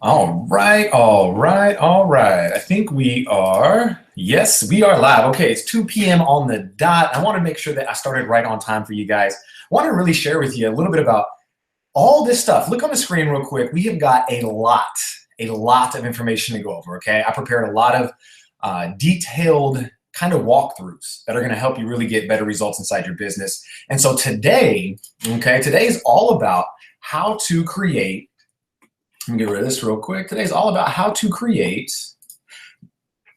All right, all right, all right. I think we are, yes, we are live. Okay, it's 2 p.m. on the dot. I want to make sure that I started right on time for you guys. I want to really share with you a little bit about all this stuff. Look on the screen real quick. We have got a lot of information to go over, okay? I prepared a lot of detailed kind of walkthroughs that are going to help you really get better results inside your business. And so today, okay, today is all about how to create. Let me get rid of this real quick. Today's all about how to create,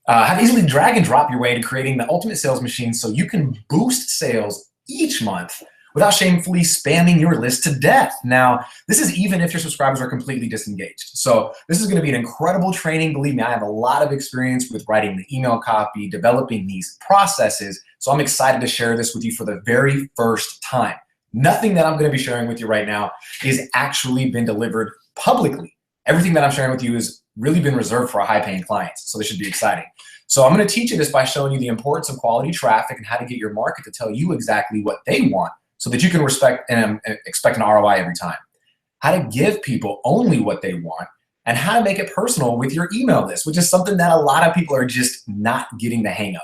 how to easily drag and drop your way to creating the ultimate sales machine so you can boost sales each month without shamefully spamming your list to death. Now, this is even if your subscribers are completely disengaged. So this is going to be an incredible training. Believe me, I have a lot of experience with writing the email copy, developing these processes. So I'm excited to share this with you for the very first time. Nothing that I'm going to be sharing with you right now is actually been delivered publicly. Everything that I'm sharing with you has really been reserved for our high-paying clients, so this should be exciting. So I'm going to teach you this by showing you the importance of quality traffic and how to get your market to tell you exactly what they want so that you can expect an ROI every time. How to give people only what they want and how to make it personal with your email list, which is something that a lot of people are just not getting the hang of.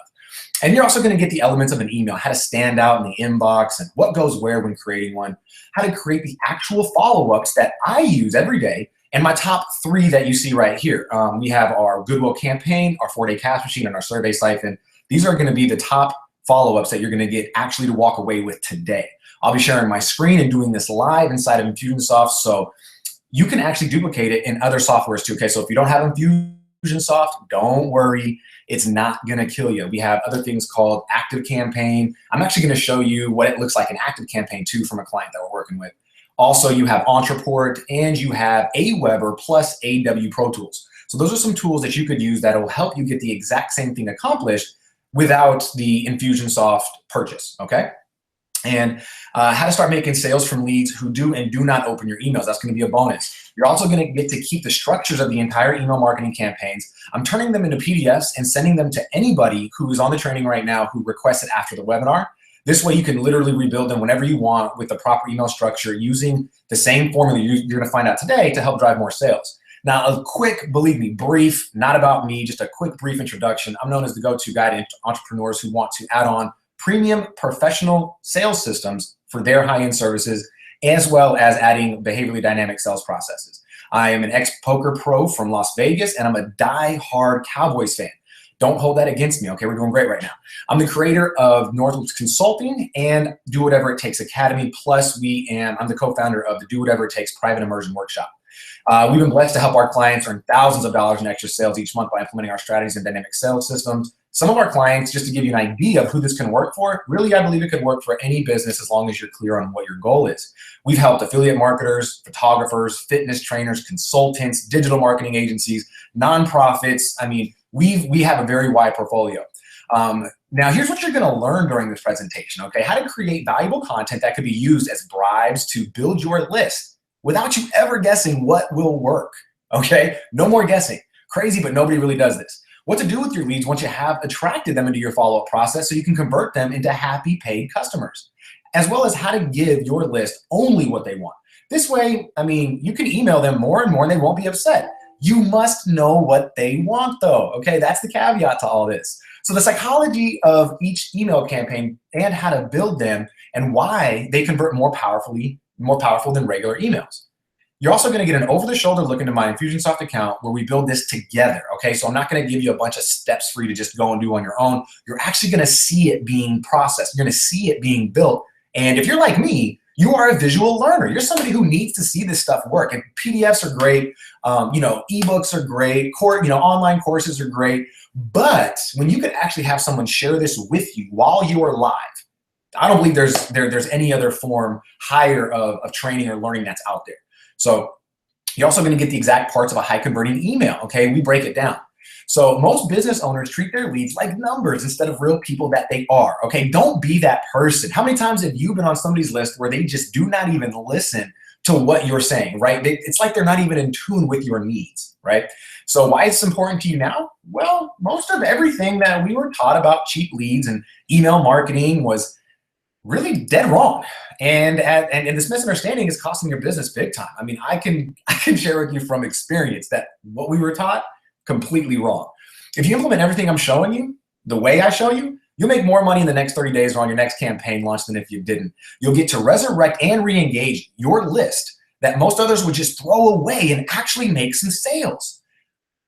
And you're also going to get the elements of an email, how to stand out in the inbox and what goes where when creating one, how to create the actual follow-ups that I use every day. And my top 3 that you see right here, we have our Goodwill campaign, our 4-day cash machine, and our survey siphon. These are going to be the top follow-ups that you're going to get actually to walk away with today. I'll be sharing my screen and doing this live inside of Infusionsoft, so you can actually duplicate it in other softwares too. Okay, so if you don't have Infusionsoft, don't worry. It's not going to kill you. We have other things called Active Campaign. I'm actually going to show you what it looks like in Active Campaign too from a client that we're working with. Also, you have Ontraport and you have Aweber plus AW Pro Tools. So those are some tools that you could use that will help you get the exact same thing accomplished without the Infusionsoft purchase, okay? And how to start making sales from leads who do and do not open your emails. That's going to be a bonus. You're also going to get to keep the structures of the entire email marketing campaigns. I'm turning them into PDFs and sending them to anybody who is on the training right now who requests it after the webinar. This way you can literally rebuild them whenever you want with the proper email structure using the same formula you're going to find out today to help drive more sales. Now, a quick, believe me, brief, not about me, just a quick brief introduction. I'm known as the go-to guide to entrepreneurs who want to add on premium professional sales systems for their high-end services, as well as adding behaviorally dynamic sales processes. I am an ex-poker pro from Las Vegas, and I'm a die-hard Cowboys fan. Don't hold that against me, okay? We're doing great right now. I'm the creator of Northwoods Consulting and Do Whatever It Takes Academy, plus I'm the co-founder of the Do Whatever It Takes Private Immersion Workshop. We've been blessed to help our clients earn thousands of dollars in extra sales each month by implementing our strategies and dynamic sales systems. Some of our clients, just to give you an idea of who this can work for, really I believe it could work for any business as long as you're clear on what your goal is. We've helped affiliate marketers, photographers, fitness trainers, consultants, digital marketing agencies, nonprofits. I mean, we have a very wide portfolio. Now, here's what you're going to learn during this presentation, okay? How to create valuable content that could be used as bribes to build your list without you ever guessing what will work, okay? No more guessing. Crazy, but nobody really does this. What to do with your leads once you have attracted them into your follow-up process so you can convert them into happy paid customers, as well as how to give your list only what they want. This way, I mean, you can email them more and more and they won't be upset. You must know what they want though, okay? That's the caveat to all this. So the psychology of each email campaign and how to build them and why they convert more powerful than regular emails. You're also going to get an over-the-shoulder look into my Infusionsoft account where we build this together, okay? So I'm not going to give you a bunch of steps for you to just go and do on your own. You're actually going to see it being processed. You're going to see it being built. And if you're like me, you are a visual learner. You're somebody who needs to see this stuff work. And PDFs are great. Ebooks are great. Online courses are great. But when you could actually have someone share this with you while you are live, I don't believe there's any other form higher of training or learning that's out there. So you're also going to get the exact parts of a high converting email, okay? We break it down. So most business owners treat their leads like numbers instead of real people that they are, okay? Don't be that person. How many times have you been on somebody's list where they just do not even listen to what you're saying, right? It's like they're not even in tune with your needs, right? So why it's important to you now? Well, most of everything that we were taught about cheap leads and email marketing was really dead wrong. And this misunderstanding is costing your business big time. I mean, I can share with you from experience that what we were taught, completely wrong. If you implement everything I'm showing you, the way I show you, you'll make more money in the next 30 days or on your next campaign launch than if you didn't. You'll get to resurrect and re-engage your list that most others would just throw away and actually make some sales.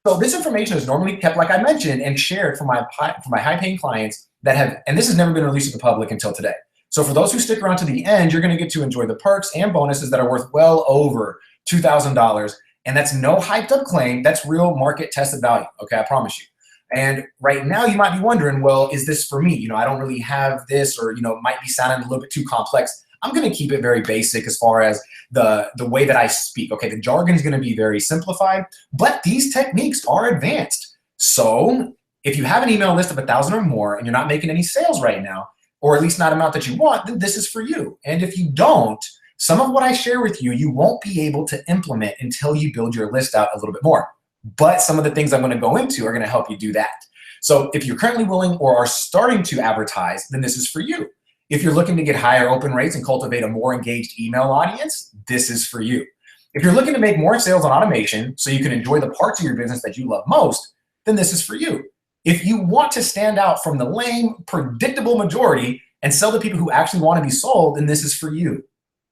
So this information is normally kept, like I mentioned, and shared for my high-paying clients that have, and this has never been released to the public until today. So for those who stick around to the end, you're going to get to enjoy the perks and bonuses that are worth well over $2,000. And that's no hyped up claim. That's real market tested value. Okay, I promise you. And right now you might be wondering, well, is this for me? I don't really have this, or, it might be sounding a little bit too complex. I'm going to keep it very basic as far as the way that I speak. Okay, the jargon is going to be very simplified, but these techniques are advanced. So if you have an email list of 1,000 or more and you're not making any sales right now, or at least not amount that you want, then this is for you. And if you don't, some of what I share with you, you won't be able to implement until you build your list out a little bit more. But some of the things I'm going to go into are going to help you do that. So if you're currently willing or are starting to advertise, then this is for you. If you're looking to get higher open rates and cultivate a more engaged email audience, this is for you. If you're looking to make more sales on automation so you can enjoy the parts of your business that you love most, then this is for you. If you want to stand out from the lame, predictable majority and sell to people who actually want to be sold, then this is for you.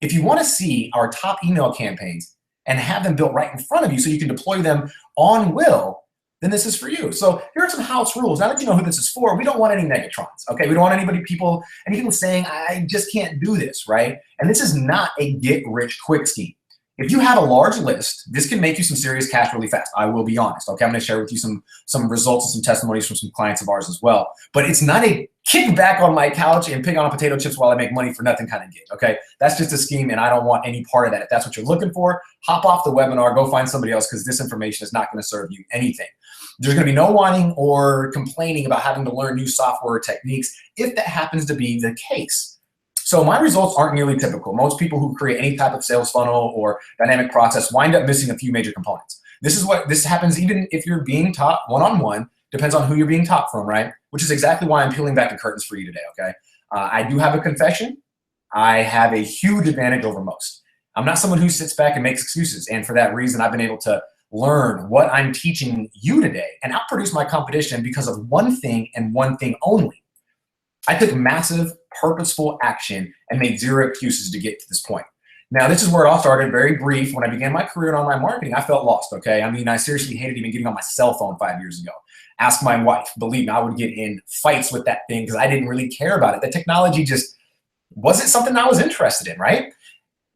If you want to see our top email campaigns and have them built right in front of you so you can deploy them on will, then this is for you. So here are some house rules. Now that you know who this is for, we don't want any negatrons, okay? We don't want any people saying, I just can't do this, right? And this is not a get-rich-quick scheme. If you have a large list, this can make you some serious cash really fast. I will be honest, okay? I'm gonna share with you some results and some testimonies from some clients of ours as well. But it's not a kick back on my couch and pick on potato chips while I make money for nothing kind of gig, okay? That's just a scheme and I don't want any part of that. If that's what you're looking for, hop off the webinar, go find somebody else because this information is not gonna serve you anything. There's gonna be no whining or complaining about having to learn new software or techniques if that happens to be the case. So my results aren't nearly typical. Most people who create any type of sales funnel or dynamic process wind up missing a few major components. This happens even if you're being taught one-on-one, depends on who you're being taught from, right? Which is exactly why I'm peeling back the curtains for you today, okay? I do have a confession. I have a huge advantage over most. I'm not someone who sits back and makes excuses. And for that reason, I've been able to learn what I'm teaching you today and outproduce my competition because of one thing and one thing only. I took massive, purposeful action and made zero excuses to get to this point. Now, this is where it all started, very brief. When I began my career in online marketing, I felt lost, okay? I mean, I seriously hated even getting on my cell phone 5 years ago. Ask my wife. Believe me, I would get in fights with that thing because I didn't really care about it. The technology just wasn't something I was interested in, right?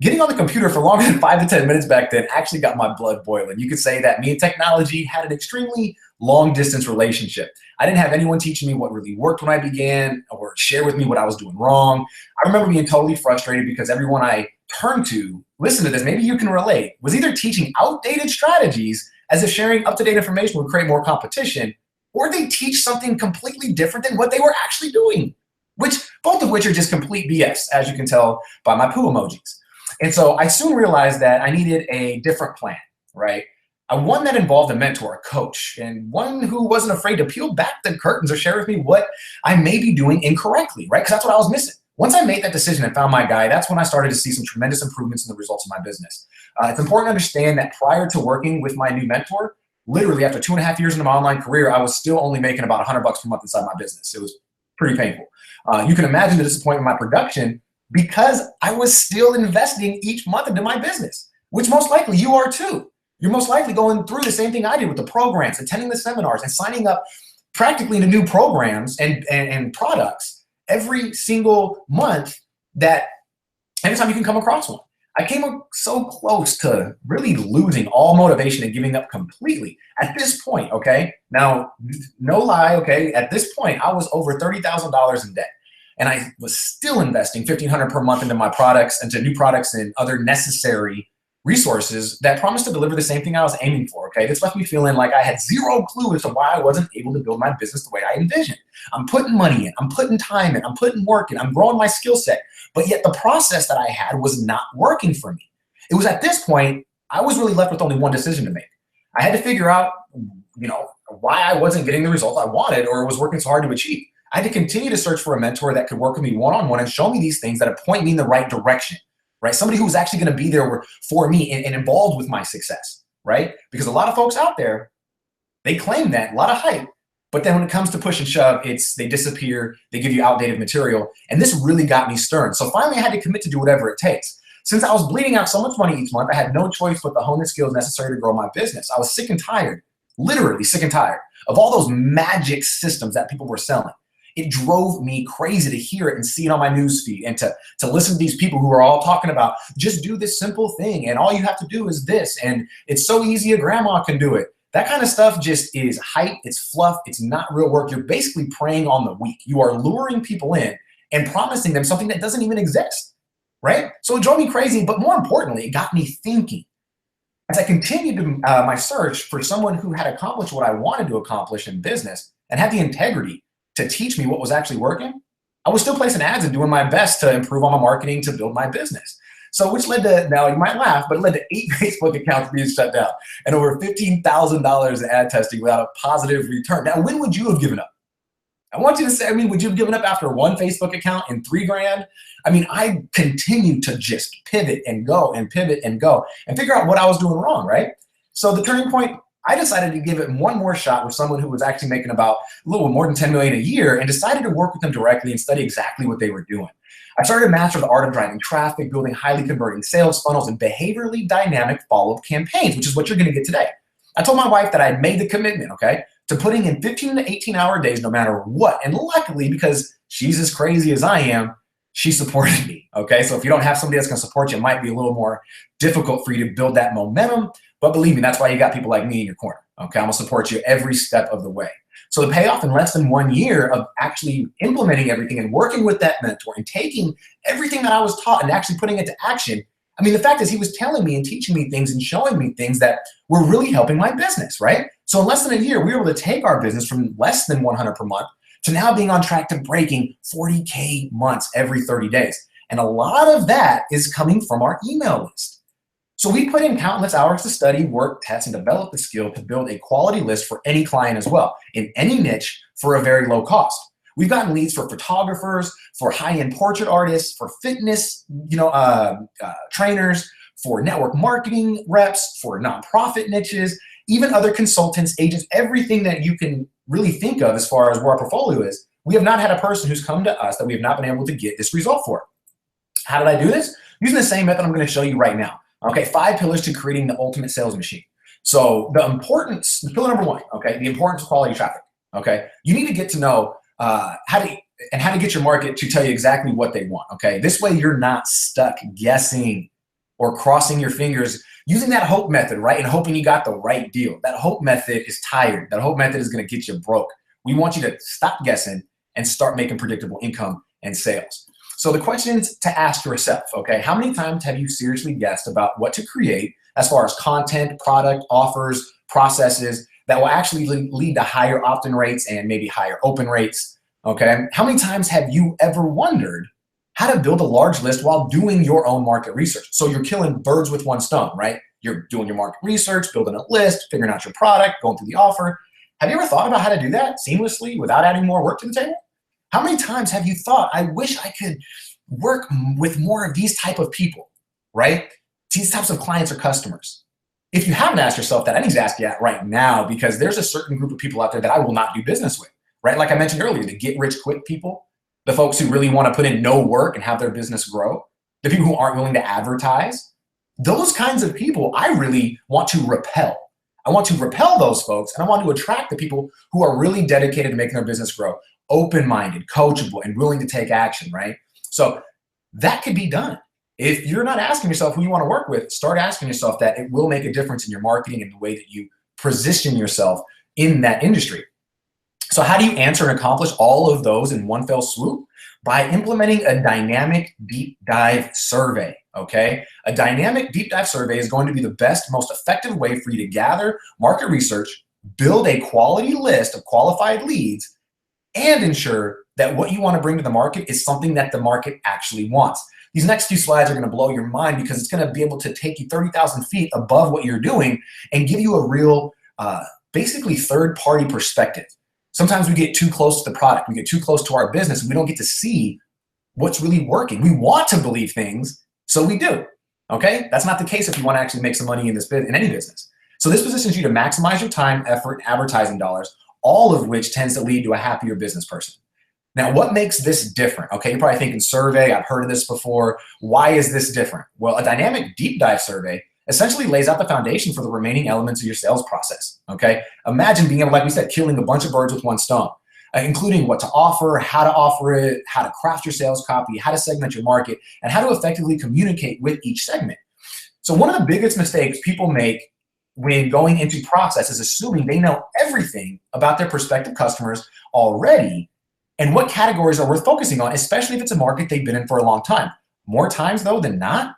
Getting on the computer for longer than 5 to 10 minutes back then actually got my blood boiling. You could say that me and technology had an extremely long distance relationship. I didn't have anyone teaching me what really worked when I began or share with me what I was doing wrong. I remember being totally frustrated because everyone I turned to, listen to this, maybe you can relate, was either teaching outdated strategies as if sharing up-to-date information would create more competition, or they teach something completely different than what they were actually doing, both of which are just complete BS, as you can tell by my poo emojis. And so I soon realized that I needed a different plan, right? One that involved a mentor, a coach, and one who wasn't afraid to peel back the curtains or share with me what I may be doing incorrectly, right? Because that's what I was missing. Once I made that decision and found my guy, that's when I started to see some tremendous improvements in the results of my business. It's important to understand that prior to working with my new mentor, literally after 2.5 years into my online career, I was still only making about $100 per month inside my business. It was pretty painful. You can imagine the disappointment in my production because I was still investing each month into my business, which most likely you are too. You're most likely going through the same thing I did with the programs, attending the seminars, and signing up practically to new programs and products every single month that anytime you can come across one. I came so close to really losing all motivation and giving up completely at this point, okay? Now, no lie, okay? At this point, I was over $30,000 in debt. And I was still investing $1,500 per month into my products, into new products and other necessary resources that promised to deliver the same thing I was aiming for, okay? This left me feeling like I had zero clue as to why I wasn't able to build my business the way I envisioned. I'm putting money in, I'm putting time in, I'm putting work in, I'm growing my skill set, but yet the process that I had was not working for me. It was at this point, I was really left with only one decision to make. I had to figure out, why I wasn't getting the results I wanted or was working so hard to achieve. I had to continue to search for a mentor that could work with me one-on-one and show me these things that would point me in the right direction, right? Somebody who was actually going to be there for me and involved with my success, right? Because a lot of folks out there, they claim that, a lot of hype, but then when it comes to push and shove, they disappear, they give you outdated material, and this really got me stern. So finally, I had to commit to do whatever it takes. Since I was bleeding out so much money each month, I had no choice but to hone the skills necessary to grow my business. I was sick and tired, literally sick and tired, of all those magic systems that people were selling. It drove me crazy to hear it and see it on my newsfeed and to listen to these people who are all talking about just do this simple thing and all you have to do is this and it's so easy a grandma can do it. That kind of stuff just is hype, it's fluff, it's not real work. You're basically preying on the weak. You are luring people in and promising them something that doesn't even exist, right? So it drove me crazy, but more importantly, it got me thinking. As I continued my search for someone who had accomplished what I wanted to accomplish in business and had the integrity to teach me what was actually working, I was still placing ads and doing my best to improve on my marketing to build my business. So which led to, now you might laugh, but it led to 8 Facebook accounts being shut down and over $15,000 in ad testing without a positive return. Now, when would you have given up? I want you to say, would you have given up after 1 Facebook account and 3 grand? I continued to just pivot and go and pivot and go and figure out what I was doing wrong, right? So the turning point, I decided to give it one more shot with someone who was actually making about a little more than 10 million a year and decided to work with them directly and study exactly what they were doing. I started to master the art of driving traffic, building highly converting sales funnels, and behaviorally dynamic follow-up campaigns, which is what you're going to get today. I told my wife that I had made the commitment, okay, to putting in 15 to 18-hour days no matter what. And luckily, because she's as crazy as I am, she supported me, okay? So if you don't have somebody that's going to support you, it might be a little more difficult for you to build that momentum. But believe me, that's why you got people like me in your corner, okay? I'm going to support you every step of the way. So the payoff in less than 1 year of actually implementing everything and working with that mentor and taking everything that I was taught and actually putting it to action, the fact is he was telling me and teaching me things and showing me things that were really helping my business, right? So in less than a year, we were able to take our business from less than 100 per month to now being on track to breaking 40K months every 30 days. And a lot of that is coming from our email list. So we put in countless hours to study, work, test, and develop the skill to build a quality list for any client as well, in any niche for a very low cost. We've gotten leads for photographers, for high-end portrait artists, for fitness, trainers, for network marketing reps, for nonprofit niches, even other consultants, agents, everything that you can really think of as far as where our portfolio is. We have not had a person who's come to us that we have not been able to get this result for. How did I do this? Using the same method I'm going to show you right now. Okay, 5 pillars to creating the ultimate sales machine. So pillar number 1, okay, the importance of quality traffic. Okay, you need to get to know how to get your market to tell you exactly what they want. Okay, this way you're not stuck guessing or crossing your fingers using that hope method, right? And hoping you got the right deal. That hope method is tired. That hope method is going to get you broke. We want you to stop guessing and start making predictable income and sales. So the questions to ask yourself, okay, how many times have you seriously guessed about what to create as far as content, product, offers, processes that will actually lead to higher opt-in rates and maybe higher open rates, okay? How many times have you ever wondered how to build a large list while doing your own market research? So you're killing birds with one stone, right? You're doing your market research, building a list, figuring out your product, going through the offer. Have you ever thought about how to do that seamlessly without adding more work to the table? How many times have you thought, I wish I could work with more of these type of people, right? These types of clients or customers. If you haven't asked yourself that, I need to ask you that right now, because there's a certain group of people out there that I will not do business with, right? Like I mentioned earlier, the get rich quick people, the folks who really want to put in no work and have their business grow, the people who aren't willing to advertise, those kinds of people I really want to repel. I want to repel those folks, and I want to attract the people who are really dedicated to making their business grow, open-minded, coachable, and willing to take action, right? So that could be done. If you're not asking yourself who you want to work with, start asking yourself that. It will make a difference in your marketing and the way that you position yourself in that industry. So how do you answer and accomplish all of those in one fell swoop? By implementing a dynamic deep dive survey, okay? A dynamic deep dive survey is going to be the best, most effective way for you to gather market research, build a quality list of qualified leads, and ensure that what you want to bring to the market is something that the market actually wants. These next few slides are going to blow your mind because it's going to be able to take you 30,000 feet above what you're doing and give you a real, basically third-party perspective. Sometimes we get too close to the product. We get too close to our business. And we don't get to see what's really working. We want to believe things, so we do. Okay? That's not the case if you want to actually make some money in in any business. So this positions you to maximize your time, effort, and advertising dollars, all of which tends to lead to a happier business person. Now, what makes this different? Okay, you're probably thinking survey, I've heard of this before. Why is this different? Well, a dynamic deep dive survey essentially lays out the foundation for the remaining elements of your sales process, okay? Imagine being able, like we said, killing a bunch of birds with one stone, including what to offer, how to offer it, how to craft your sales copy, how to segment your market, and how to effectively communicate with each segment. So one of the biggest mistakes people make when going into process is assuming they know everything about their prospective customers already and what categories are worth focusing on, especially if it's a market they've been in for a long time. More times though than not,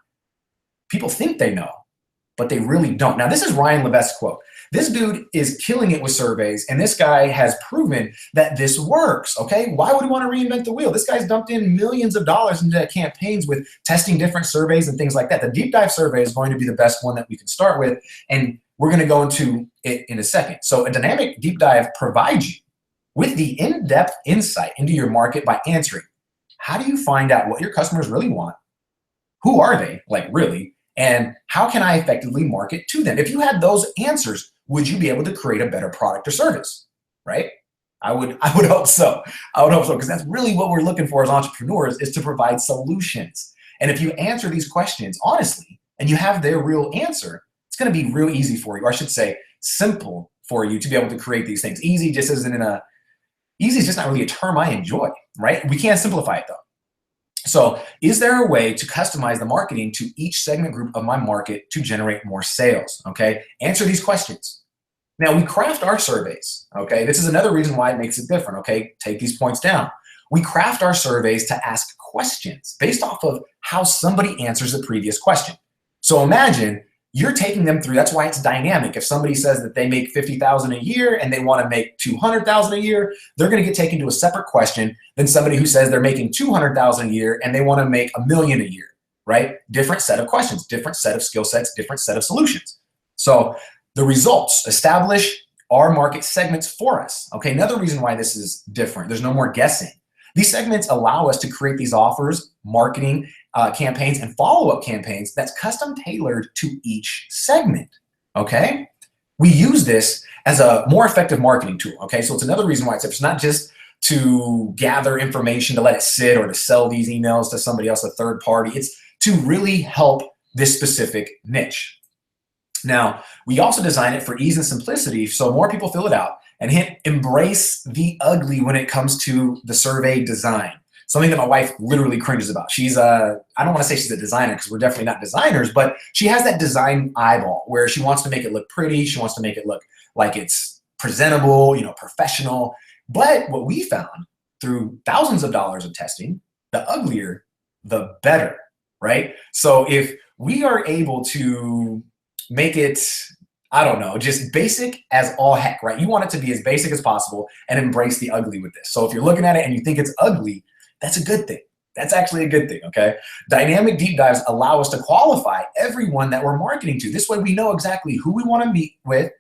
people think they know, but they really don't. Now, this is Ryan Levesque's quote. This dude is killing it with surveys, and this guy has proven that this works, okay? Why would we want to reinvent the wheel? This guy's dumped in millions of dollars into campaigns with testing different surveys and things like that. The deep dive survey is going to be the best one that we can start with, and we're going to go into it in a second. So a dynamic deep dive provides you with the in-depth insight into your market by answering, how do you find out what your customers really want? Who are they, like really? And how can I effectively market to them? If you had those answers, would you be able to create a better product or service, right? I would hope so. I would hope so, because that's really what we're looking for as entrepreneurs, is to provide solutions. And if you answer these questions honestly, and you have their real answer, it's gonna be real easy for you, or I should say simple for you to be able to create these things. Easy just isn't easy is just not really a term I enjoy, right? We can't simplify it though. So is there a way to customize the marketing to each segment group of my market to generate more sales, okay? Answer these questions. Now, we craft our surveys, okay? This is another reason why it makes it different, okay? Take these points down. We craft our surveys to ask questions based off of how somebody answers the previous question. So imagine you're taking them through, that's why it's dynamic. If somebody says that they make $50,000 a year and they want to make $200,000 a year, they're going to get taken to a separate question than somebody who says they're making $200,000 a year and they want to make $1 million a year, right? Different set of questions, different set of skill sets, different set of solutions. So the results establish our market segments for us. Okay, another reason why this is different, there's no more guessing. These segments allow us to create these offers, marketing campaigns, and follow-up campaigns that's custom tailored to each segment, okay? We use this as a more effective marketing tool, okay? So it's another reason why it's not just to gather information to let it sit or to sell these emails to somebody else, a third party. It's to really help this specific niche. Now, we also design it for ease and simplicity so more people fill it out and hit embrace the ugly when it comes to the survey design. Something that my wife literally cringes about. She's I don't want to say she's a designer because we're definitely not designers, but she has that design eyeball where she wants to make it look pretty. She wants to make it look like it's presentable, professional. But what we found through thousands of dollars of testing, the uglier, the better, right? So if we are able to make it, I don't know, just basic as all heck, right? You want it to be as basic as possible and embrace the ugly with this. So if you're looking at it and you think it's ugly, that's a good thing. That's actually a good thing, okay? Dynamic deep dives allow us to qualify everyone that we're marketing to. This way we know exactly who we want to meet with,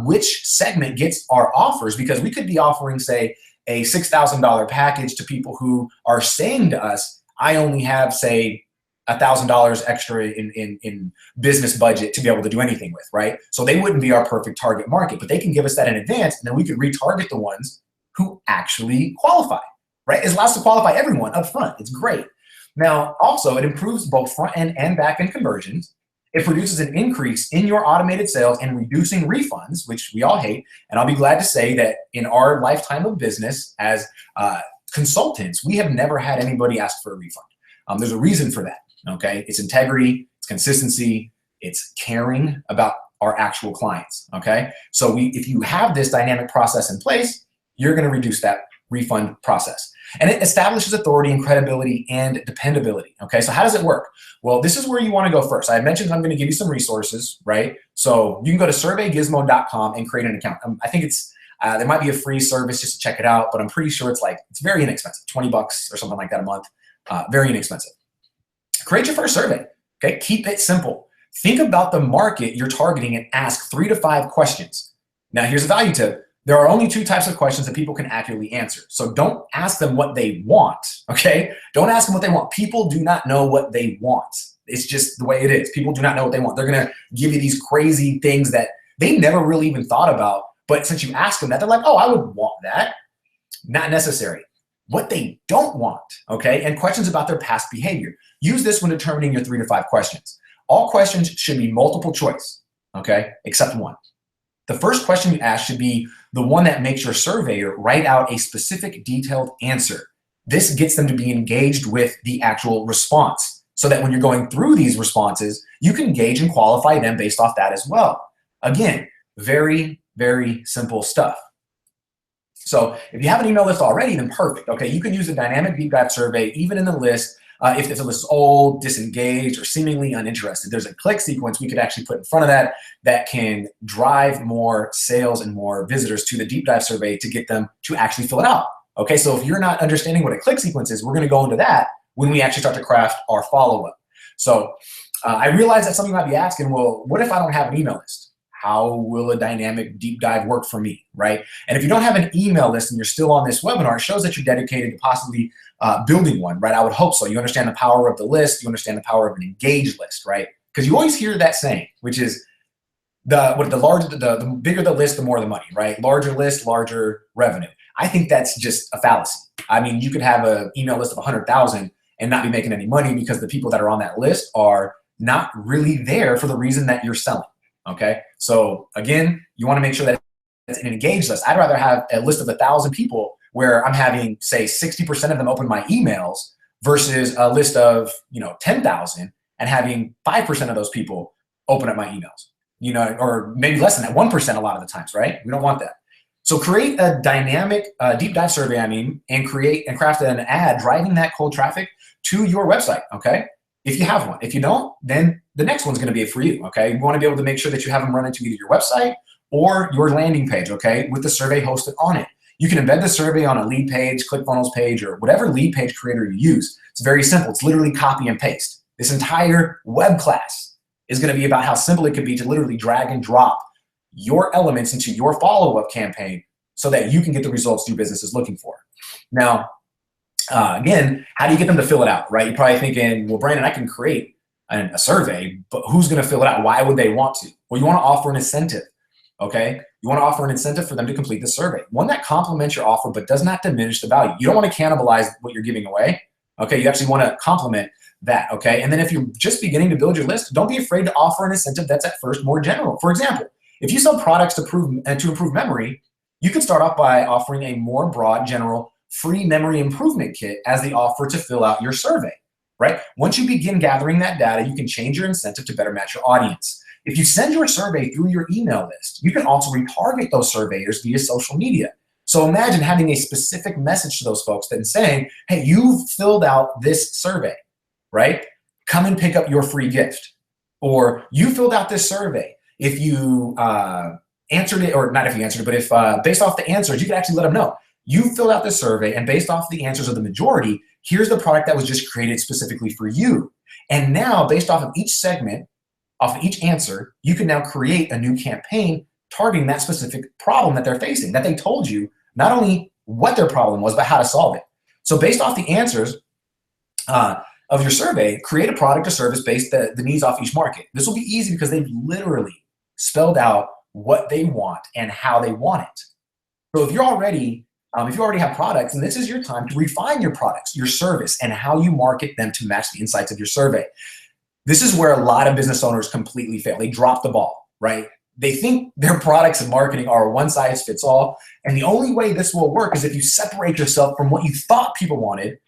which segment gets our offers, because we could be offering, say, a $6,000 package to people who are saying to us, I only have, say, $1,000 extra in business budget to be able to do anything with, right? So they wouldn't be our perfect target market, but they can give us that in advance, and then we could retarget the ones who actually qualify, right? It allows us to qualify everyone up front. It's great. Now, also, it improves both front end and back end conversions. It produces an increase in your automated sales and reducing refunds, which we all hate. And I'll be glad to say that in our lifetime of business as consultants, we have never had anybody ask for a refund. There's a reason for that, okay? It's integrity, it's consistency, it's caring about our actual clients, okay? So if you have this dynamic process in place, you're gonna reduce that refund process. And it establishes authority and credibility and dependability, okay? So how does it work? Well, this is where you wanna go first. I mentioned I'm gonna give you some resources, right? So you can go to surveygizmo.com and create an account. I think it's, there might be a free service just to check it out, but I'm pretty sure it's very inexpensive, 20 bucks or something like that a month, very inexpensive. Create your first survey, okay? Keep it simple. Think about the market you're targeting and ask 3 to 5 questions. Now, here's a value tip. There are only two types of questions that people can accurately answer. So don't ask them what they want, okay? Don't ask them what they want. People do not know what they want. It's just the way it is. People do not know what they want. They're gonna give you these crazy things that they never really even thought about, but since you ask them that, they're like, oh, I would want that. Not necessary. What they don't want, okay? And questions about their past behavior. Use this when determining your 3 to 5 questions. All questions should be multiple choice, okay? Except one. The first question you ask should be the one that makes your surveyor write out a specific detailed answer. This gets them to be engaged with the actual response so that when you're going through these responses, you can gauge and qualify them based off that as well. Again, very, very simple stuff. So if you have an email list already, then perfect. Okay, you can use a dynamic deep dive survey even in the list. If the list is old, disengaged, or seemingly uninterested, there's a click sequence we could actually put in front of that that can drive more sales and more visitors to the deep dive survey to get them to actually fill it out. Okay, so if you're not understanding what a click sequence is, we're going to go into that when we actually start to craft our follow-up. So I realize that some of you might be asking, well, what if I don't have an email list? How will a dynamic deep dive work for me, right? And if you don't have an email list and you're still on this webinar, it shows that you're dedicated to possibly building one, right? I would hope so. You understand the power of the list. You understand the power of an engaged list, right? Because you always hear that saying, which is the bigger the list, the more the money, right? Larger list, larger revenue. I think that's just a fallacy. I mean, you could have an email list of 100,000 and not be making any money because the people that are on that list are not really there for the reason that you're selling. Okay, so again, you want to make sure that it's an engaged list. I'd rather have a list of 1,000 people where I'm having, say, 60% of them open my emails versus a list of 10,000 and having 5% of those people open up my emails. Or maybe less than that, 1% a lot of the times, right? We don't want that. So create a dynamic deep dive survey, and craft an ad driving that cold traffic to your website. Okay. If you have one. If you don't, then the next one's going to be for you, okay? You want to be able to make sure that you have them run into either your website or your landing page, okay, with the survey hosted on it. You can embed the survey on a lead page, ClickFunnels page, or whatever lead page creator you use. It's very simple. It's literally copy and paste. This entire web class is going to be about how simple it could be to literally drag and drop your elements into your follow-up campaign so that you can get the results your business is looking for. Now, again, how do you get them to fill it out, right? You're probably thinking, well, Brandon, I can create a survey, but who's going to fill it out? Why would they want to? Well, you want to offer an incentive, okay? You want to offer an incentive for them to complete the survey. One that complements your offer but does not diminish the value. You don't want to cannibalize what you're giving away, okay? You actually want to complement that, okay? And then if you're just beginning to build your list, don't be afraid to offer an incentive that's at first more general. For example, if you sell products to improve memory, you could start off by offering a more broad, general, free memory improvement kit as the offer to fill out your survey, right? Once you begin gathering that data, you can change your incentive to better match your audience. If you send your survey through your email list, you can also retarget those surveyors via social media. So imagine having a specific message to those folks and saying, hey, you've filled out this survey, right? Come and pick up your free gift. Or you filled out this survey. If you answered it, or not if you answered it, but if based off the answers, you can actually let them know. You filled out this survey, and based off the answers of the majority, here's the product that was just created specifically for you. And now, based off of each segment, off of each answer, you can now create a new campaign targeting that specific problem that they're facing, that they told you not only what their problem was, but how to solve it. So based off the answers of your survey, create a product or service based the needs off each market. This will be easy because they've literally spelled out what they want and how they want it. So if you already have products, and this is your time to refine your products, your service, and how you market them to match the insights of your survey. This is where a lot of business owners completely fail. They drop the ball, right? They think their products and marketing are one size fits all. And the only way this will work is if you separate yourself from what you thought people wanted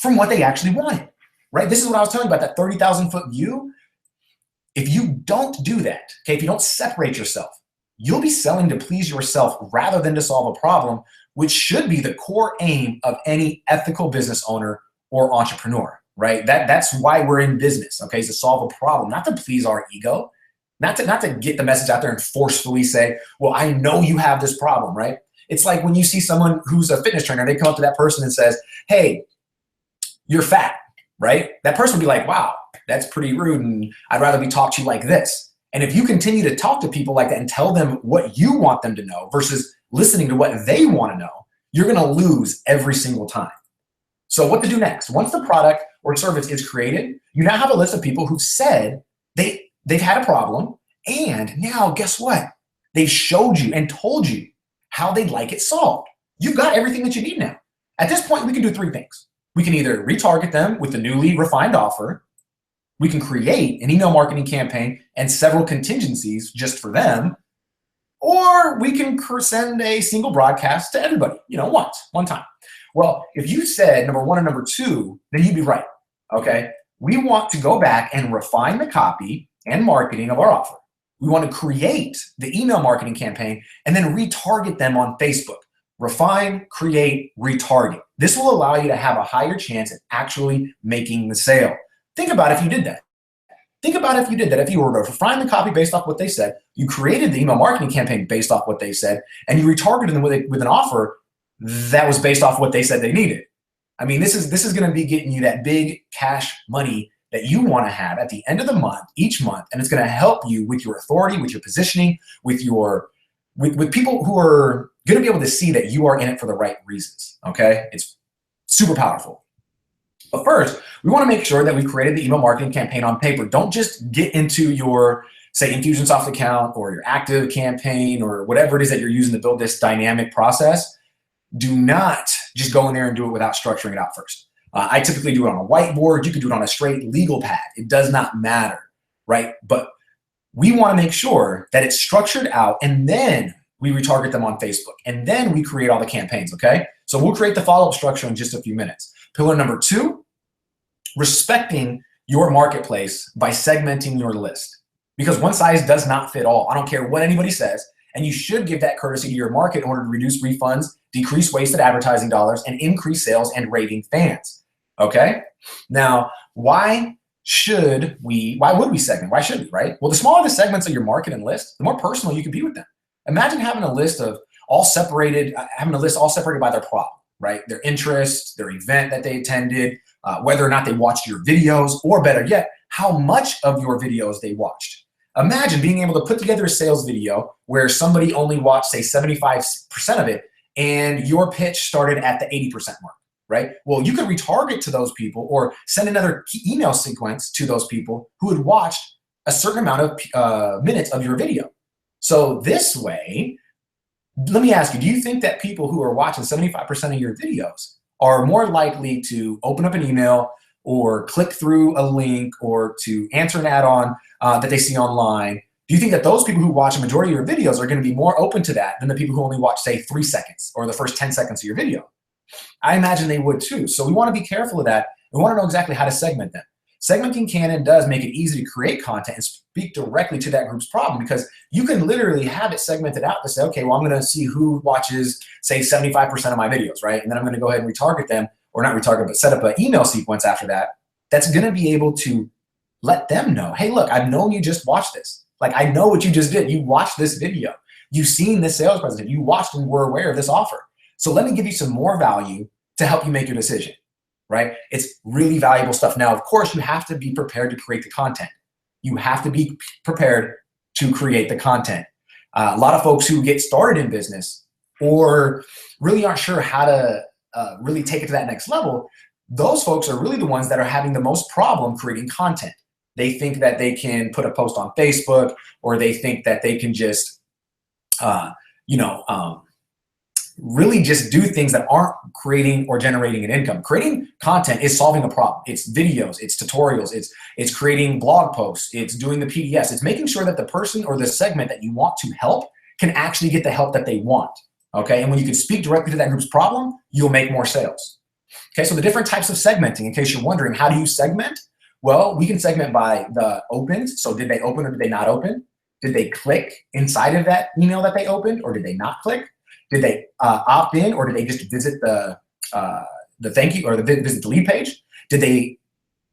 from what they actually wanted, right? This is what I was telling you about, that 30,000 foot view. If you don't do that, okay, if you don't separate yourself, you'll be selling to please yourself rather than to solve a problem, which should be the core aim of any ethical business owner or entrepreneur, right? That's why we're in business, okay, is to solve a problem, not to please our ego, not to get the message out there and forcefully say, well, I know you have this problem, right? It's like when you see someone who's a fitness trainer, they come up to that person and says, hey, you're fat, right? That person would be like, wow, that's pretty rude, and I'd rather be talked to like this. And if you continue to talk to people like that and tell them what you want them to know versus listening to what they want to know, you're going to lose every single time. So what to do next? Once the product or service is created, you now have a list of people who said they've had a problem, and now guess what? They've showed you and told you how they'd like it solved. You've got everything that you need now. At this point, we can do three things. We can either retarget them with the newly refined offer. We can create an email marketing campaign and several contingencies just for them, or we can send a single broadcast to everybody, one time. Well, if you said number one and number two, then you'd be right, okay? We want to go back and refine the copy and marketing of our offer. We want to create the email marketing campaign and then retarget them on Facebook. Refine, create, retarget. This will allow you to have a higher chance of actually making the sale. Think about if you did that. Think about if you did that. If you were to refine the copy based off what they said, you created the email marketing campaign based off what they said, and you retargeted them with an offer that was based off what they said they needed. I mean, this is going to be getting you that big cash money that you want to have at the end of the month, each month, and it's going to help you with your authority, with your positioning, with people who are going to be able to see that you are in it for the right reasons. Okay, it's super powerful. But first, we want to make sure that we created the email marketing campaign on paper. Don't just get into your, say, Infusionsoft account or your Active campaign or whatever it is that you're using to build this dynamic process. Do not just go in there and do it without structuring it out first. I typically do it on a whiteboard. You can do it on a straight legal pad. It does not matter, right? But we want to make sure that it's structured out, and then we retarget them on Facebook, and then we create all the campaigns, okay? So we'll create the follow-up structure in just a few minutes. Pillar number two, respecting your marketplace by segmenting your list. Because one size does not fit all. I don't care what anybody says, and you should give that courtesy to your market in order to reduce refunds, decrease wasted advertising dollars, and increase sales and raving fans, okay? Now, why would we segment? Why should we, right? Well, the smaller the segments of your market and list, the more personal you can be with them. Imagine having a list all separated by their problem, right? Their interests, their event that they attended, whether or not they watched your videos, or better yet, how much of your videos they watched. Imagine being able to put together a sales video where somebody only watched, say, 75% of it, and your pitch started at the 80% mark, right? Well, you could retarget to those people or send another email sequence to those people who had watched a certain amount of minutes of your video. So this way, let me ask you, do you think that people who are watching 75% of your videos are more likely to open up an email or click through a link or to answer an add-on that they see online? Do you think that those people who watch a majority of your videos are going to be more open to that than the people who only watch, say, 3 seconds or the first 10 seconds of your video? I imagine they would too. So we want to be careful of that. We want to know exactly how to segment them. Segmenting can and does make it easy to create content and speak directly to that group's problem, because you can literally have it segmented out to say, okay, well, I'm going to see who watches, say, 75% of my videos, right? And then I'm going to go ahead and retarget them, or not retarget, but set up an email sequence after that that's going to be able to let them know, hey, look, I've known you just watched this. Like, I know what you just did. You watched this video. You've seen this sales presentation. You watched and were aware of this offer. So let me give you some more value to help you make your decision, right? It's really valuable stuff. Now, of course, you have to be prepared to create the content. You have to be prepared to create the content. A lot of folks who get started in business or really aren't sure how to really take it to that next level, those folks are really the ones that are having the most problem creating content. They think that they can put a post on Facebook, or they think that they can just, really just do things that aren't creating or generating an income. Creating content is solving a problem. It's videos, it's tutorials, it's creating blog posts, it's doing the PDFs. It's making sure that the person or the segment that you want to help can actually get the help that they want, okay? And when you can speak directly to that group's problem, you'll make more sales. Okay, so the different types of segmenting, in case you're wondering, how do you segment? Well, we can segment by the opens. So did they open or did they not open? Did they click inside of that email that they opened, or did they not click? Did they opt in, or did they just visit the thank you or visit the lead page? Did they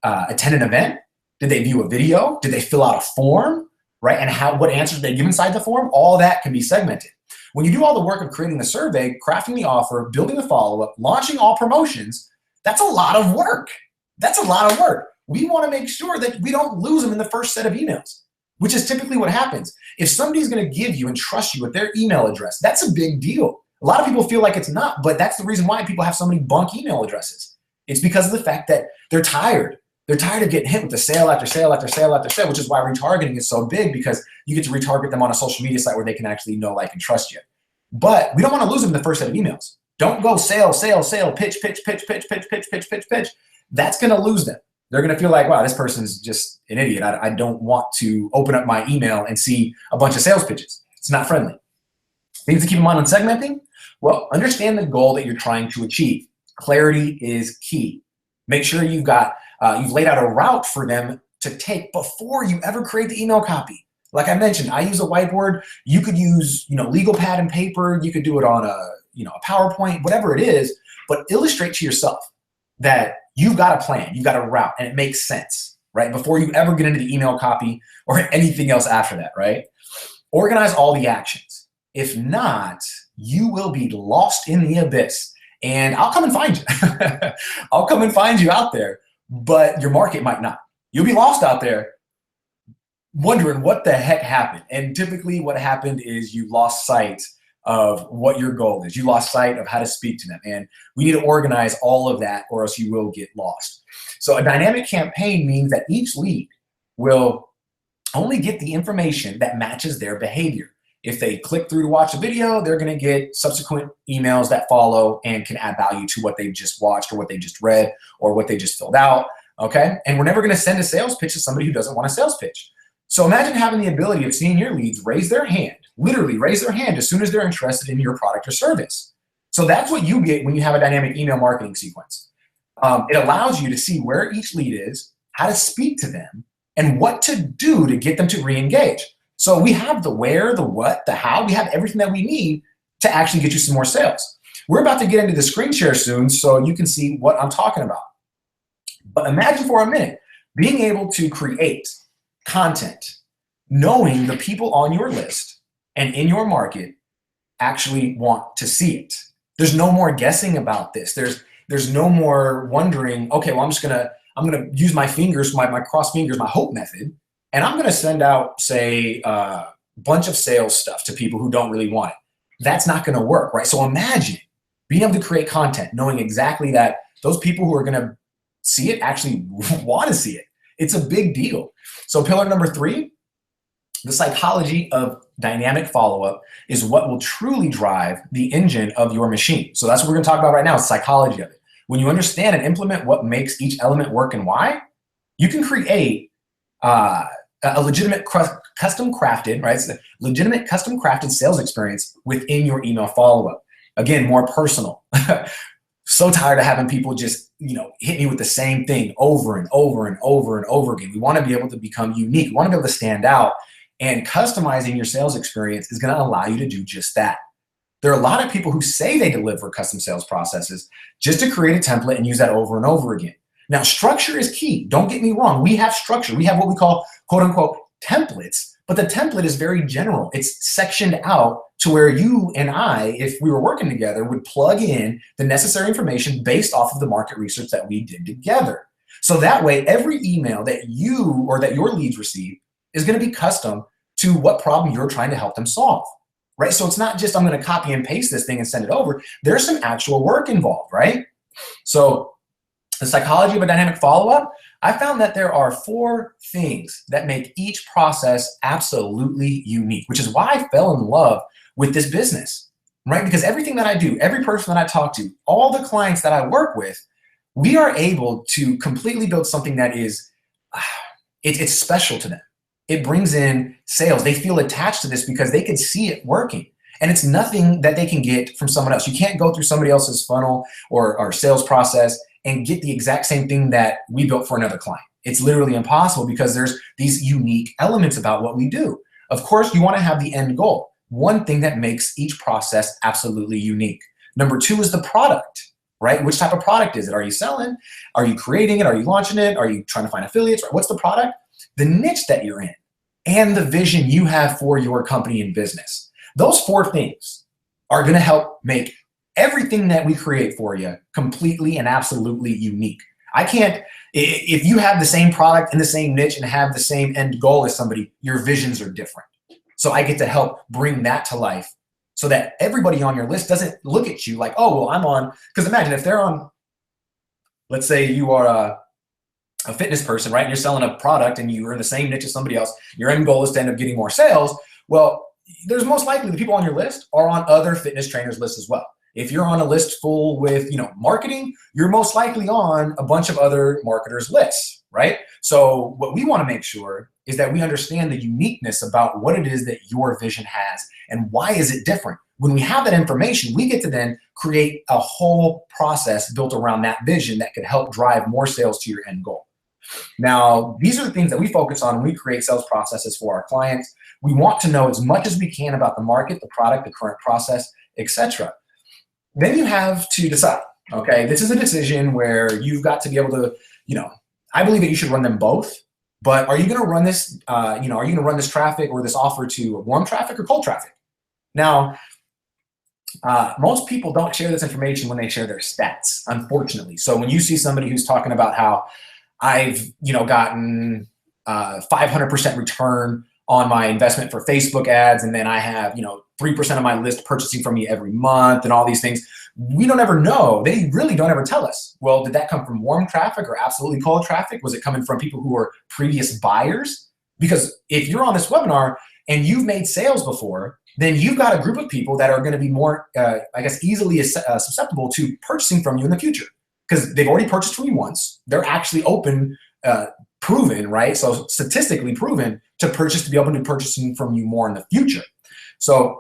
attend an event? Did they view a video? Did they fill out a form, right? And what answers did they give inside the form? All that can be segmented. When you do all the work of creating the survey, crafting the offer, building the follow-up, launching all promotions, that's a lot of work. That's a lot of work. We want to make sure that we don't lose them in the first set of emails. which is typically what happens. If somebody's going to give you and trust you with their email address, that's a big deal. A lot of people feel like it's not, but that's the reason why people have so many bunk email addresses. It's because of the fact that they're tired. They're tired of getting hit with the sale after sale after sale after sale, which is why retargeting is so big, because you get to retarget them on a social media site where they can actually know, like, and trust you. But we don't want to lose them in the first set of emails. Don't go sale, sale, sale, pitch, pitch, pitch, pitch, pitch, pitch, pitch, pitch, pitch. That's going to lose them. They're going to feel like, wow, this person's just an idiot. I don't want to open up my email and see a bunch of sales pitches. It's not friendly. Things to keep in mind on segmenting. Well, understand the goal that you're trying to achieve. Clarity is key. Make sure you've laid out a route for them to take before you ever create the email copy. Like I mentioned, I use a whiteboard. You could use, legal pad and paper. You could do it on a PowerPoint, whatever it is, but illustrate to yourself that you've got a plan, you've got a route, and it makes sense, right? Before you ever get into the email copy or anything else after that, right? Organize all the actions. If not, you will be lost in the abyss. And I'll come and find you. I'll come and find you out there, but your market might not. You'll be lost out there wondering what the heck happened. And typically what happened is you lost sight of what your goal is. You lost sight of how to speak to them. And we need to organize all of that, or else you will get lost. So a dynamic campaign means that each lead will only get the information that matches their behavior. If they click through to watch a video, they're going to get subsequent emails that follow and can add value to what they've just watched or what they just read or what they just filled out. Okay. And we're never going to send a sales pitch to somebody who doesn't want a sales pitch. So imagine having the ability of seeing your leads raise their hand, literally raise their hand as soon as they're interested in your product or service. So that's what you get when you have a dynamic email marketing sequence. It allows you to see where each lead is, how to speak to them, and what to do to get them to re-engage. So we have the where, the what, the how. We have everything that we need to actually get you some more sales. We're about to get into the screen share soon so you can see what I'm talking about. But imagine for a minute being able to create content, knowing the people on your list and in your market actually want to see it. There's no more guessing about this. There's no more wondering, okay, well, I'm gonna use my fingers, my cross fingers, my hope method, and I'm gonna send out, say, a bunch of sales stuff to people who don't really want it. That's not gonna work, right? So imagine being able to create content, knowing exactly that those people who are gonna see it actually want to see it. It's a big deal. So pillar number 3, the psychology of dynamic follow-up is what will truly drive the engine of your machine. So that's what we're gonna talk about right now, psychology of it. When you understand and implement what makes each element work and why, you can create a legitimate custom crafted, right? It's a legitimate custom crafted sales experience within your email follow-up. Again, more personal. So tired of having people just, hit me with the same thing over and over and over and over again. We want to be able to become unique. We want to be able to stand out, and customizing your sales experience is going to allow you to do just that. There are a lot of people who say they deliver custom sales processes just to create a template and use that over and over again. Now, structure is key. Don't get me wrong. We have structure. We have what we call, quote unquote, templates, but the template is very general. It's sectioned out to where you and I, if we were working together, would plug in the necessary information based off of the market research that we did together. So that way, every email that you or that your leads receive is going to be custom to what problem you're trying to help them solve. Right? So it's not just I'm going to copy and paste this thing and send it over. There's some actual work involved, right? So the psychology of a dynamic follow-up, I found that there are 4 things that make each process absolutely unique, which is why I fell in love with this business, right? Because everything that I do, every person that I talk to, all the clients that I work with, we are able to completely build something that is, it's special to them. It brings in sales. They feel attached to this because they can see it working. And it's nothing that they can get from someone else. You can't go through somebody else's funnel or sales process and get the exact same thing that we built for another client. It's literally impossible because there's these unique elements about what we do. Of course, you want to have the end goal. One thing that makes each process absolutely unique. Number 2 is the product, right? Which type of product is it? Are you selling? Are you creating it? Are you launching it? Are you trying to find affiliates? What's the product? The niche that you're in, and the vision you have for your company and business. Those 4 things are going to help make everything that we create for you completely and absolutely unique. I can't, if you have the same product in the same niche and have the same end goal as somebody, your visions are different. So I get to help bring that to life so that everybody on your list doesn't look at you like, oh, well, I'm on, because imagine if they're on, let's say you are a fitness person, right? And you're selling a product and you're in the same niche as somebody else. Your end goal is to end up getting more sales. Well, there's most likely the people on your list are on other fitness trainers lists as well. If you're on a list full with, marketing, you're most likely on a bunch of other marketers' lists, right? So what we want to make sure is that we understand the uniqueness about what it is that your vision has and why is it different. When we have that information, we get to then create a whole process built around that vision that could help drive more sales to your end goal. Now, these are the things that we focus on when we create sales processes for our clients. We want to know as much as we can about the market, the product, the current process, etc. Then you have to decide, okay, this is a decision where you've got to be able to, I believe that you should run them both, but are you going to run this, are you going to run this traffic or this offer to warm traffic or cold traffic? Now, most people don't share this information when they share their stats, unfortunately. So when you see somebody who's talking about how I've, gotten 500% return on my investment for Facebook ads, and then I have, 3% of my list purchasing from me every month and all these things, we don't ever know. They really don't ever tell us. Well, did that come from warm traffic or absolutely cold traffic? Was it coming from people who were previous buyers? Because if you're on this webinar and you've made sales before, then you've got a group of people that are going to be more, easily susceptible to purchasing from you in the future because they've already purchased from you once. They're actually proven, right? So statistically proven to be able to purchase from you more in the future. So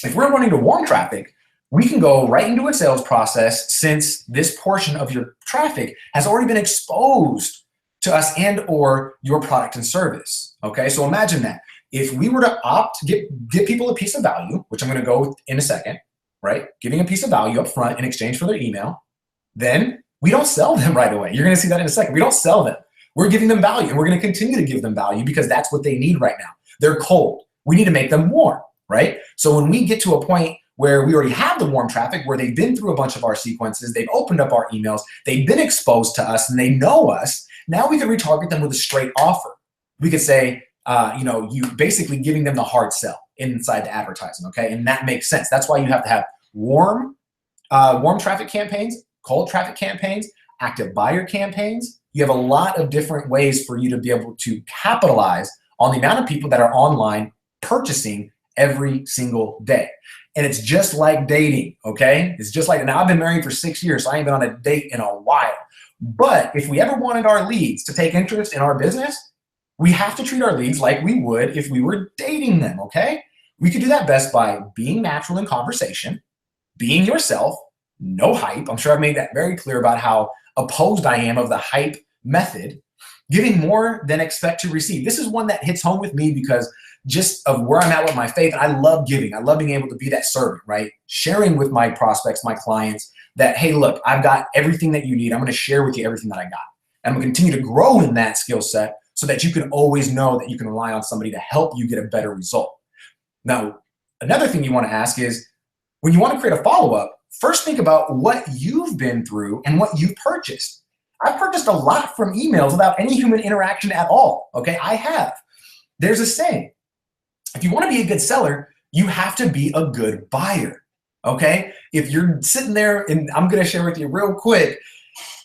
if we're running to warm traffic, we can go right into a sales process since this portion of your traffic has already been exposed to us and or your product and service. Okay, so imagine that. If we were to give people a piece of value, which I'm going to go with in a second, right? Giving a piece of value up front in exchange for their email, then we don't sell them right away. You're going to see that in a second. We don't sell them. We're giving them value, and we're going to continue to give them value because that's what they need right now. They're cold. We need to make them warm, right? So when we get to a point where we already have the warm traffic, where they've been through a bunch of our sequences, they've opened up our emails, they've been exposed to us, and they know us, now we can retarget them with a straight offer. We could say, you basically giving them the hard sell inside the advertising, okay? And that makes sense. That's why you have to have warm traffic campaigns, cold traffic campaigns, active buyer campaigns. You have a lot of different ways for you to be able to capitalize on the amount of people that are online purchasing every single day. And it's just like dating, okay? It's just like, now I've been married for 6 years, so I ain't been on a date in a while. But if we ever wanted our leads to take interest in our business, we have to treat our leads like we would if we were dating them, okay? We could do that best by being natural in conversation, being yourself, no hype. I'm sure I've made that very clear about how opposed I am of the hype method, giving more than expect to receive. This is one that hits home with me because just of where I'm at with my faith. I love giving. I love being able to be that servant, right? Sharing with my prospects, my clients that, hey, look, I've got everything that you need. I'm going to share with you everything that I got. And I'm going to continue to grow in that skill set so that you can always know that you can rely on somebody to help you get a better result. Now, another thing you want to ask is when you want to create a follow-up, first think about what you've been through and what you've purchased. I've purchased a lot from emails without any human interaction at all, okay? I have. There's a saying, if you want to be a good seller, you have to be a good buyer, okay? If you're sitting there, and I'm going to share with you real quick,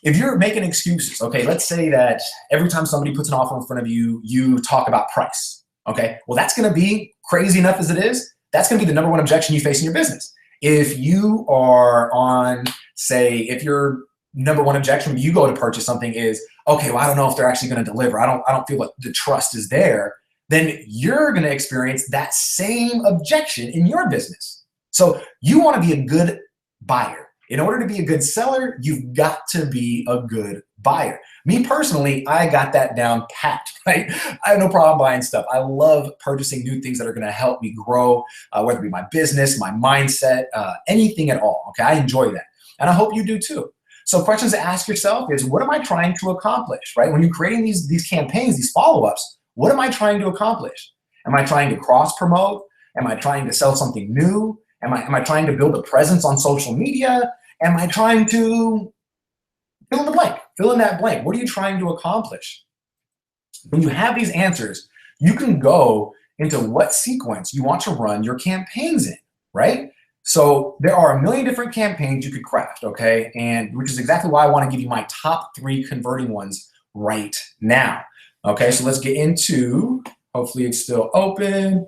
if you're making excuses, okay, let's say that every time somebody puts an offer in front of you, you talk about price, okay? Well, that's going to be crazy enough as it is. That's going to be the number one objection you face in your business. If you are on, say, if your number one objection when you go to purchase something is, okay, well, I don't know if they're actually going to deliver. I don't feel like the trust is there. Then you're going to experience that same objection in your business. So you want to be a good buyer. In order to be a good seller, you've got to be a good buyer. Me personally, I got that down pat, right? I have no problem buying stuff. I love purchasing new things that are going to help me grow, whether it be my business, my mindset, anything at all, okay? I enjoy that. And I hope you do too. So questions to ask yourself is, what am I trying to accomplish, right? When you're creating these campaigns, these follow-ups, what am I trying to accomplish? Am I trying to cross-promote? Am I trying to sell something new? Am I trying to build a presence on social media? Am I trying to fill in the blank? Fill in that blank. What are you trying to accomplish? When you have these answers, you can go into what sequence you want to run your campaigns in, right? So there are a million different campaigns you could craft, okay? And which is exactly why I want to give you my top 3 converting ones right now. Okay, so let's get into, hopefully it's still open,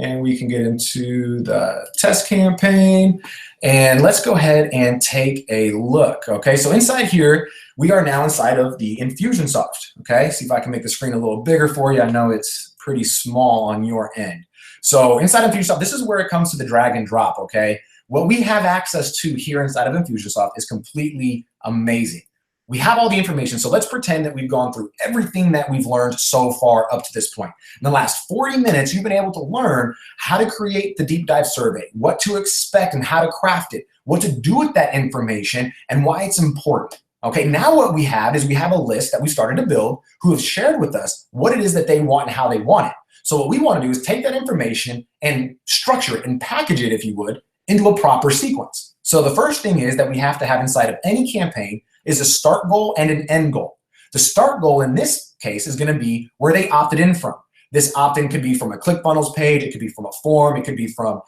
and we can get into the test campaign. And let's go ahead and take a look, okay? So inside here, we are now inside of the Infusionsoft, okay? See if I can make the screen a little bigger for you. I know it's pretty small on your end. So inside of Infusionsoft, this is where it comes to the drag and drop, okay? What we have access to here inside of Infusionsoft is completely amazing. We have all the information, so let's pretend that we've gone through everything that we've learned so far up to this point. In the last 40 minutes, you've been able to learn how to create the deep dive survey, what to expect and how to craft it, what to do with that information, and why it's important. Okay, now what we have is we have a list that we started to build who have shared with us what it is that they want and how they want it. So what we want to do is take that information and structure it and package it, if you would, into a proper sequence. So the first thing is that we have to have inside of any campaign is a start goal and an end goal. The start goal in this case is going to be where they opted in from. This opt-in could be from a ClickFunnels page, it could be from a form, it could be from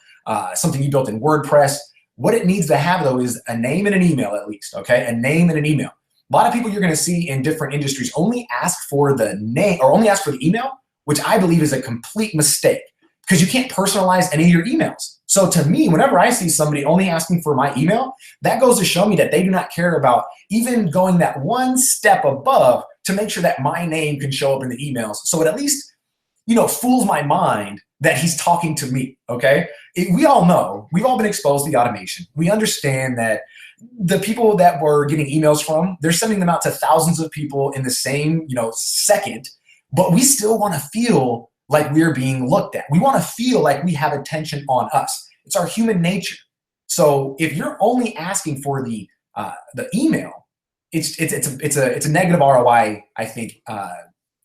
something you built in WordPress. What it needs to have, though, is a name and an email at least, okay? A name and an email. A lot of people you're going to see in different industries only ask for the name or only ask for the email, which I believe is a complete mistake because you can't personalize any of your emails. So to me, whenever I see somebody only asking for my email, that goes to show me that they do not care about even going that one step above to make sure that my name can show up in the emails. So it at least, fools my mind that he's talking to me, okay? We all know, we've all been exposed to the automation. We understand that the people that we're getting emails from, they're sending them out to thousands of people in the same, second, but we still want to feel like we're being looked at. We want to feel like we have attention on us. It's our human nature. So if you're only asking for the email, it's a negative ROI, I think,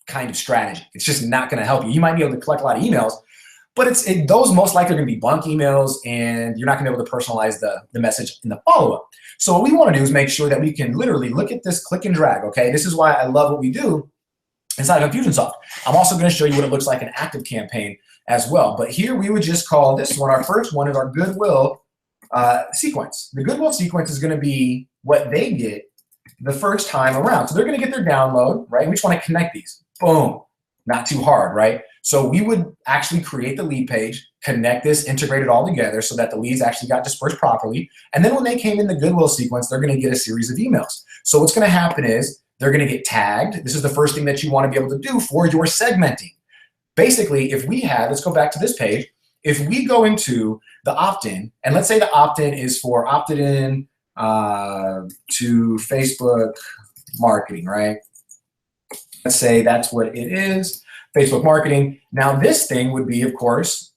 kind of strategy. It's just not going to help you. You might be able to collect a lot of emails, but those most likely are going to be bunk emails, and you're not going to be able to personalize the message in the follow-up. So what we want to do is make sure that we can literally look at this click and drag. Okay, this is why I love what we do inside of Infusionsoft. I'm also going to show you what it looks like in Active Campaign as well. But here we would just call this one, our first one is our Goodwill sequence. The Goodwill sequence is going to be what they get the first time around. So they're going to get their download, right? We just want to connect these. Boom. Not too hard, right? So we would actually create the lead page, connect this, integrate it all together so that the leads actually got dispersed properly. And then when they came in the Goodwill sequence, they're going to get a series of emails. So what's going to happen is they're going to get tagged. This is the first thing that you want to be able to do for your segmenting. Basically, if we have, let's go back to this page. If we go into the opt-in, and let's say the opt-in is for opted in to Facebook marketing, right? Let's say that's what it is, Facebook marketing. Now this thing would be, of course,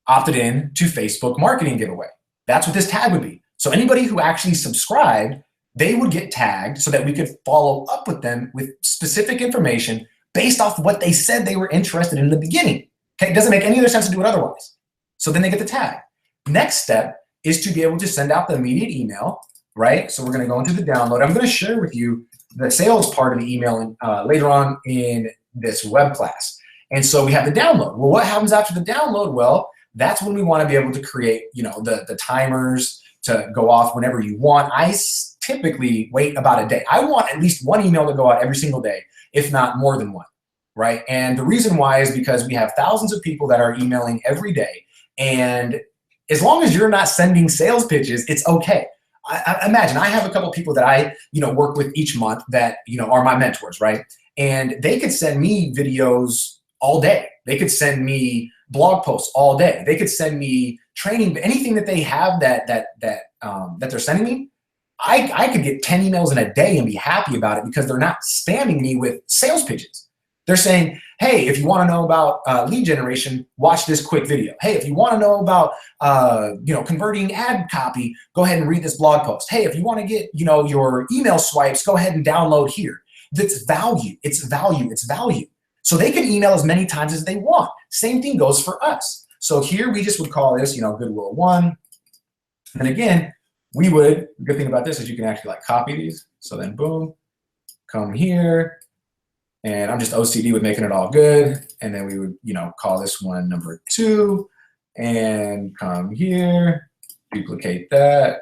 opted in to Facebook marketing giveaway. That's what this tag would be. So anybody who actually subscribed, they would get tagged so that we could follow up with them with specific information based off what they said they were interested in the beginning. Okay, it doesn't make any other sense to do it otherwise. So then they get the tag. Next step is to be able to send out the immediate email, right? So we're going to go into the download. I'm going to share with you the sales part of the email later on in this web class. And so we have the download. Well, what happens after the download? Well, that's when we want to be able to create, the timers to go off whenever you want. I typically wait about a day. I want at least one email to go out every single day, if not more than one, right? And the reason why is because we have thousands of people that are emailing every day. And as long as you're not sending sales pitches, it's okay. I imagine I have a couple people that I, work with each month that, are my mentors, right? And they could send me videos all day. They could send me blog posts all day. They could send me training, anything that they have that they're sending me. I could get 10 emails in a day and be happy about it because they're not spamming me with sales pitches. They're saying, hey, if you want to know about lead generation, watch this quick video. Hey, if you want to know about converting ad copy, go ahead and read this blog post. Hey, if you want to get your email swipes, go ahead and download here. That's value. It's value. It's value. So they can email as many times as they want. Same thing goes for us. So here we just would call this, Goodwill 1. And again, we would, the good thing about this is you can actually copy these. So then boom, come here, and I'm just OCD with making it all good. And then we would, call this one number 2, and come here, duplicate that,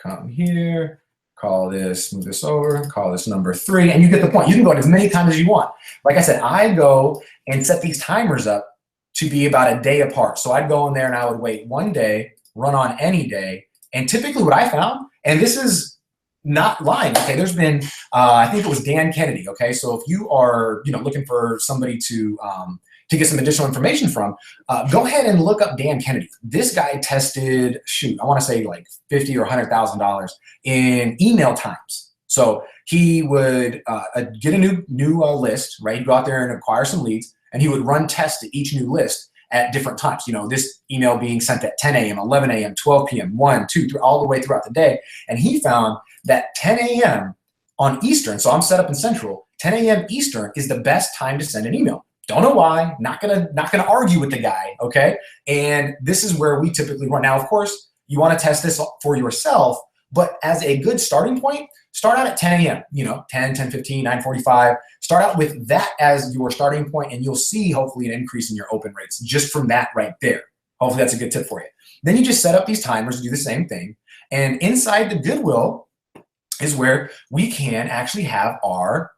come here, call this, move this over, call this number 3, and you get the point. You can go in as many times as you want. Like I said, I go and set these timers up to be about a day apart. So I'd go in there and I would wait 1 day, run on any day, and typically what I found, and this is not lying, okay, there's been, I think it was Dan Kennedy, okay, so if you are, looking for somebody to get some additional information from, go ahead and look up Dan Kennedy. This guy tested, I want to say like $50,000 or $100,000 in email times. So he would get a new list, right? He'd go out there and acquire some leads, and he would run tests to each new list at different times. This email being sent at 10 a.m., 11 a.m., 12 p.m., 1, 2, 3, all the way throughout the day. And he found that 10 a.m. on Eastern, so I'm set up in Central, 10 a.m. Eastern is the best time to send an email. Don't know why, not gonna argue with the guy, okay? And this is where we typically run. Now, of course, you wanna test this for yourself, but as a good starting point, start out at 10 a.m., 10, 10:15, 9:45. Start out with that as your starting point, and you'll see hopefully an increase in your open rates just from that right there. Hopefully that's a good tip for you. Then you just set up these timers to do the same thing. And inside the Goodwill is where we can actually have our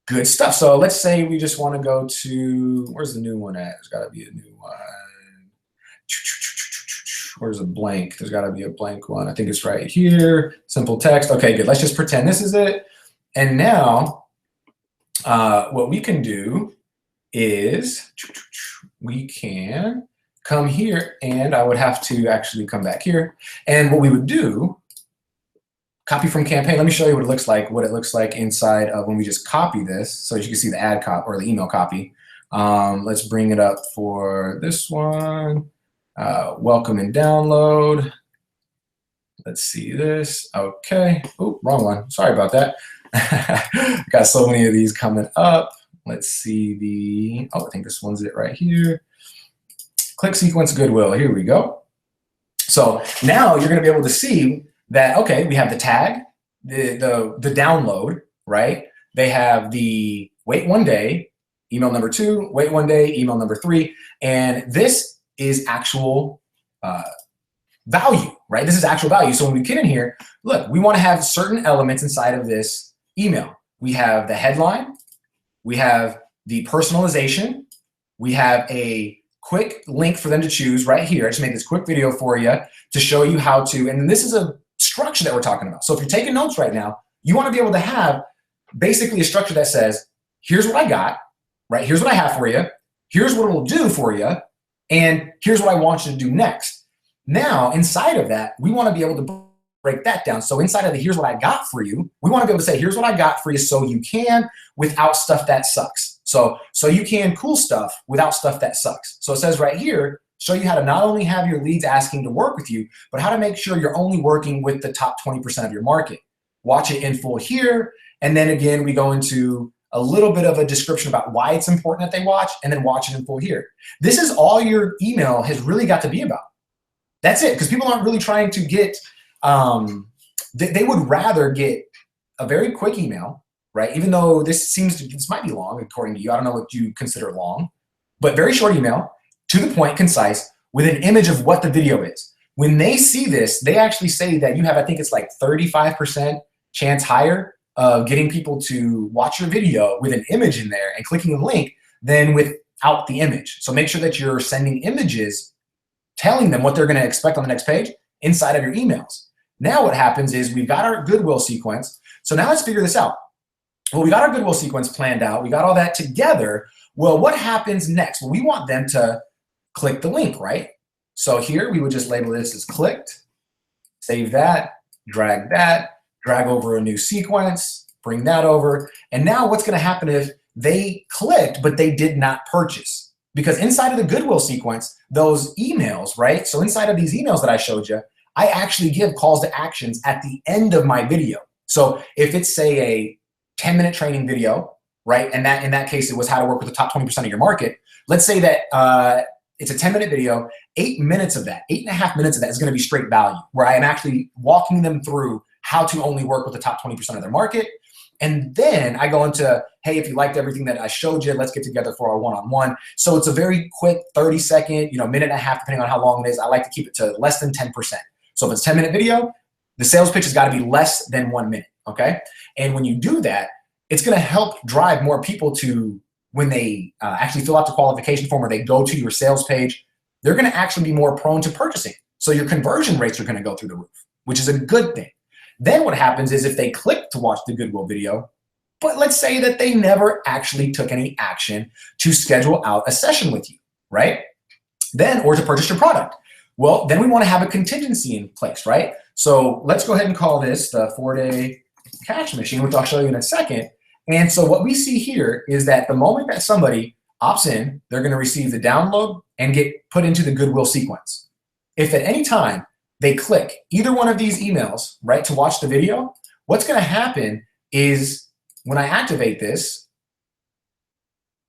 good stuff. So let's say we just want to go to, where's the new one at? There's got to be a new one. Where's a blank? There's got to be a blank one. I think it's right here. Simple text. Okay, good. Let's just pretend this is it. And now what we can do is we can come here, and I would have to actually come back here. And what we would do, copy from campaign. Let me show you what it looks like inside of when we just copy this. So as you can see the ad copy or the email copy. Let's bring it up for this one. Welcome and download. Let's see this. Okay. Oh, wrong one. Sorry about that. Got so many of these coming up. Let's see I think this one's it right here. Click sequence Goodwill. Here we go. So now you're going to be able to see that, okay, we have the tag, the download, right? They have the wait 1 day, email number 2, wait 1 day, email number 3, and this is actual value, right? This is actual value. So when we get in here, look, we want to have certain elements inside of this email. We have the headline, we have the personalization, we have a quick link for them to choose right here. I just made this quick video for you to show you how to, and this is a structure that we're talking about. So if you're taking notes right now, you want to be able to have basically a structure that says, here's what I got, right? Here's what I have for you. Here's what it will do for you. And here's what I want you to do next. Now, inside of that, we want to be able to break that down. So inside of the here's what I got for you, we want to be able to say, here's what I got for you so you can without stuff that sucks. So you can cool stuff without stuff that sucks. So it says right here, show you how to not only have your leads asking to work with you, but how to make sure you're only working with the top 20% of your market. Watch it in full here. And then again, we go into a little bit of a description about why it's important that they watch, and then watch it in full here. This is all your email has really got to be about. That's it, because people aren't really trying to get, they would rather get a very quick email, right? Even though this might be long according to you. I don't know what you consider long, but very short email, to the point, concise, with an image of what the video is. When they see this, they actually say that you have, I think it's like 35% chance higher of getting people to watch your video with an image in there and clicking the link than without the image. So make sure that you're sending images telling them what they're going to expect on the next page inside of your emails. Now what happens is we've got our Goodwill sequence. So now let's figure this out. Well, we got our Goodwill sequence planned out. We got all that together. Well, what happens next? Well, we want them to click the link, right? So here we would just label this as clicked, save that, drag over a new sequence, bring that over. And now what's going to happen is they clicked, but they did not purchase. Because inside of the Goodwill sequence, those emails, right? So inside of these emails that I showed you, I actually give calls to actions at the end of my video. So if it's, say, a 10-minute training video, right? And that in that case, it was how to work with the top 20% of your market. Let's say that it's a 10-minute video, 8 minutes of that, 8.5 minutes of that is going to be straight value, where I am actually walking them through how to only work with the top 20% of their market. And then I go into, hey, if you liked everything that I showed you, let's get together for our one-on-one. So it's a very quick 30-second, minute and a half, depending on how long it is. I like to keep it to less than 10%. So if it's a 10-minute video, the sales pitch has got to be less than 1 minute, okay? And when you do that, it's going to help drive more people to, when they actually fill out the qualification form or they go to your sales page, they're going to actually be more prone to purchasing. So your conversion rates are going to go through the roof, which is a good thing. Then what happens is if they click to watch the Goodwill video, but let's say that they never actually took any action to schedule out a session with you, right? Then, or to purchase your product. Well, then we want to have a contingency in place, right? So let's go ahead and call this the 4-day cash machine, which I'll show you in a second. And so what we see here is that the moment that somebody opts in, they're going to receive the download and get put into the Goodwill sequence. If at any time they click either one of these emails, right, to watch the video, what's going to happen is when I activate this,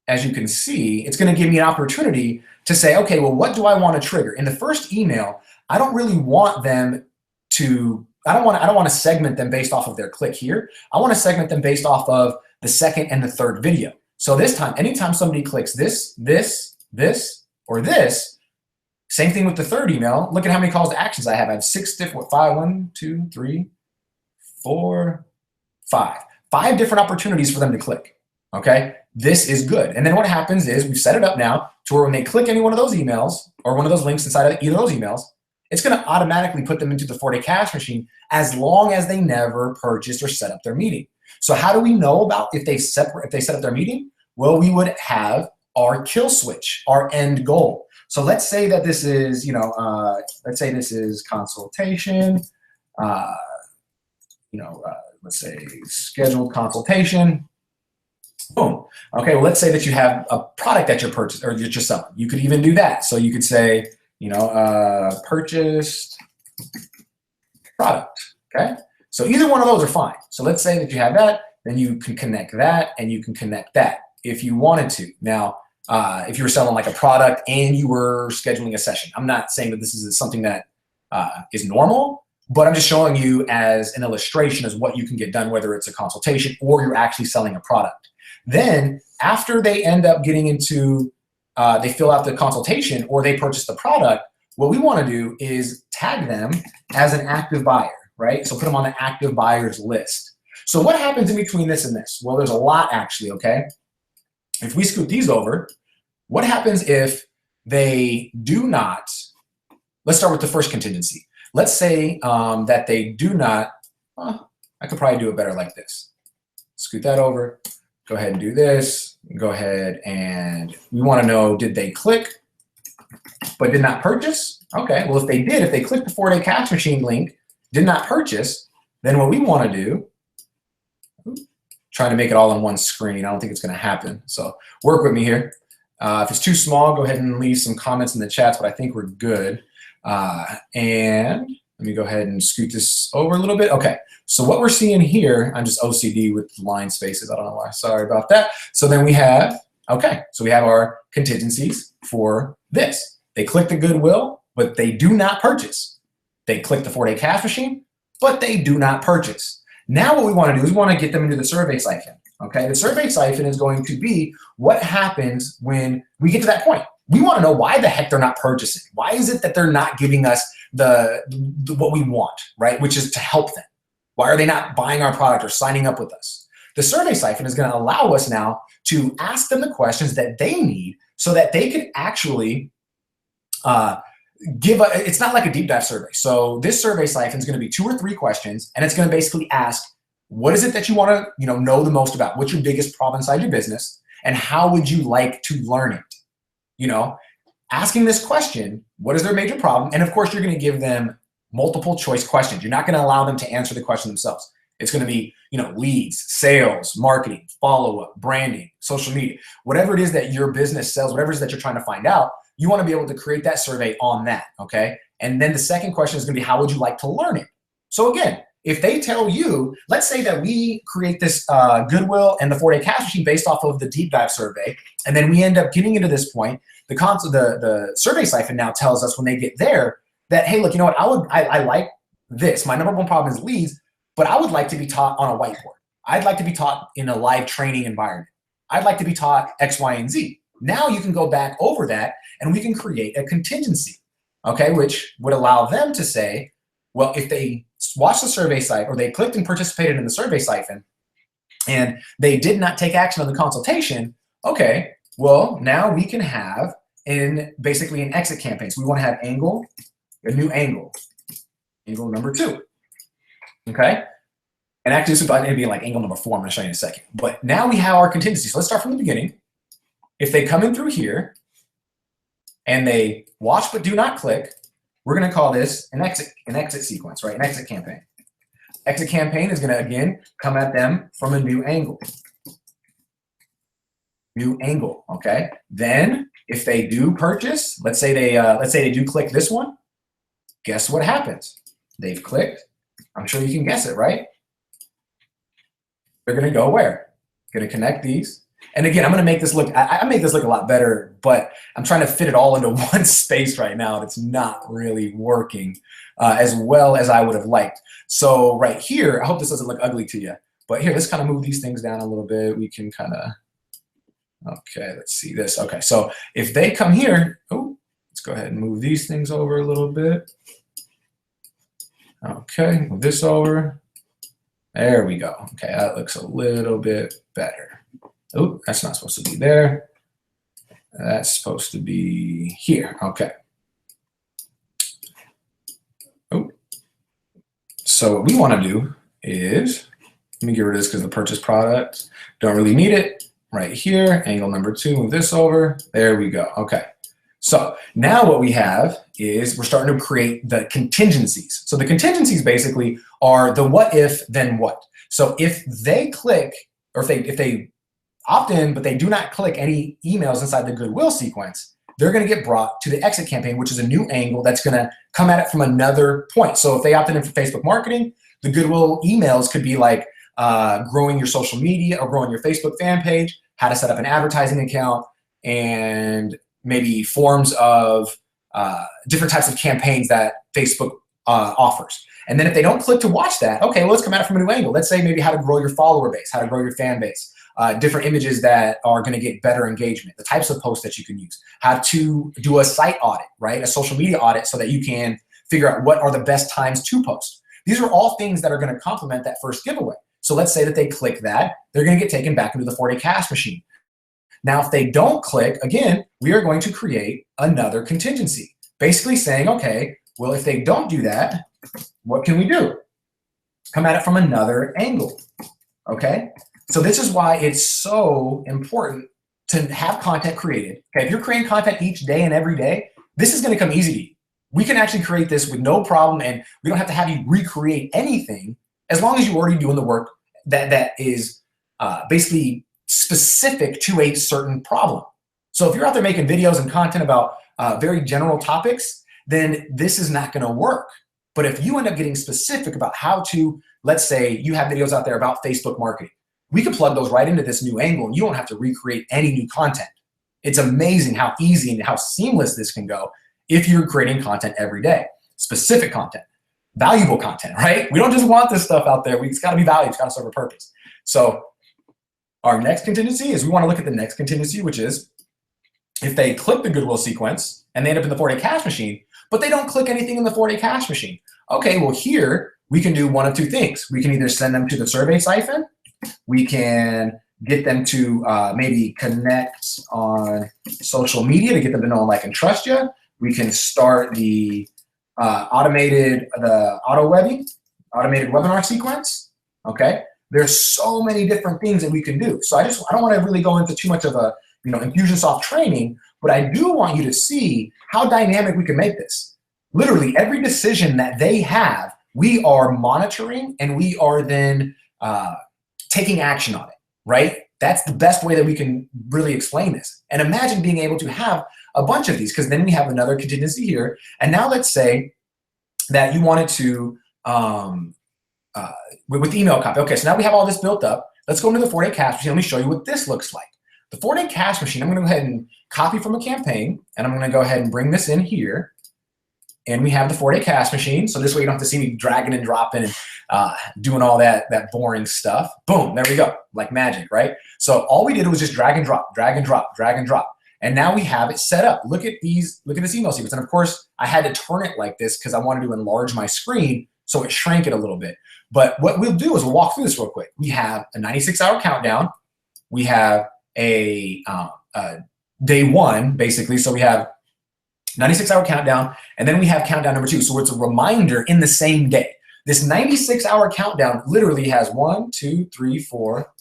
as you can see, it's going to give me an opportunity to say, okay, well, what do I want to trigger? In the first email, I don't really want them to, I don't want to segment them based off of their click here. I want to segment them based off of the second and the third video. So this time, anytime somebody clicks this, or this, same thing with the third email. Look at how many calls to actions I have. I have 6 different, 5, 1, 2, 3, 4, 5. 5 different opportunities for them to click, okay? This is good. And then what happens is we've set it up now to where when they click any one of those emails or one of those links inside of either of those emails, it's going to automatically put them into the 4-day cash machine as long as they never purchased or set up their meeting. So how do we know about if they set up their meeting? Well, we would have our kill switch, our end goal. So let's say that this is, let's say this is consultation, let's say scheduled consultation. Boom. Okay, well, let's say that you have a product that you're purchasing or that you're selling. You could even do that. So you could say, purchased product, okay? So either one of those are fine. So let's say that you have that, then you can connect that and you can connect that if you wanted to. Now, if you were selling like a product and you were scheduling a session, I'm not saying that this is something that is normal, but I'm just showing you as an illustration as what you can get done, whether it's a consultation or you're actually selling a product. Then after they end up getting into, they fill out the consultation or they purchase the product, what we want to do is tag them as an active buyer, right? So put them on the active buyers list. So what happens in between this and this? Well, there's a lot actually, okay? If we scoot these over, what happens if they do not, let's start with the first contingency. Let's say that they do not, I could probably do it better like this. Scoot that over, go ahead and do this, go ahead and we want to know, did they click but did not purchase? Okay, well if they did, if they clicked the 4-day cash machine link, did not purchase, then what we want to do, trying to make it all on one screen, I don't think it's going to happen, so work with me here. If it's too small, go ahead and leave some comments in the chats, but I think we're good. And let me go ahead and scoot this over a little bit. Okay, so what we're seeing here, I'm just OCD with line spaces. I don't know why, sorry about that. So then we have, okay, so we have our contingencies for this. They click the Goodwill, but they do not purchase. They click the 4-day cash machine, but they do not purchase. Now what we want to do is we want to get them into the survey siphon. Okay, the survey siphon is going to be what happens when we get to that point. We want to know why the heck they're not purchasing. Why is it that they're not giving us the what we want, right? Which is to help them. Why are they not buying our product or signing up with us? The survey siphon is going to allow us now to ask them the questions that they need so that they can actually it's not like a deep dive survey. So this survey siphon is going to be 2 or 3 questions, and it's going to basically ask, what is it that you want to know the most about? What's your biggest problem inside your business? And how would you like to learn it? Asking this question, what is their major problem? And of course, you're going to give them multiple choice questions. You're not going to allow them to answer the question themselves. It's going to be, leads, sales, marketing, follow-up, branding, social media, whatever it is that your business sells, whatever it is that you're trying to find out, you want to be able to create that survey on that, okay? And then the second question is going to be, how would you like to learn it? So again, if they tell you, let's say that we create this Goodwill and the 4-day cash machine based off of the deep dive survey, and then we end up getting into this point, the survey siphon now tells us when they get there that, hey, look, you know what, I like this. My number 1 problem is leads, but I would like to be taught on a whiteboard. I'd like to be taught in a live training environment. I'd like to be taught X, Y, and Z. Now you can go back over that and we can create a contingency, okay, which would allow them to say, well, if they watched the survey site or they clicked and participated in the survey siphon and they did not take action on the consultation, okay, well, now we can have basically an exit campaign. So we want to have angle, a new angle number 2, okay? And actually this would be like angle number 4, I'm gonna show you in a second. But now we have our contingency. So let's start from the beginning. If they come in through here and they watch but do not click, we're gonna call this an exit sequence, right? An exit campaign. Exit campaign is gonna, again, come at them from a new angle. New angle, okay? Then if they do purchase, let's say they do click this one, guess what happens? They've clicked. I'm sure you can guess it, right? They're gonna go where? Gonna connect these. And again, I'm gonna make this look, I make this look a lot better, but I'm trying to fit it all into one space right now, and it's not really working as well as I would have liked. So right here, I hope this doesn't look ugly to you, but here, let's kind of move these things down a little bit. We can kind of, okay, let's see this. Okay, so if they come here, oh, let's go ahead and move these things over a little bit. Okay, move this over. There we go. Okay, that looks a little bit better. Oh, that's not supposed to be there. That's supposed to be here. Okay. Oh. So what we want to do is, let me get rid of this because the purchase product, don't really need it. Right here, angle number 2, move this over. There we go. Okay. So now what we have is we're starting to create the contingencies. So the contingencies basically are the what if, then what. So if they click, or if they opt in, but they do not click any emails inside the Goodwill sequence, they're gonna get brought to the exit campaign, which is a new angle that's gonna come at it from another point. So if they opted in for Facebook marketing, the Goodwill emails could be like growing your social media or growing your Facebook fan page, how to set up an advertising account, and maybe forms of different types of campaigns that Facebook offers. And then if they don't click to watch that, okay, well, let's come at it from a new angle. Let's say maybe how to grow your follower base, how to grow your fan base, different images that are gonna get better engagement, the types of posts that you can use, how to do a site audit, right? A social media audit so that you can figure out what are the best times to post. These are all things that are gonna complement that first giveaway. So let's say that they click that, they're gonna get taken back into the 4-day cash machine. Now, if they don't click, again, we are going to create another contingency, basically saying, okay, well, if they don't do that, what can we do? Come at it from another angle, okay? So this is why it's so important to have content created. Okay, if you're creating content each day and every day, this is gonna come easy to you. We can actually create this with no problem, and we don't have to have you recreate anything as long as you're already doing the work that is basically specific to a certain problem. So if you're out there making videos and content about very general topics, then this is not gonna work. But if you end up getting specific about how to, let's say you have videos out there about Facebook marketing, we can plug those right into this new angle and you don't have to recreate any new content. It's amazing how easy and how seamless this can go if you're creating content every day, specific content, valuable content, right? We don't just want this stuff out there. It's gotta be valuable, it's gotta serve a purpose. So our next contingency is we wanna look at the next contingency, which is if they click the Goodwill sequence and they end up in the 4-day cash machine, but they don't click anything in the 4-day cash machine. Okay, well here we can do one of two things. We can either send them to the survey siphon, we can get them to maybe connect on social media to get them to know, like, and trust you. We can start the automated webinar sequence, okay? There's so many different things that we can do. So I don't want to really go into too much of a Infusionsoft training, but I do want you to see how dynamic we can make this. Literally every decision that they have, we are monitoring and we are then taking action on it, right? That's the best way that we can really explain this. And imagine being able to have a bunch of these, because then we have another contingency here. And now let's say that you wanted to, with email copy. Okay, so now we have all this built up. Let's go into the 4-day cash machine. Let me show you what this looks like. The 4-day cash machine, I'm gonna go ahead and copy from a campaign, and I'm gonna go ahead and bring this in here. And we have the 4-day cash machine. So this way you don't have to see me dragging and dropping and doing all that boring stuff. Boom, there we go, like magic, right? So all we did was just drag and drop, drag and drop, drag and drop. And now we have it set up. Look at this email sequence. And of course, I had to turn it like this because I wanted to enlarge my screen, so it shrank it a little bit. But what we'll do is we'll walk through this real quick. We have a 96-hour countdown. We have a day one, basically. So we have 96-hour countdown, and then we have countdown number 2. So it's a reminder in the same day. This 96-hour countdown literally has 1, 2, 3, 4,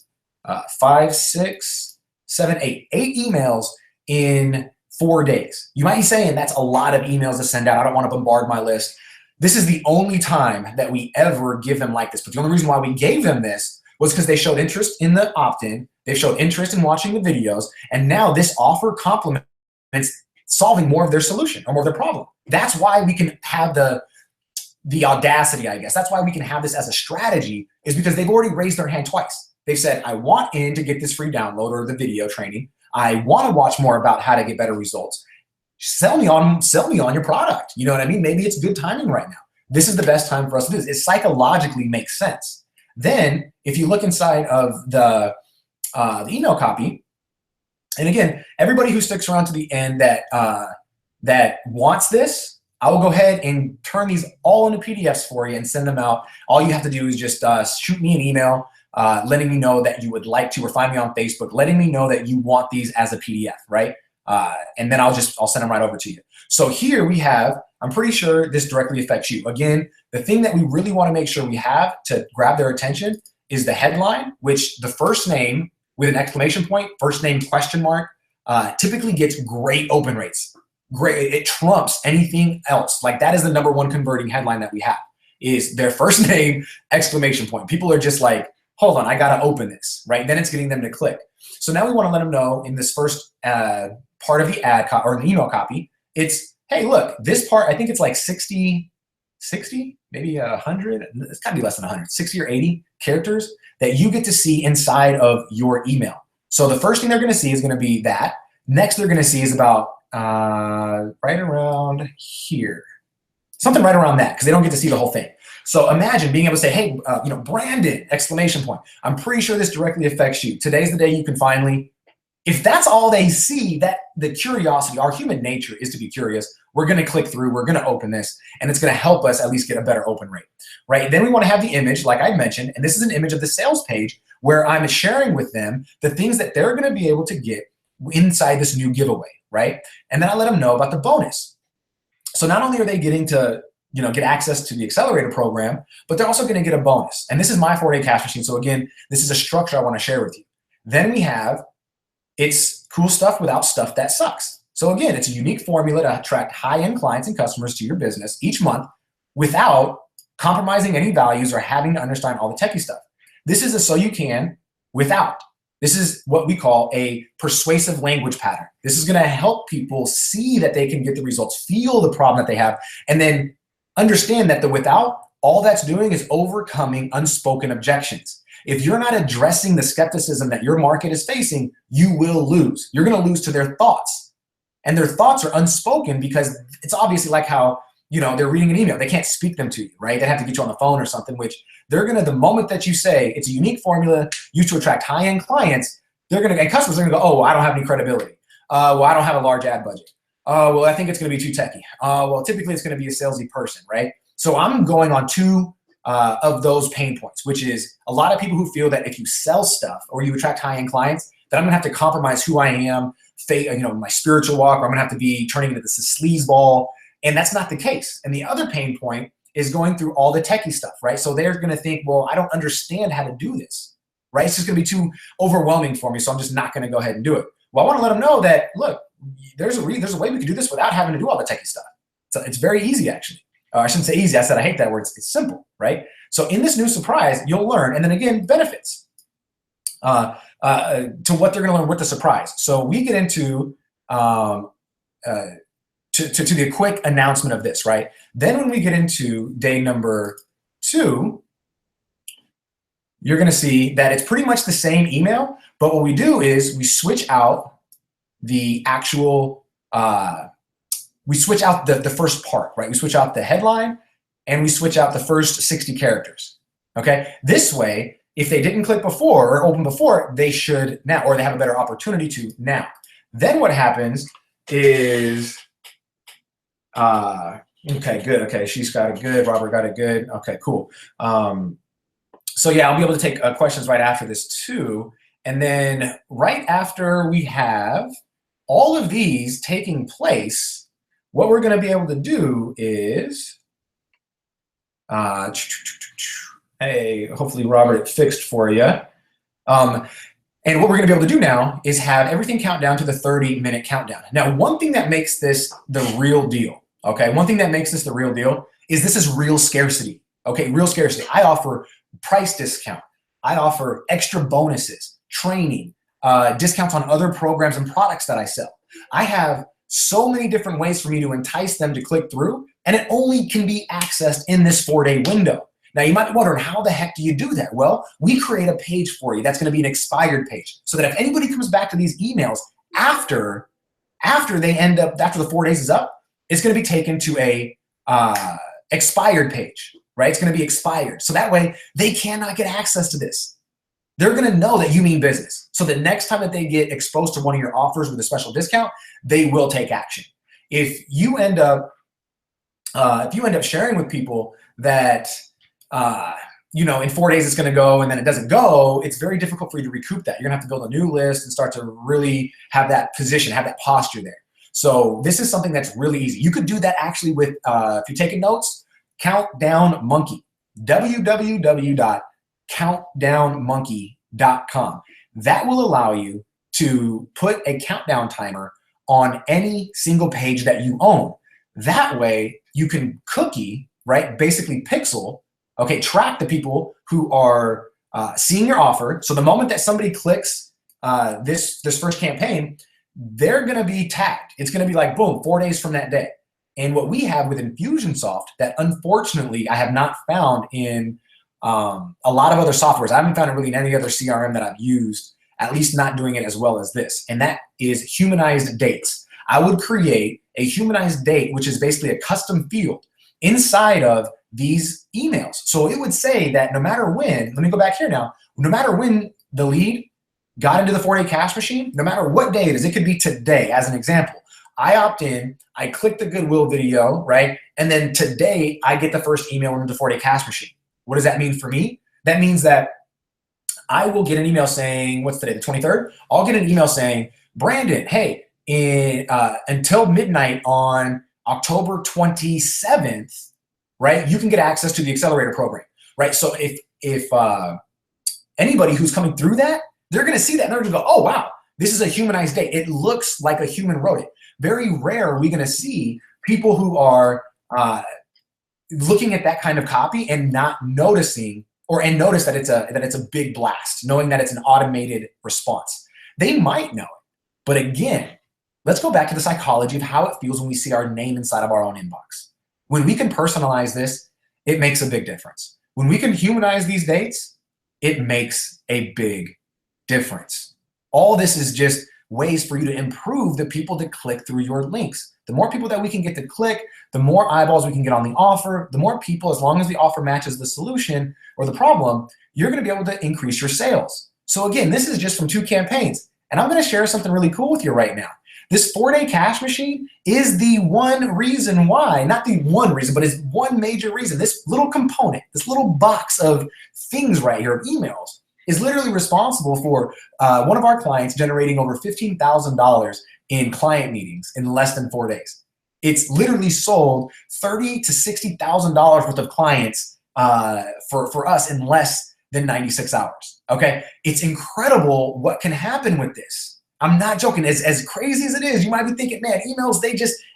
5, 6, 7, 8 emails in 4 days. You might be saying that's a lot of emails to send out. I don't want to bombard my list. This is the only time that we ever give them like this. But the only reason why we gave them this was because they showed interest in the opt-in. They showed interest in watching the videos. And now this offer complements solving more of their solution or more of their problem. That's why we can have the audacity, I guess. That's why we can have this as a strategy, is because they've already raised their hand twice. They've said, I want in to get this free download or the video training. I want to watch more about how to get better results. Sell me on your product. You know what I mean? Maybe it's good timing right now. This is the best time for us to do this. It psychologically makes sense. Then if you look inside of the email copy, and again, everybody who sticks around to the end that wants this, I will go ahead and turn these all into PDFs for you and send them out. All you have to do is just shoot me an email letting me know that you would like to, or find me on Facebook, letting me know that you want these as a PDF, right? And then I'll send them right over to you. So here we have, I'm pretty sure this directly affects you. Again, the thing that we really want to make sure we have to grab their attention is the headline, which the first name with an exclamation point, first name question mark, typically gets great open rates. Great, it trumps anything else. Like that is the #1 converting headline that we have, is their first name, exclamation point. People are just like, hold on, I gotta open this, right? Then it's getting them to click. So now we wanna let them know in this first part of the ad or the email copy, it's, hey, look, this part, I think it's like 60, maybe 100, it's gotta be less than 100, 60 or 80 characters that you get to see inside of your email. So the first thing they're gonna see is gonna be that. Next they're gonna see is about right around here, something right around that, because they don't get to see the whole thing. So imagine being able to say, hey, Brandon, exclamation point. I'm pretty sure this directly affects you. Today's the day you can finally, if that's all they see, that the curiosity, our human nature is to be curious. We're going to click through, we're going to open this, and it's going to help us at least get a better open rate, right? Then we want to have the image, like I mentioned, and this is an image of the sales page where I'm sharing with them the things that they're going to be able to get inside this new giveaway, right? And then I let them know about the bonus. So not only are they getting to get access to the accelerator program, but they're also going to get a bonus. And this is my 4-day cash machine. So again, this is a structure I want to share with you. Then we have, it's cool stuff without stuff that sucks. So again, it's a unique formula to attract high-end clients and customers to your business each month without compromising any values or having to understand all the techie stuff. This is a so you can without. This is what we call a persuasive language pattern. This is going to help people see that they can get the results, feel the problem that they have, and then understand that the without, all that's doing is overcoming unspoken objections. If you're not addressing the skepticism that your market is facing, you will lose. You're going to lose to their thoughts. And their thoughts are unspoken because it's obviously like how, they're reading an email. They can't speak them to you, right? They have to get you on the phone or something, which they're going to, the moment that you say it's a unique formula used to attract high-end clients, and customers are going to go, oh, well, I don't have any credibility. Well, I don't have a large ad budget. Well, I think it's going to be too techy. Well, typically it's going to be a salesy person, right? So I'm going on two of those pain points, which is a lot of people who feel that if you sell stuff or you attract high-end clients, that I'm going to have to compromise who I am, my spiritual walk, or I'm going to have to be turning into this sleazeball. And that's not the case. And the other pain point is going through all the techie stuff, right? So they're going to think, well, I don't understand how to do this, right? It's just going to be too overwhelming for me, so I'm just not going to go ahead and do it. Well, I want to let them know that, look, there's a way we can do this without having to do all the techie stuff. So it's very easy, actually. I shouldn't say easy. I said I hate that word. It's simple, right? So in this new surprise, you'll learn, and then again, benefits to what they're going to learn with the surprise. So we get into to the quick announcement of this, right? Then when we get into day number 2, you're going to see that it's pretty much the same email, but what we do is we switch out the actual, we switch out the first part, right? We switch out the headline and we switch out the first 60 characters. Okay, this way, if they didn't click before or open before, they should now, or they have a better opportunity to now. Then what happens is, okay, good. Okay, she's got it good. Robert got it good. Okay, cool. So yeah, I'll be able to take questions right after this too. And then right after we have all of these taking place, what we're going to be able to do is, hey, hopefully Robert fixed for you. And what we're going to be able to do now is have everything count down to the 30-minute countdown. Now, one thing that makes this the real deal, okay, one thing that makes this the real deal is this is real scarcity, okay, real scarcity. I offer price discount. I offer extra bonuses, training, discounts on other programs and products that I sell. I have so many different ways for me to entice them to click through, and it only can be accessed in this 4-day window. Now, you might be wondering, how the heck do you do that? Well, we create a page for you that's going to be an expired page, so that if anybody comes back to these emails after they end up, after the 4 days is up, it's going to be taken to a expired page, right? It's going to be expired. So that way they cannot get access to this. They're going to know that you mean business. So the next time that they get exposed to one of your offers with a special discount, they will take action. If you end up sharing with people that, you know, in 4 days it's going to go and then it doesn't go, it's very difficult for you to recoup that. You're going to have to build a new list and start to really have that position, have that posture there. So this is something that's really easy. You could do that actually with, if you're taking notes, Countdown Monkey, www.countdownmonkey.com. That will allow you to put a countdown timer on any single page that you own. That way you can cookie, right, basically pixel, okay, track the people who are seeing your offer. So the moment that somebody clicks this first campaign, they're going to be tagged. It's going to be like, boom, 4 days from that day. And what we have with Infusionsoft that unfortunately I have not found in a lot of other softwares. I haven't found it really in any other CRM that I've used, at least not doing it as well as this. And that is humanized dates. I would create a humanized date, which is basically a custom field inside of these emails. So it would say that no matter when, let me go back here now, no matter when the lead got into the 4-day cash machine, no matter what day it is, it could be today as an example. I opt in, I click the Goodwill video, right? And then today I get the first email into the 4-day cash machine. What does that mean for me? That means that I will get an email saying, what's today, the 23rd? I'll get an email saying, Brandon, hey, until midnight on October 27th, right, you can get access to the accelerator program, right? So if anybody who's coming through that, they're gonna see that and they're gonna go, oh, wow, this is a humanized date. It looks like a human wrote it. Very rare are we gonna see people who are looking at that kind of copy and not noticing, and notice that it's a big blast, knowing that it's an automated response. They might know it, but again, let's go back to the psychology of how it feels when we see our name inside of our own inbox. When we can personalize this, it makes a big difference. When we can humanize these dates, it makes a big difference. All this is just ways for you to improve the people that click through your links. The more people that we can get to click, the more eyeballs we can get on the offer, the more people, as long as the offer matches the solution or the problem, you're going to be able to increase your sales. So again, this is just from 2 campaigns. And I'm going to share something really cool with you right now. This 4-day cash machine is the one reason why, not the one reason, but is one major reason. This little component, this little box of things right here, of emails, is literally responsible for one of our clients generating over $15,000 in client meetings in less than 4 days. It's literally sold $30,000 to $60,000 worth of clients for us in less than 96 hours, okay? It's incredible what can happen with this. I'm not joking. As crazy as it is, you might be thinking, man, emails,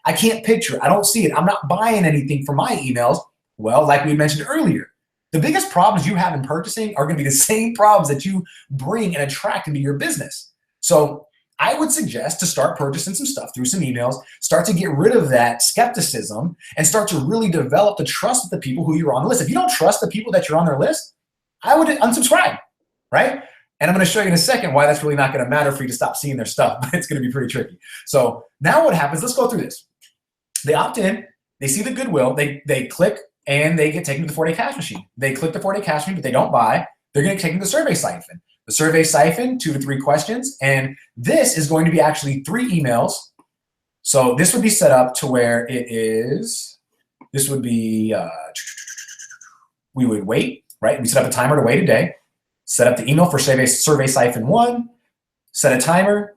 I can't picture it. I don't see it. I'm not buying anything from my emails. Well, like we mentioned earlier, the biggest problems you have in purchasing are going to be the same problems that you bring and attract into your business. So I would suggest to start purchasing some stuff through some emails, start to get rid of that skepticism, and start to really develop the trust with the people who you're on the list. If you don't trust the people that you're on their list, I would unsubscribe, right? And I'm going to show you in a second why that's really not going to matter for you to stop seeing their stuff, but it's going to be pretty tricky. So now what happens, let's go through this. They opt in, they see the Goodwill, they click and they get taken to the 4-day cash machine. They click the 4-day cash machine, but they don't buy. They're going to get taken to the survey siphon. The survey siphon, 2 to 3 questions, and this is going to be actually 3 emails. So this would be set up to where it is, this would be, we would wait, right? We set up a timer to wait a day, set up the email for survey siphon 1, set a timer,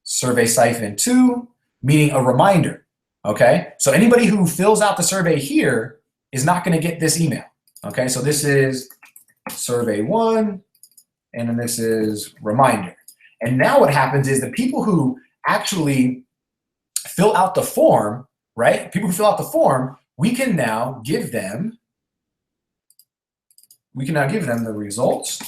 survey siphon 2, meaning a reminder, okay? So anybody who fills out the survey here is not going to get this email, okay? So this is survey 1, and then this is reminder. And now what happens is the people who actually fill out the form, right? People who fill out the form, we can now give them the results.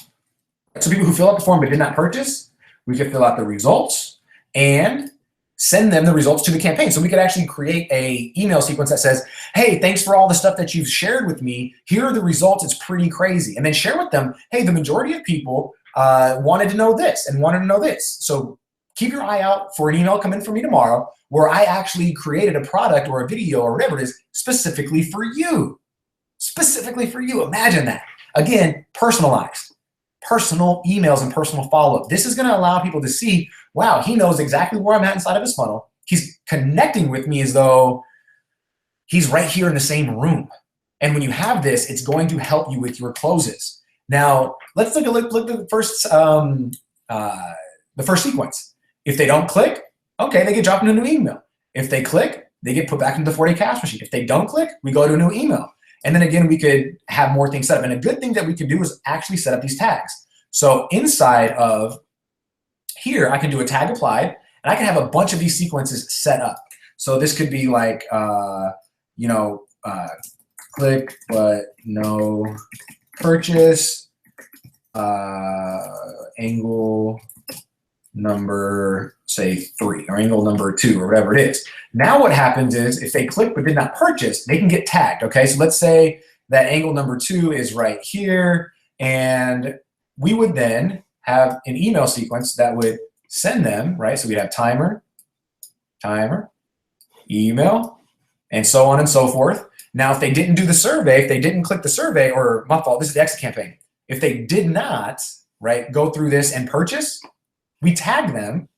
So people who fill out the form but did not purchase, we could fill out the results and send them the results to the campaign. So we could actually create a email sequence that says, hey, thanks for all the stuff that you've shared with me. Here are the results. It's pretty crazy. And then share with them, hey, the majority of people wanted to know this and wanted to know this. So keep your eye out for an email coming from me tomorrow where I actually created a product or a video or whatever it is specifically for you. Specifically for you. Imagine that. Again, personalized. Personal emails and personal follow-up. This is going to allow people to see, wow, he knows exactly where I'm at inside of his funnel. He's connecting with me as though he's right here in the same room. And when you have this, it's going to help you with your closes. Now, let's look at the first sequence. If they don't click, okay, they get dropped into a new email. If they click, they get put back into the 4-day cash machine. If they don't click, we go to a new email. And then again, we could have more things set up. And a good thing that we could do is actually set up these tags. So inside of here, I can do a tag applied, and I can have a bunch of these sequences set up. So this could be like, click but no purchase, angle number, say 3, or angle number 2, or whatever it is. Now what happens is if they click but did not purchase, they can get tagged, okay? So let's say that angle number 2 is right here, and we would then have an email sequence that would send them, right? So we'd have timer, email, and so on and so forth. Now, if they didn't do the survey, if they didn't click the survey, or my fault, this is the exit campaign. If they did not, right, go through this and purchase, we tag them,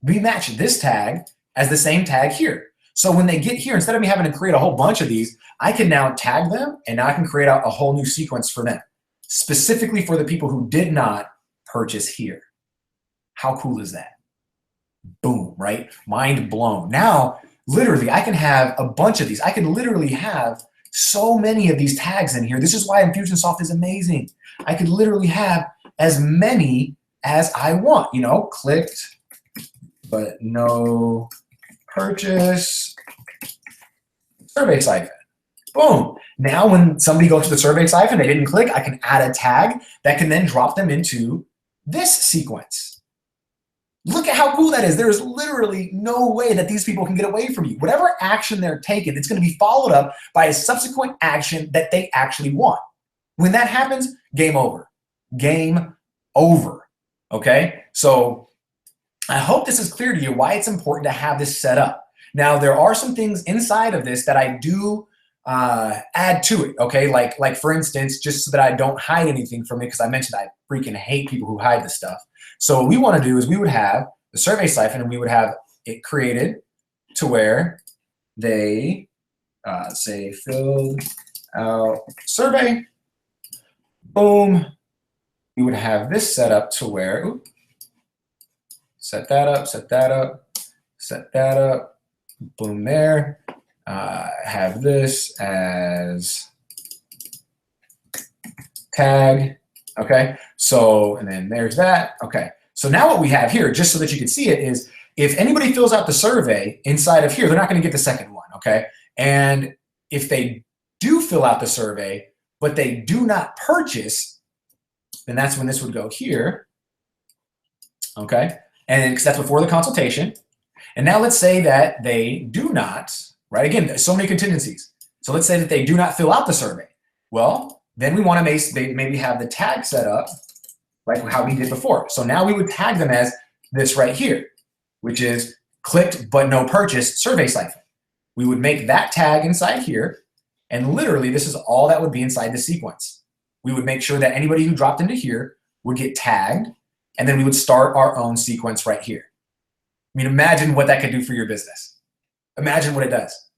we match this tag as the same tag here. So when they get here, instead of me having to create a whole bunch of these, I can now tag them, and now I can create out a whole new sequence for them, specifically for the people who did not purchase here. How cool is that? Boom, right? Mind blown. Now, literally, I can have a bunch of these. I can literally have so many of these tags in here. This is why Infusionsoft is amazing. I could literally have as many as I want. You know, clicked, but no purchase, survey siphon. Boom. Now when somebody goes to the survey siphon, they didn't click, I can add a tag that can then drop them into this sequence. Look at how cool that is. There is literally no way that these people can get away from you. Whatever action they're taking, it's going to be followed up by a subsequent action that they actually want. When that happens, game over. Game over. Okay? So I hope this is clear to you why it's important to have this set up. Now, there are some things inside of this that I do add to it, okay? Like for instance, just so that I don't hide anything from it, because I mentioned I freaking hate people who hide this stuff. So what we want to do is we would have the survey siphon, and we would have it created to where they say filled out survey. Boom. We would have this set up to where, set that up, set that up, set that up. Boom there. Have this as tag. Okay, so, and then there's that. Okay, so now what we have here, just so that you can see it, is if anybody fills out the survey inside of here, they're not going to get the second one. Okay, and if they do fill out the survey, but they do not purchase, then that's when this would go here. Okay, and because that's before the consultation. And now let's say that they do not, right? Again, there's so many contingencies. So let's say that they do not fill out the survey. Well, then we want to maybe have the tag set up like how we did before. So now we would tag them as this right here, which is clicked but no purchase survey siphon. We would make that tag inside here, And literally, this is all that would be inside the sequence. We would make sure that anybody who dropped into here would get tagged, and then we would start our own sequence right here. I mean, imagine what that could do for your business. Imagine what it does.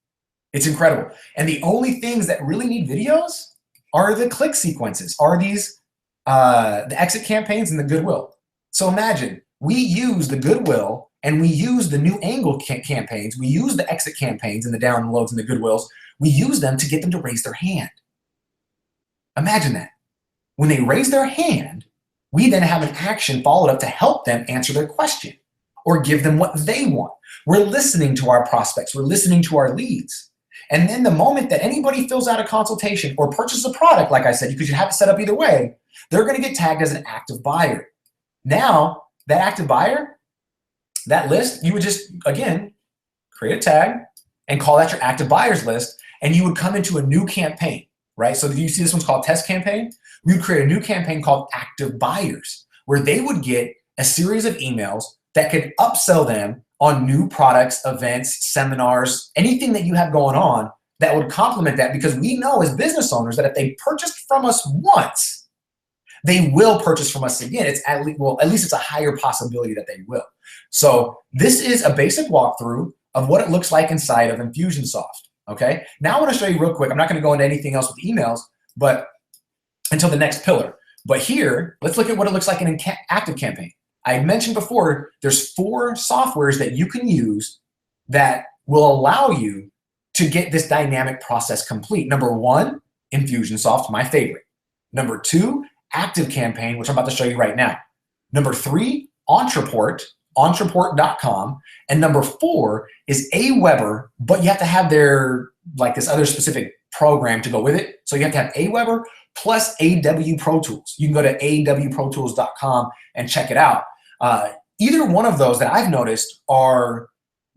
It's incredible. And the only things that really need videos are the click sequences, are these the exit campaigns and the goodwill. So imagine we use the goodwill and we use the new angle campaigns. We use the exit campaigns and the downloads and the goodwills. We use them to get them to raise their hand. Imagine that. When they raise their hand, we then have an action followed up to help them answer their question or give them what they want. We're listening to our prospects. We're listening to our leads. And then the moment that anybody fills out a consultation or purchases a product, like I said, because you have it set up either way, they're going to get tagged as an active buyer. Now, that active buyer, that list, you would just, again, create a tag and call that your active buyers list, and you would come into a new campaign, right? So you see this one's called test campaign. We would create a new campaign called active buyers, where they would get a series of emails that could upsell them on new products, events, seminars, anything that you have going on that would complement that, because we know as business owners that if they purchased from us once, they will purchase from us again. It's at least it's a higher possibility that they will. So this is a basic walkthrough of what it looks like inside of Infusionsoft, okay? Now I want to show you real quick. I'm not going to go into anything else with emails, but until the next pillar. But here, let's look at what it looks like in an active campaign. I mentioned before, there's 4 softwares that you can use that will allow you to get this dynamic process complete. Number 1, Infusionsoft, my favorite. Number 2, ActiveCampaign, which I'm about to show you right now. Number 3, Ontraport, Ontraport.com. And number 4 is Aweber, but you have to have their, like this other specific program to go with it. So you have to have Aweber plus AW Pro Tools. You can go to awprotools.com and check it out. Either one of those that I've noticed are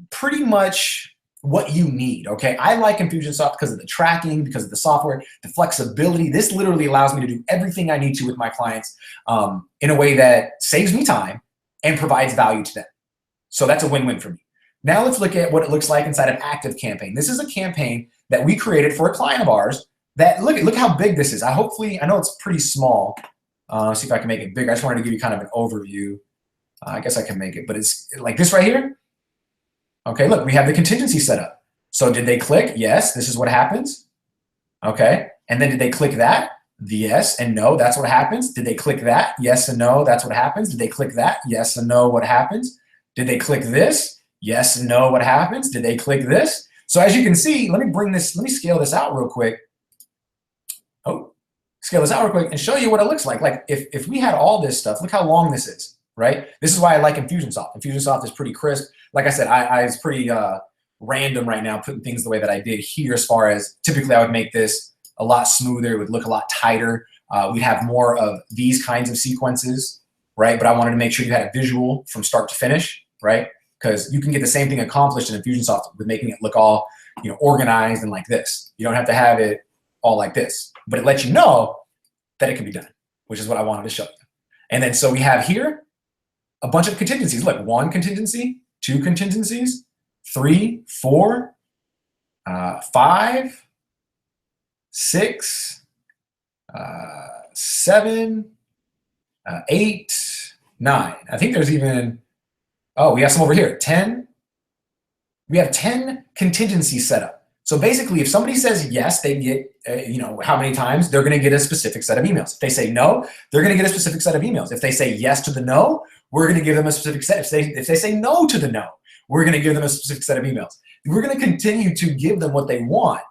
pretty much what you need, okay? I like Infusionsoft because of the tracking, because of the software, the flexibility. This literally allows me to do everything I need to with my clients in a way that saves me time and provides value to them. So that's a win-win for me. Now let's look at what it looks like inside of ActiveCampaign. This is a campaign that we created for a client of ours that, look how big this is. I know it's pretty small. See if I can make it bigger. I just wanted to give you kind of an overview. I guess I can make it, but it's like this right here. Okay, look, we have the contingency set up. So did they click? Yes, this is what happens. Okay, and then did they click that? Yes and no, that's what happens. Did they click that? Yes and no, that's what happens. Did they click that? Yes and no, what happens? Did they click this? Yes and no, what happens? Did they click this? So as you can see, let me scale this out real quick. Scale this out real quick and show you what it looks like. Like if we had all this stuff, look how long this is, right? This is why I like Infusionsoft. Infusionsoft is pretty crisp. Like I said, I was pretty random right now putting things the way that I did here, as far as typically I would make this a lot smoother. It would look a lot tighter. We'd have more of these kinds of sequences, right? But I wanted to make sure you had a visual from start to finish, right? Because you can get the same thing accomplished in Infusionsoft with making it look all, organized and like this. You don't have to have it all like this, but it lets you know that it can be done, which is what I wanted to show you. And then so we have here a bunch of contingencies. Look, 1 contingency, 2 contingencies, 3, 4, 5, 6, 7, 8, 9. I think there's even, we have some over here, 10. We have 10 contingencies set up. So basically, if somebody says yes, they get, how many times, they're going to get a specific set of emails. If they say no, they're going to get a specific set of emails. If they say yes to the no, we're going to give them a specific set. If they say no to the no, we're going to give them a specific set of emails. We're going to continue to give them what they want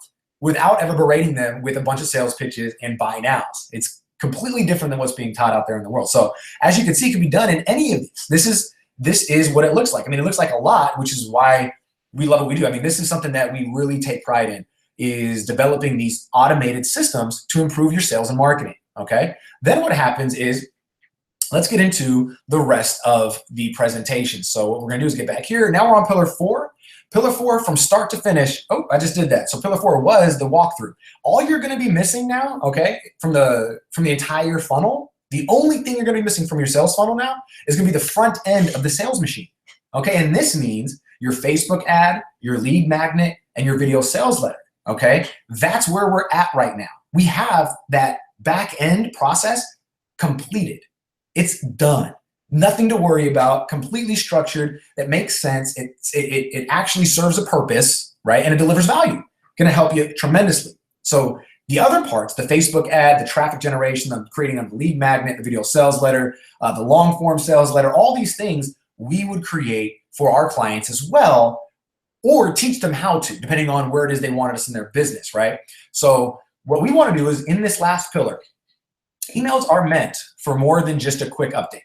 without ever berating them with a bunch of sales pitches and buy nows. It's completely different than what's being taught out there in the world. So as you can see, it can be done in any of these. This is what it looks like. I mean, it looks like a lot, which is why we love what we do. I mean, this is something that we really take pride in, is developing these automated systems to improve your sales and marketing, okay? Then what happens is, let's get into the rest of the presentation. So what we're gonna do is get back here. Now we're on pillar 4. Pillar 4 from start to finish. Oh, I just did that. So pillar 4 was the walkthrough. All you're gonna be missing now, okay, from the entire funnel, the only thing you're gonna be missing from your sales funnel now is gonna be the front end of the sales machine, okay? And this means your Facebook ad, your lead magnet, and your video sales letter, okay? That's where we're at right now. We have that back end process completed. It's done. Nothing to worry about, completely structured, that makes sense. It actually serves a purpose, right? And it delivers value. Gonna help you tremendously. So the other parts, the Facebook ad, the traffic generation, the creating of the lead magnet, the video sales letter, the long form sales letter, all these things we would create for our clients as well, or teach them how to, depending on where it is they wanted us in their business, right? So what we want to do is in this last pillar, emails are meant for more than just a quick update.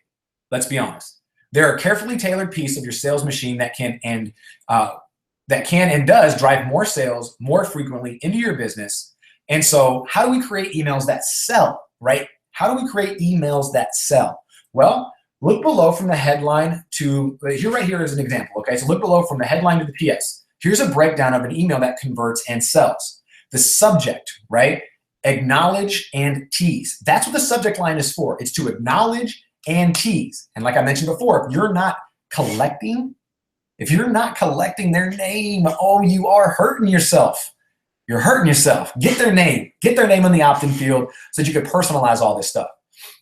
Let's be honest. They're a carefully tailored piece of your sales machine that can and does drive more sales more frequently into your business. And so how do we create emails that sell, right? How do we create emails that sell? Well, look below from the headline to, right here is an example, okay? So look below from the headline to the PS. Here's a breakdown of an email that converts and sells. The subject, right? Acknowledge and tease. That's what the subject line is for. It's to acknowledge and tease. And like I mentioned before, if you're not collecting their name, oh, you are hurting yourself. You're hurting yourself. Get their name in the opt-in field so that you can personalize all this stuff.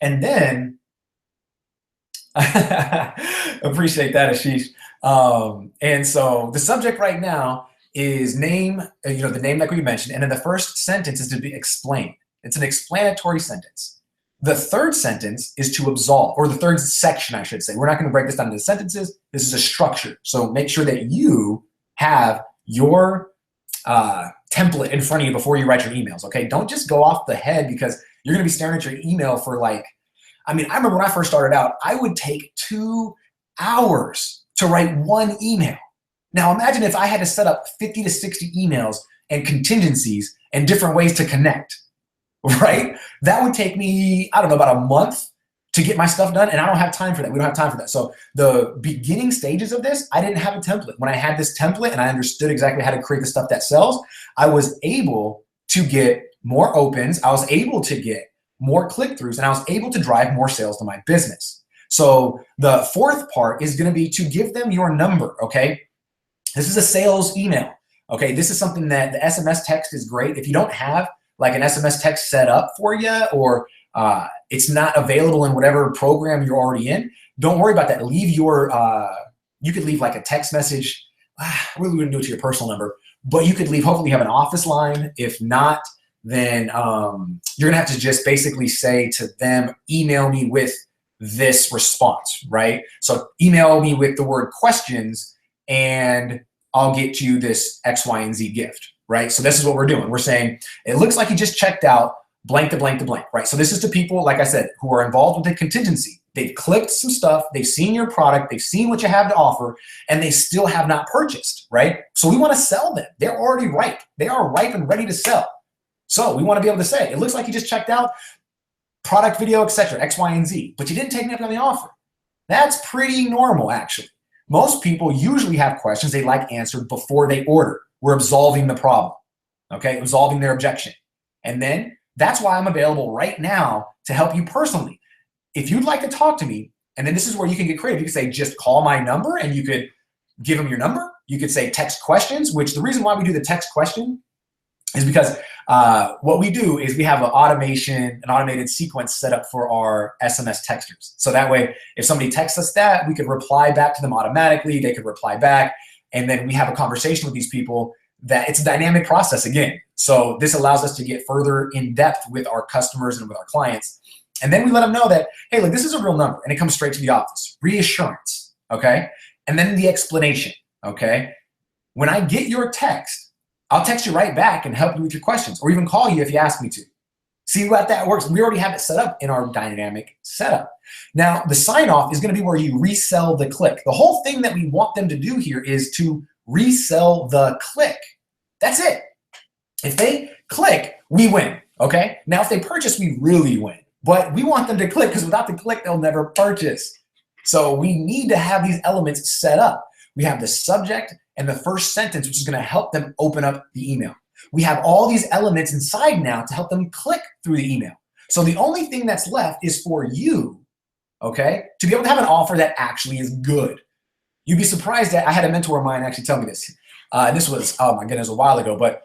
And then, appreciate that, Ashish. And so the subject right now is name, the name like we mentioned, and then the first sentence is to be explained. It's an explanatory sentence. The third sentence is to absolve, or the third section, I should say. We're not going to break this down into sentences. This is a structure. So make sure that you have your template in front of you before you write your emails, okay? Don't just go off the head, because you're going to be staring at your email for I remember when I first started out, I would take 2 hours to write one email. Now imagine if I had to set up 50 to 60 emails and contingencies and different ways to connect, right? That would take me, I don't know, about a month to get my stuff done, and I don't have time for that. We don't have time for that. So the beginning stages of this, I didn't have a template. When I had this template and I understood exactly how to create the stuff that sells, I was able to get more opens, I was able to get more click-throughs, and I was able to drive more sales to my business. So the fourth part is gonna be to give them your number, okay? This is a sales email, okay? This is something that the SMS text is great. If you don't have like an SMS text set up for you, or it's not available in whatever program you're already in, don't worry about that. Leave your, you could leave like a text message. We wouldn't do it to your personal number, but you could leave, hopefully you have an office line. If not, then you're gonna have to just basically say to them, email me with this response, right? So email me with the word questions and I'll get you this X, Y, and Z gift, right? So this is what we're doing. We're saying, it looks like you just checked out blank to blank to blank, right? So this is to people, like I said, who are involved with the contingency. They've clicked some stuff, they've seen your product, they've seen what you have to offer, and they still have not purchased, right? So we wanna sell them. They're already ripe. They are ripe and ready to sell. So we wanna be able to say, it looks like you just checked out product, video, etc., X, Y, and Z, but you didn't take me up on the offer. That's pretty normal, actually. Most people usually have questions they like answered before they order. We're absolving the problem, okay? Absolving their objection. And then that's why I'm available right now to help you personally. If you'd like to talk to me, and then this is where you can get creative. You can say, just call my number, and you could give them your number. You could say text questions, which the reason why we do the text question is because what we do is we have an automated sequence set up for our SMS texters. So that way, if somebody texts us that, we could reply back to them automatically. They could reply back, and then we have a conversation with these people. That it's a dynamic process again. So this allows us to get further in depth with our customers and with our clients. And then we let them know that, hey, look, this is a real number, and it comes straight to the office. Reassurance, okay? And then the explanation, okay? When I get your text, I'll text you right back and help you with your questions, or even call you if you ask me to. See what that works? We already have it set up in our dynamic setup. Now, the sign off is gonna be where you resell the click. The whole thing that we want them to do here is to resell the click. That's it. If they click, we win, okay? Now, if they purchase, we really win. But we want them to click, because without the click, they'll never purchase. So we need to have these elements set up. We have the subject and the first sentence, which is gonna help them open up the email. We have all these elements inside now to help them click through the email. So the only thing that's left is for you, okay, to be able to have an offer that actually is good. You'd be surprised that I had a mentor of mine actually tell me this. And this was, oh my goodness, a while ago, but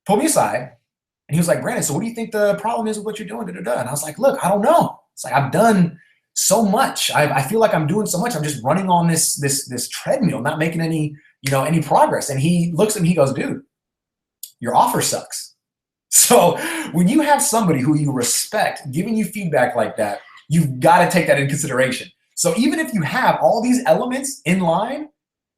pulled me aside and he was like, Brandon, so what do you think the problem is with what you're doing? And I was like, look, I don't know. It's like, I've done so much. I feel like I'm doing so much. I'm just running on this treadmill, not making any progress. And he looks at me, he goes, dude, your offer sucks. So when you have somebody who you respect giving you feedback like that, you've got to take that into consideration. So even if you have all these elements in line,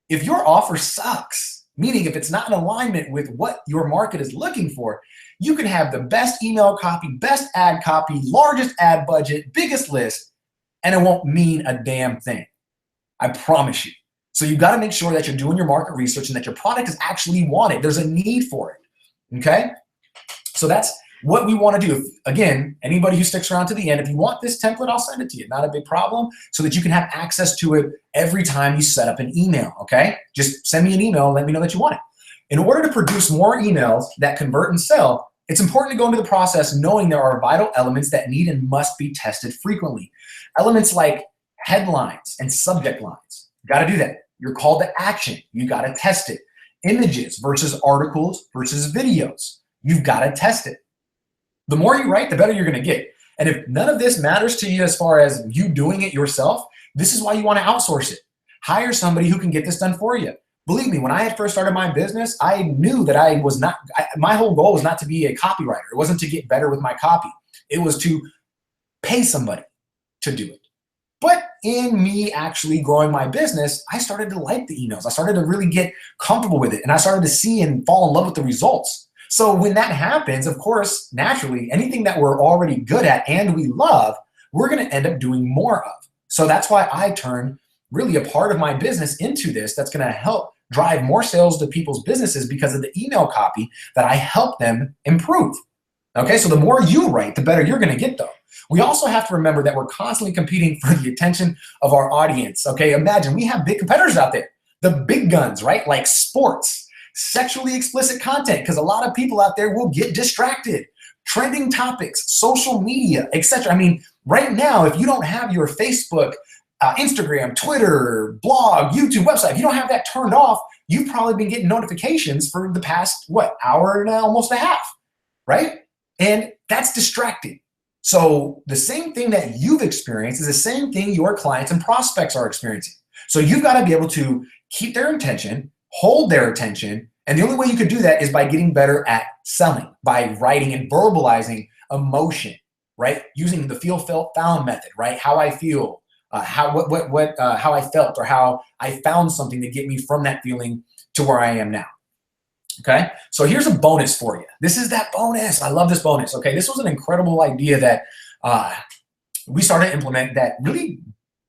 if your offer sucks, meaning if it's not in alignment with what your market is looking for, you can have the best email copy, best ad copy, largest ad budget, biggest list, and it won't mean a damn thing. I promise you. So you've got to make sure that you're doing your market research and that your product is actually wanted. There's a need for it, okay? So that's what we want to do. Again, anybody who sticks around to the end, if you want this template, I'll send it to you. Not a big problem, so that you can have access to it every time you set up an email, okay? Just send me an email and let me know that you want it. In order to produce more emails that convert and sell, it's important to go into the process knowing there are vital elements that need and must be tested frequently. Elements like headlines and subject lines. You got to do that. Your call to action, you got to test it. Images versus articles versus videos. You've got to test it. The more you write, the better you're going to get. And if none of this matters to you as far as you doing it yourself, this is why you want to outsource it. Hire somebody who can get this done for you. Believe me, when I had first started my business, I knew that my whole goal was not to be a copywriter. It wasn't to get better with my copy. It was to pay somebody to do it. But in me actually growing my business, I started to like the emails. I started to really get comfortable with it. And I started to see and fall in love with the results. So when that happens, of course, naturally, anything that we're already good at and we love, we're going to end up doing more of. So that's why I turn really a part of my business into this that's going to help drive more sales to people's businesses because of the email copy that I help them improve. Okay, so the more you write, the better you're going to get though. We also have to remember that we're constantly competing for the attention of our audience. Okay, imagine we have big competitors out there, the big guns, right? Like sports, sexually explicit content, because a lot of people out there will get distracted, trending topics, social media, etc. I mean, right now, if you don't have your Facebook, Instagram, Twitter, blog, YouTube, website, if you don't have that turned off, you've probably been getting notifications for the past, hour and almost a half, right? And that's distracting. So the same thing that you've experienced is the same thing your clients and prospects are experiencing. So you've got to be able to keep their attention, hold their attention, and the only way you could do that is by getting better at selling, by writing and verbalizing emotion, right? Using the feel, felt, found method, right? How I feel, how I felt, or how I found something to get me from that feeling to where I am now. Okay, so here's a bonus for you. This is that bonus. I love this bonus. Okay, this was an incredible idea that we started to implement that really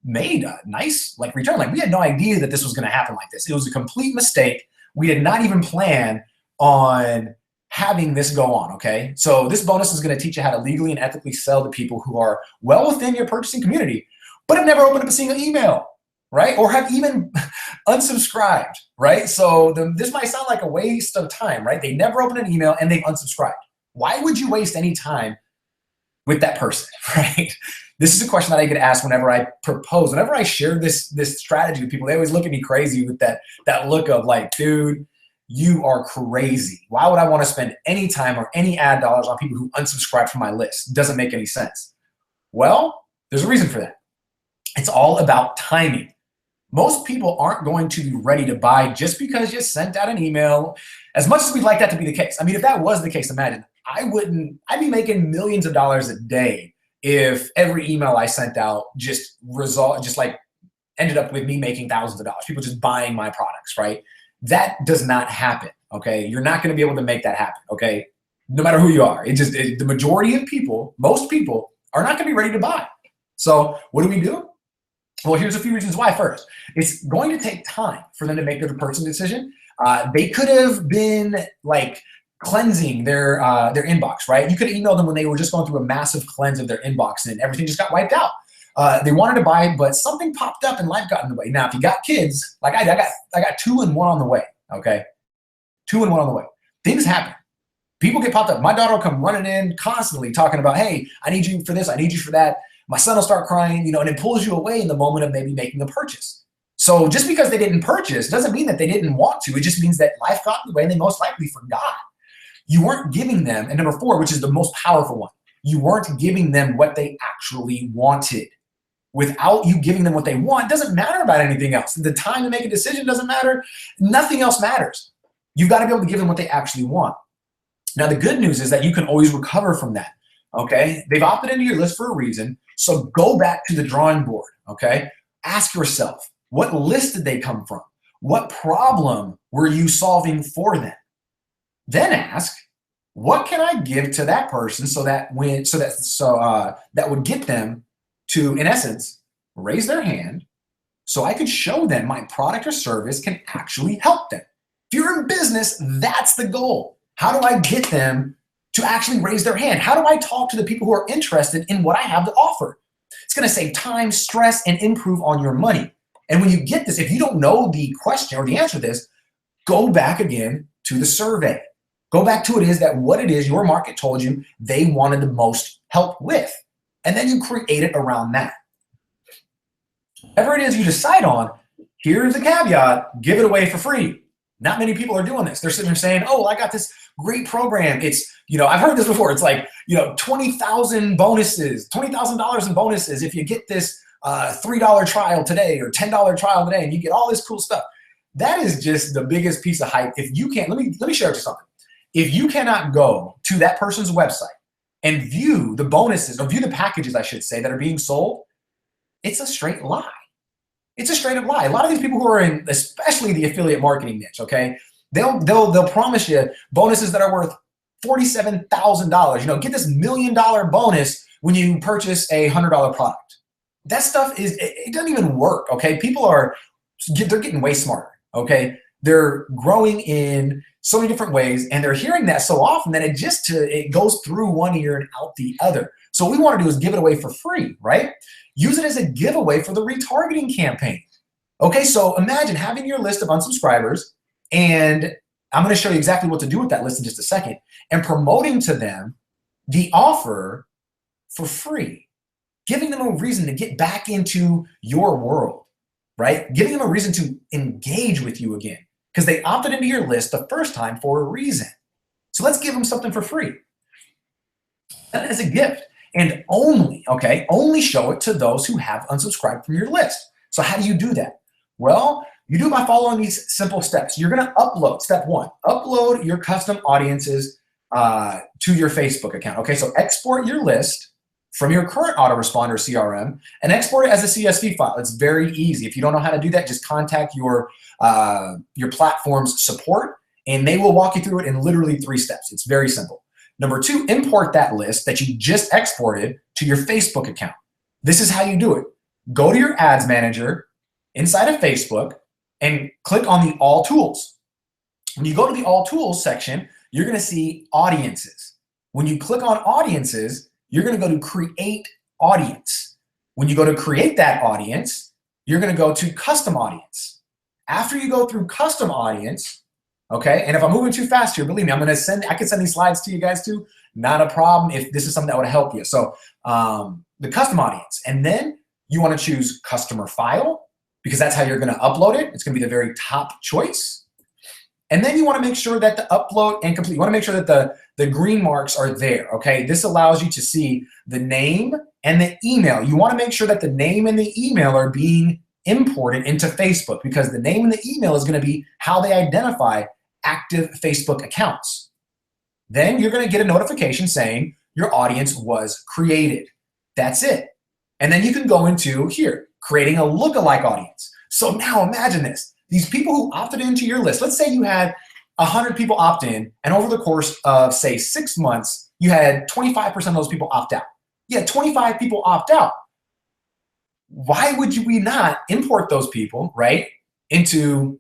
made a nice return. Like we had no idea that this was going to happen like this. It was a complete mistake. We did not even plan on having this go on. Okay, so this bonus is going to teach you how to legally and ethically sell to people who are well within your purchasing community, but have never opened up a single email, right? Or have even unsubscribed, right? So this might sound like a waste of time, right? They never opened an email and they've unsubscribed. Why would you waste any time with that person, right? This is a question that I get asked whenever I propose. Whenever I share this strategy with people, they always look at me crazy with that look of like, dude, you are crazy. Why would I want to spend any time or any ad dollars on people who unsubscribe from my list? It doesn't make any sense. Well, there's a reason for that. It's all about timing. Most people aren't going to be ready to buy just because you sent out an email. As much as we'd like that to be the case. I mean, if that was the case, imagine, I'd be making millions of dollars a day if every email I sent out ended up with me making thousands of dollars, people just buying my products, right? That does not happen, okay? You're not gonna be able to make that happen, okay? No matter who you are. The majority of people, most people, are not gonna be ready to buy. So what do? Well, here's a few reasons why. First, it's going to take time for them to make their purchasing decision. They could have been cleansing their inbox, right? You could have emailed them when they were just going through a massive cleanse of their inbox and everything just got wiped out. They wanted to buy, but something popped up and life got in the way. Now, if you got kids, like I got 2 and 1 on the way, okay? 2 and 1 on the way. Things happen. People get popped up. My daughter will come running in constantly talking about, hey, I need you for this, I need you for that. My son will start crying, and it pulls you away in the moment of maybe making a purchase. So just because they didn't purchase doesn't mean that they didn't want to. It just means that life got in the way and they most likely forgot. You weren't giving them, and number 4, which is the most powerful one, you weren't giving them what they actually wanted. Without you giving them what they want, it doesn't matter about anything else. The time to make a decision doesn't matter. Nothing else matters. You've got to be able to give them what they actually want. Now, the good news is that you can always recover from that, okay? They've opted into your list for a reason, so go back to the drawing board, okay? Ask yourself, what list did they come from? What problem were you solving for them? Then ask, what can I give to that person that would get them to, in essence, raise their hand so I could show them my product or service can actually help them. If you're in business, that's the goal. How do I get them to actually raise their hand? How do I talk to the people who are interested in what I have to offer? It's going to save time, stress, and improve on your money. And when you get this, if you don't know the question or the answer to this, go back again to the survey. Go back to what it is your market told you they wanted the most help with. And then you create it around that. Whatever it is you decide on, here's the caveat, give it away for free. Not many people are doing this. They're sitting there saying, oh, I got this great program. It's, I've heard this before. It's like, 20,000 bonuses, $20,000 in bonuses if you get this $3 trial today or $10 trial today, and you get all this cool stuff. That is just the biggest piece of hype. If you can't, let me share with you something. If you cannot go to that person's website and view the bonuses, or view the packages, I should say, that are being sold, it's a straight lie. It's a straight up lie. A lot of these people who are in, especially the affiliate marketing niche, okay, they'll promise you bonuses that are worth $47,000. Get this $1 million bonus when you purchase a $100 product. That stuff it doesn't even work. Okay, they're getting way smarter. Okay, they're growing in so many different ways, and they're hearing that so often that it goes through one ear and out the other. So what we want to do is give it away for free, right? Use it as a giveaway for the retargeting campaign. Okay, so imagine having your list of unsubscribers, and I'm going to show you exactly what to do with that list in just a second, and promoting to them the offer for free, giving them a reason to get back into your world, right? Giving them a reason to engage with you again, because they opted into your list the first time for a reason. So let's give them something for free. That is a gift. And only show it to those who have unsubscribed from your list. So how do you do that? Well, you do it by following these simple steps. You're going to upload, step 1, upload your custom audiences to your Facebook account. Okay, so export your list from your current autoresponder CRM and export it as a CSV file. It's very easy. If you don't know how to do that, just contact your platform's support, and they will walk you through it in literally 3 steps. It's very simple. Number 2, import that list that you just exported to your Facebook account. This is how you do it. Go to your ads manager inside of Facebook and click on the All Tools. When you go to the All Tools section, you're going to see Audiences. When you click on Audiences, you're going to go to Create Audience. When you go to create that audience, you're going to go to Custom Audience. After you go through Custom Audience, okay, and if I'm moving too fast here, believe me, I can send these slides to you guys too. Not a problem if this is something that would help you. So the custom audience, and then you want to choose customer file, because that's how you're going to upload it. It's going to be the very top choice. And then you want to make sure that the upload and complete, you want to make sure that the green marks are there, okay? This allows you to see the name and the email. You want to make sure that the name and the email are being imported into Facebook, because the name and the email is going to be how they identify active Facebook accounts. Then you're going to get a notification saying your audience was created. That's it. And then you can go into here, creating a lookalike audience. So now imagine this. These people who opted into your list, let's say you had 100 people opt in, and over the course of, say, 6 months, you had 25% of those people opt out. You had 25 people opt out. Why would we not import those people, right, into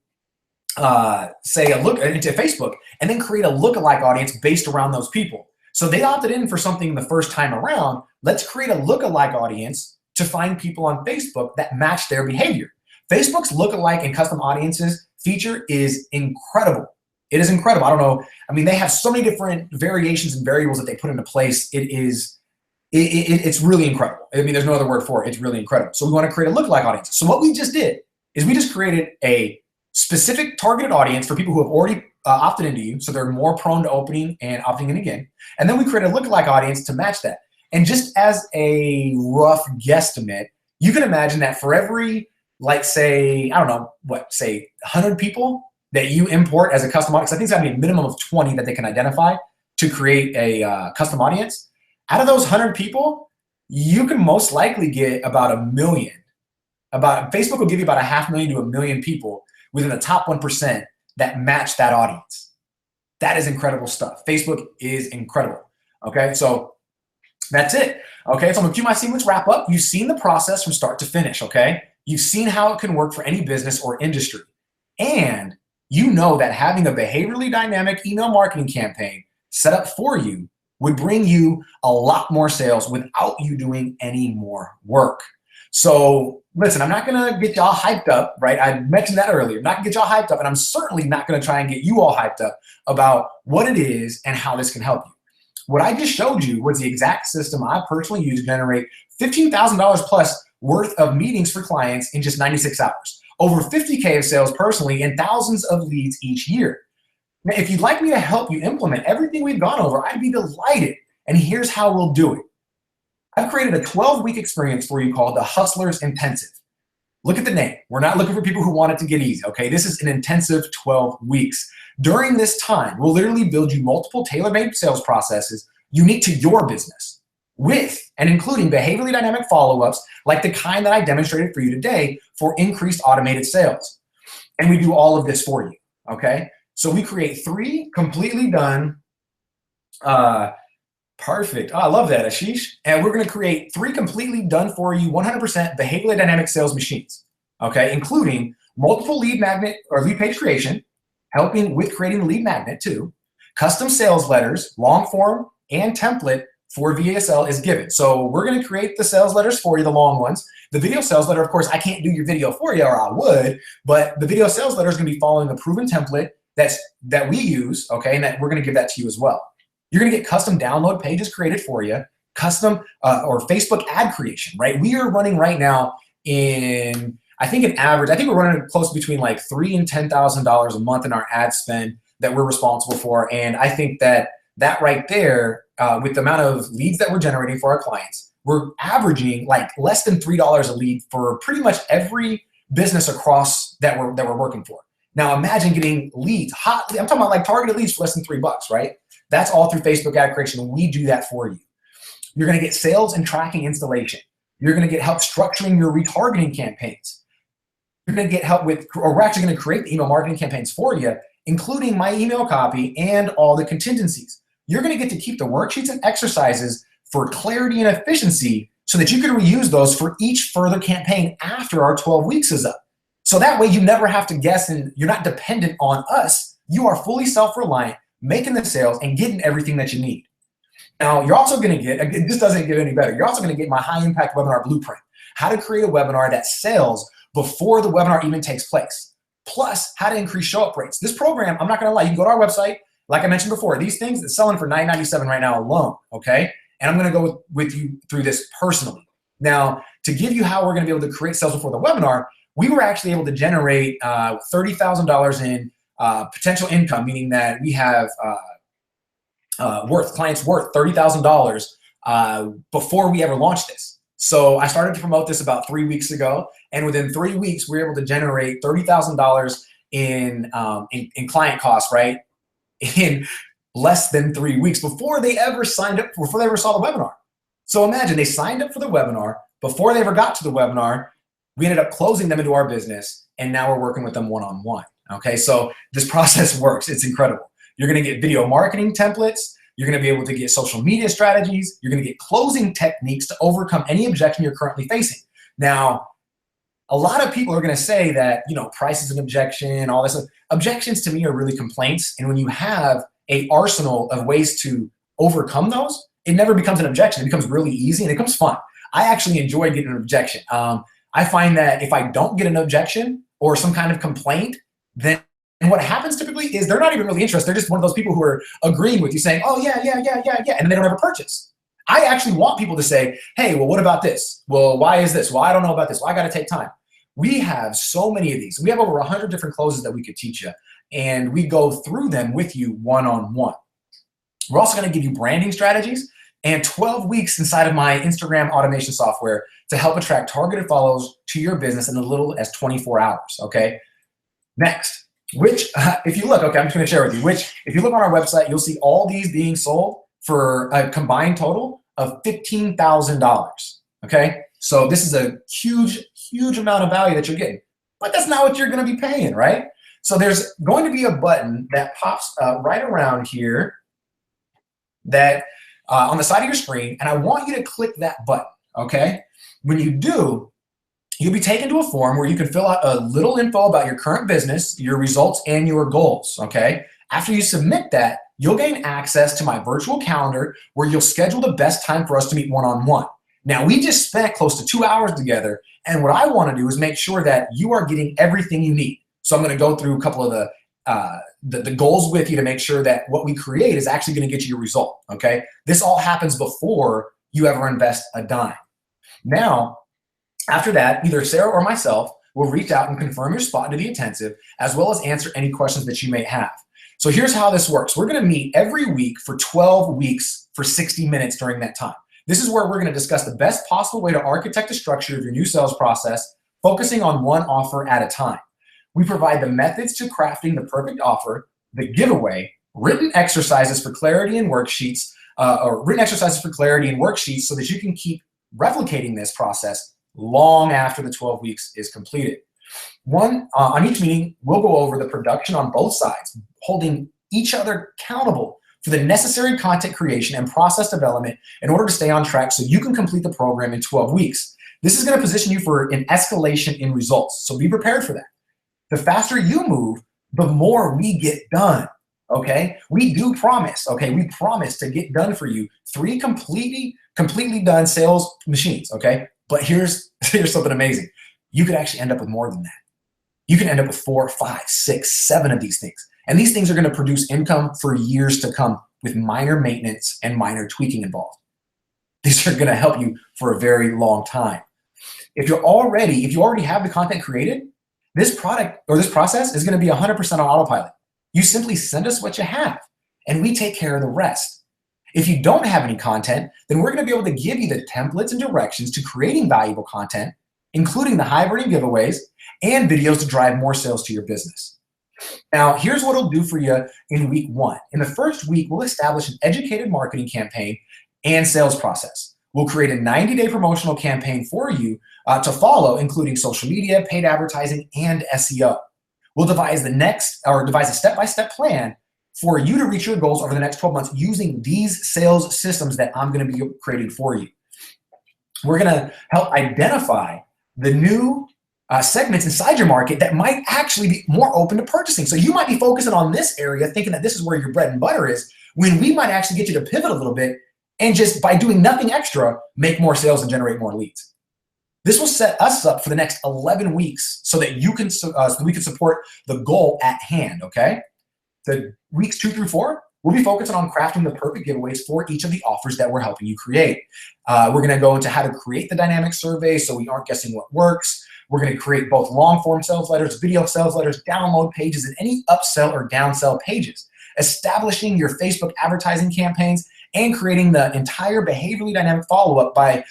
into Facebook, and then create a lookalike audience based around those people? So they opted in for something the first time around. Let's create a lookalike audience to find people on Facebook that match their behavior. Facebook's lookalike and custom audiences feature is incredible. It is incredible. I don't know. I mean, they have so many different variations and variables that they put into place. It's really incredible. I mean, there's no other word for it. It's really incredible. So we want to create a lookalike audience. So what we just did is we just created a specific targeted audience for people who have already opted into you, so they're more prone to opening and opting in again. And then we create a lookalike audience to match that. And just as a rough guesstimate, you can imagine that for every, like, say, I don't know, what, say 100 people that you import as a custom audience, I think it's gotta be a minimum of 20 that they can identify to create a custom audience. Out of those 100 people, you can most likely get about 1 million. Facebook will give you about 500,000 to 1 million people within the top 1% that match that audience. That is incredible stuff. Facebook is incredible. Okay, so that's it. Okay, so I'm gonna cue my sequence wrap up. You've seen the process from start to finish, okay? You've seen how it can work for any business or industry. And you know that having a behaviorally dynamic email marketing campaign set up for you would bring you a lot more sales without you doing any more work. So listen, I'm not gonna get y'all hyped up, right? I mentioned that earlier. I'm not gonna get y'all hyped up, and I'm certainly not gonna try and get you all hyped up about what it is and how this can help you. What I just showed you was the exact system I personally use to generate $15,000 plus worth of meetings for clients in just 96 hours. Over 50K of sales personally and thousands of leads each year. Now, if you'd like me to help you implement everything we've gone over, I'd be delighted. And here's how we'll do it. I've created a 12-week experience for you called the Hustlers Intensive. Look at the name. We're not looking for people who want it to get easy, okay? This is an intensive 12 weeks. During this time, we'll literally build you multiple tailor-made sales processes unique to your business with and including behaviorally dynamic follow-ups like the kind that I demonstrated for you today for increased automated sales. And we do all of this for you, okay? So we create 3 completely done, perfect. Oh, I love that, Ashish. And we're gonna create 3 completely done for you 100% behaviorally dynamic sales machines, okay? Including multiple lead magnet or lead page creation, helping with creating the lead magnet too, custom sales letters, long form and template for VSL is given. So we're gonna create the sales letters for you, the long ones. The video sales letter, of course, I can't do your video for you, or I would, but the video sales letter is gonna be following the proven template that we use, okay, and that we're gonna give that to you as well. You're gonna get custom download pages created for you, custom or Facebook ad creation, right? We are running right now in, I think we're running close between like $3,000 and $10,000 a month in our ad spend that we're responsible for. And I think that right there, with the amount of leads that we're generating for our clients, we're averaging like less than $3 a lead for pretty much every business across that we're working for. Now imagine getting leads, I'm talking about like targeted leads for less than $3, right? That's all through Facebook ad creation. We do that for you. You're gonna get sales and tracking installation. You're gonna get help structuring your retargeting campaigns. You're gonna get help with, or we're actually gonna create the email marketing campaigns for you, including my email copy and all the contingencies. You're gonna get to keep the worksheets and exercises for clarity and efficiency so that you can reuse those for each further campaign after our 12 weeks is up. So that way you never have to guess and you're not dependent on us. You are fully self-reliant, making the sales and getting everything that you need. Now, you're also gonna get, again, this doesn't get any better, you're also gonna get my high impact webinar blueprint, how to create a webinar that sells before the webinar even takes place, plus how to increase show up rates. This program, I'm not gonna lie, you can go to our website, like I mentioned before, these things it's selling for $9.97 right now alone, okay? And I'm gonna go with you through this personally. Now, to give you how we're gonna be able to create sales before the webinar, we were actually able to generate $30,000 in potential income, meaning that we have clients worth $30,000 before we ever launched this. So I started to promote this about 3 weeks ago, and within 3 weeks, we were able to generate $30,000 in client costs, right? In less than 3 weeks before they ever signed up, before they ever saw the webinar. So imagine they signed up for the webinar before they ever got to the webinar. We ended up closing them into our business, and now we're working with them one-on-one. Okay, so this process works. It's incredible. You're gonna get video marketing templates. You're gonna be able to get social media strategies. You're gonna get closing techniques to overcome any objection you're currently facing. Now, a lot of people are gonna say that, you know, price is an objection, all this. Objections to me are really complaints, and when you have an arsenal of ways to overcome those, it never becomes an objection. It becomes really easy and it becomes fun. I actually enjoy getting an objection. I find that if I don't get an objection or some kind of complaint, then what happens typically is they're not even really interested. They're just one of those people who are agreeing with you saying, oh yeah, and then they don't ever purchase. I actually want people to say, hey, well, what about this? Well, why is this? Well, I don't know about this. Well, I got to take time. We have so many of these. We have over 100 different closes that we could teach you. and we go through them with you one-on-one. We're also going to give you branding strategies and 12 weeks inside of my Instagram automation software to help attract targeted follows to your business in as little as 24 hours, okay? Next, which, if you look, okay, I'm just going to share with you, which, if you look on our website, you'll see all these being sold for a combined total of $15,000, okay? So this is a huge, huge amount of value that you're getting, but that's not what you're going to be paying, right? So there's going to be a button that pops right around here that on the side of your screen, and I want you to click that button, okay? When you do, you'll be taken to a form where you can fill out a little info about your current business, your results, and your goals, okay? After you submit that, you'll gain access to my virtual calendar where you'll schedule the best time for us to meet one-on-one. Now, we just spent close to 2 hours together, and what I want to do is make sure that you are getting everything you need. So I'm going to go through a couple of the goals with you to make sure that what we create is actually going to get you your result, okay? This all happens before you ever invest a dime. Now, after that, either Sarah or myself will reach out and confirm your spot into the intensive, as well as answer any questions that you may have. So here's how this works. We're going to meet every week for 12 weeks for 60 minutes during that time. This is where we're going to discuss the best possible way to architect the structure of your new sales process, focusing on one offer at a time. We provide the methods to crafting the perfect offer, the giveaway, written exercises for clarity and worksheets, so that you can keep replicating this process long after the 12 weeks is completed. On each meeting, we'll go over the production on both sides, holding each other accountable for the necessary content creation and process development in order to stay on track so you can complete the program in 12 weeks. This is going to position you for an escalation in results, so be prepared for that. The faster you move, the more we get done, okay? We do promise, okay? We promise to get done for you 3 completely done sales machines, okay? But here's something amazing. You could actually end up with more than that. You can end up with 4, 5, 6, 7 of these things. And these things are going to produce income for years to come with minor maintenance and minor tweaking involved. These are going to help you for a very long time. If you already have the content created, this product or this process is going to be 100% on autopilot. You simply send us what you have, and we take care of the rest. If you don't have any content, then we're going to be able to give you the templates and directions to creating valuable content, including the high-burning giveaways and videos to drive more sales to your business. Now, here's what it'll do for you in week 1. In the first week, we'll establish an educated marketing campaign and sales process. We'll create a 90-day promotional campaign for you to follow, including social media, paid advertising, and SEO. We'll devise a step-by-step plan for you to reach your goals over the next 12 months using these sales systems that I'm going to be creating for you. We're going to help identify the new segments inside your market that might actually be more open to purchasing. So you might be focusing on this area, thinking that this is where your bread and butter is, when we might actually get you to pivot a little bit and just by doing nothing extra, make more sales and generate more leads. This will set us up for the next 11 weeks so that we can support the goal at hand, okay? The weeks 2 through 4, we'll be focusing on crafting the perfect giveaways for each of the offers that we're helping you create. We're going to go into how to create the dynamic survey so we aren't guessing what works. We're going to create both long-form sales letters, video sales letters, download pages, and any upsell or downsell pages. Establishing your Facebook advertising campaigns and creating the entire behaviorally dynamic follow-up by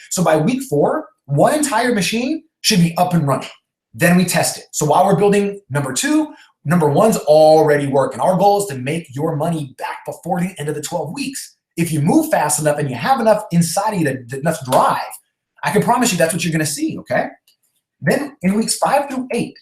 week 4, one entire machine should be up and running. Then we test it. So while we're building number 2, number 1's already working. Our goal is to make your money back before the end of the 12 weeks. If you move fast enough and you have enough inside of you, enough drive, I can promise you that's what you're going to see, okay? Then in weeks 5 through 8,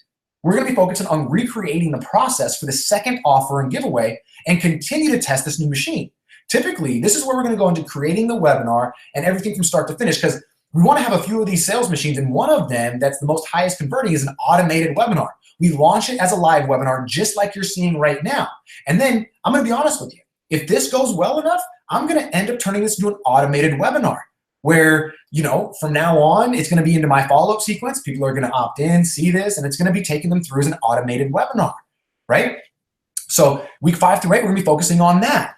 we're going to be focusing on recreating the process for the second offer and giveaway and continue to test this new machine. Typically, this is where we're going to go into creating the webinar and everything from start to finish, because we want to have a few of these sales machines, and one of them that's the most highest converting is an automated webinar. We launch it as a live webinar, just like you're seeing right now. And then I'm going to be honest with you. If this goes well enough, I'm going to end up turning this into an automated webinar where, from now on, it's going to be into my follow-up sequence. People are going to opt in, see this, and it's going to be taking them through as an automated webinar, right? So week 5 through 8, we're going to be focusing on that.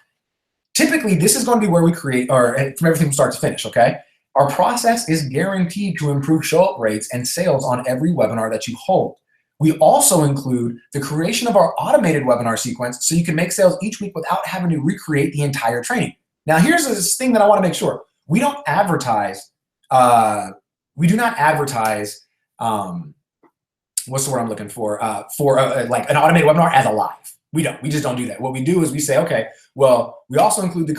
Typically, this is going to be where we create, or from everything from start to finish, okay? Our process is guaranteed to improve show-up rates and sales on every webinar that you hold. We also include the creation of our automated webinar sequence so you can make sales each week without having to recreate the entire training. Now, here's this thing that I want to make sure. We don't advertise, we do not advertise, what's the word I'm looking for like an automated webinar as a live. We just don't do that. What we do is we say, okay, well, we also include the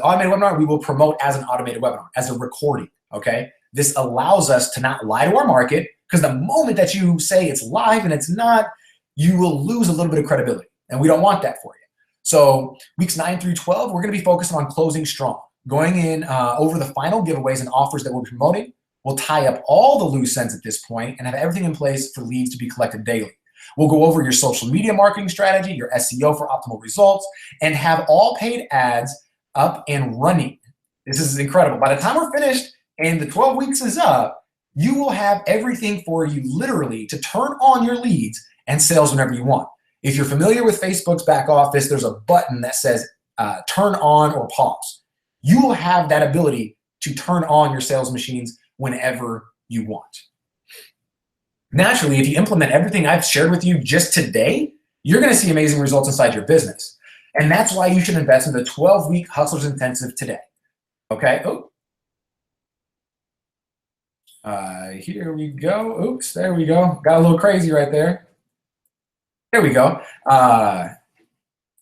automated webinar we will promote as an automated webinar, as a recording, okay? This allows us to not lie to our market, because the moment that you say it's live and it's not, you will lose a little bit of credibility, and we don't want that for you. So weeks 9 through 12, we're gonna be focused on closing strong, going in over the final giveaways and offers that we're promoting. We'll tie up all the loose ends at this point and have everything in place for leads to be collected daily. We'll go over your social media marketing strategy, your SEO for optimal results, and have all paid ads up and running. This is incredible. By the time we're finished and the 12 weeks is up, you will have everything for you literally to turn on your leads and sales whenever you want. If you're familiar with Facebook's back office, there's a button that says turn on or pause. You will have that ability to turn on your sales machines whenever you want. Naturally, if you implement everything I've shared with you just today, you're going to see amazing results inside your business. And that's why you should invest in the 12-week Hustlers Intensive today. Okay? Here we go. Oops, there we go. Got a little crazy right there. There we go.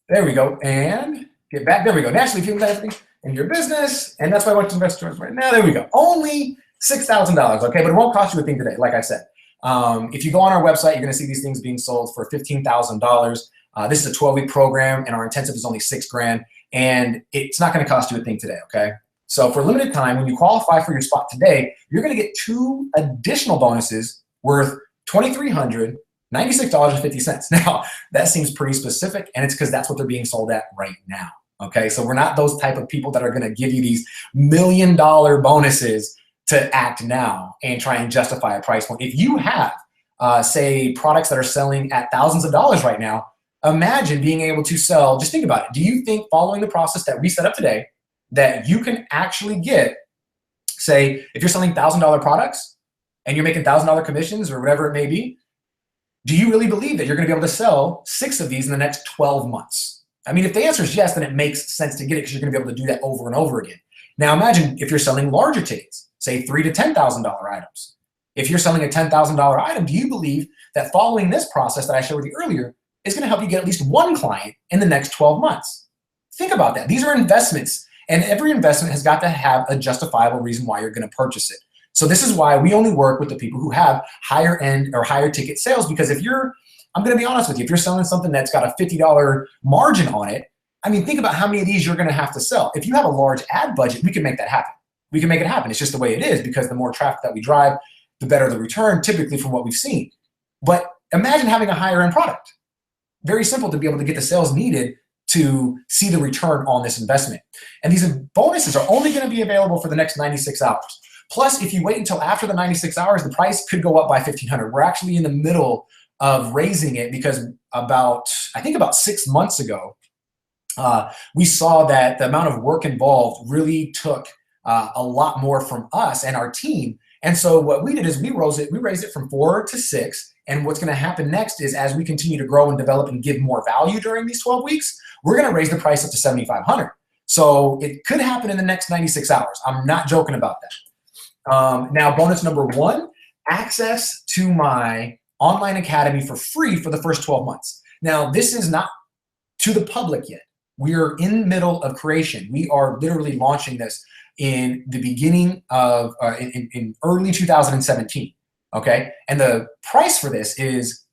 There we go. And get back. There we go. Naturally, if you invest everything in your business, and that's why I want to invest right now. There we go. Only $6,000, okay? But it won't cost you a thing today, like I said. If you go on our website, you're going to see these things being sold for $15,000. This is a 12-week program, and our intensive is only $6,000, and it's not going to cost you a thing today, okay? So for a limited time, when you qualify for your spot today, you're going to get 2 additional bonuses worth $2,396.50. Now, that seems pretty specific, and it's because that's what they're being sold at right now, okay? So we're not those type of people that are going to give you these $1,000,000 bonuses to act now and try and justify a price point. If you have, say, products that are selling at thousands of dollars right now, imagine being able to sell, just think about it. Do you think following the process that we set up today that you can actually get, say, if you're selling $1,000 products and you're making $1,000 commissions or whatever it may be, do you really believe that you're going to be able to sell 6 of these in the next 12 months? I mean, if the answer is yes, then it makes sense to get it because you're going to be able to do that over and over again. Now imagine if you're selling larger tickets, say $3,000 to $10,000 items. If you're selling a $10,000 item, do you believe that following this process that I shared with you earlier is going to help you get at least 1 client in the next 12 months? Think about that. These are investments, and every investment has got to have a justifiable reason why you're going to purchase it. So this is why we only work with the people who have higher end or higher ticket sales, because if you're, I'm going to be honest with you, if you're selling something that's got a $50 margin on it, I mean, think about how many of these you're going to have to sell. If you have a large ad budget, we can make that happen. We can make it happen. It's just the way it is, because the more traffic that we drive, the better the return, typically from what we've seen. But imagine having a higher end product. Very simple to be able to get the sales needed to see the return on this investment. And these bonuses are only going to be available for the next 96 hours. Plus, if you wait until after the 96 hours, the price could go up by $1,500. We're actually in the middle of raising it because I think about 6 months ago, we saw that the amount of work involved really took a lot more from us and our team. And so what we did is we raised it from 4 to 6. And what's going to happen next is, as we continue to grow and develop and give more value during these 12 weeks, we're going to raise the price up to $7,500. So it could happen in the next 96 hours. I'm not joking about that. Now, bonus number 1, access to my online academy for free for the first 12 months. Now, this is not to the public yet. We are in the middle of creation. We are literally launching this in the beginning of, in early 2017, okay? And the price for this is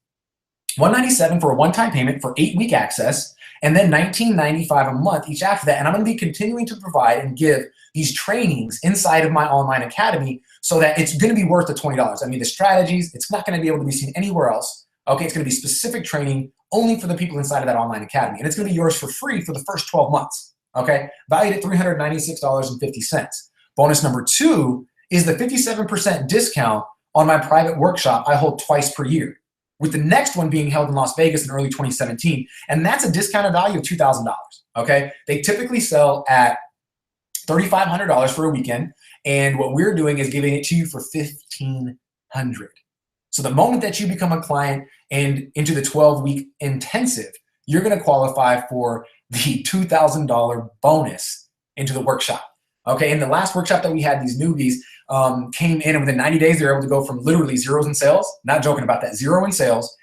$197 for a one-time payment for 8-week access, and then $19.95 a month each after that. And I'm gonna be continuing to provide and give these trainings inside of my online academy so that it's gonna be worth the $20. I mean, the strategies, it's not gonna be able to be seen anywhere else, okay? It's gonna be specific training only for the people inside of that online academy. And it's gonna be yours for free for the first 12 months, okay? Valued at $396.50. Bonus number 2 is the 57% discount on my private workshop I hold twice per year, with the next one being held in Las Vegas in early 2017. And that's a discounted value of $2,000, okay? They typically sell at $3,500 for a weekend. And what we're doing is giving it to you for $1,500. So the moment that you become a client and into the 12-week intensive, you're going to qualify for the $2,000 bonus into the workshop. Okay, in the last workshop that we had, these newbies came in, and within 90 days, they were able to go from literally zeros in sales, not joking about that, zero in sales,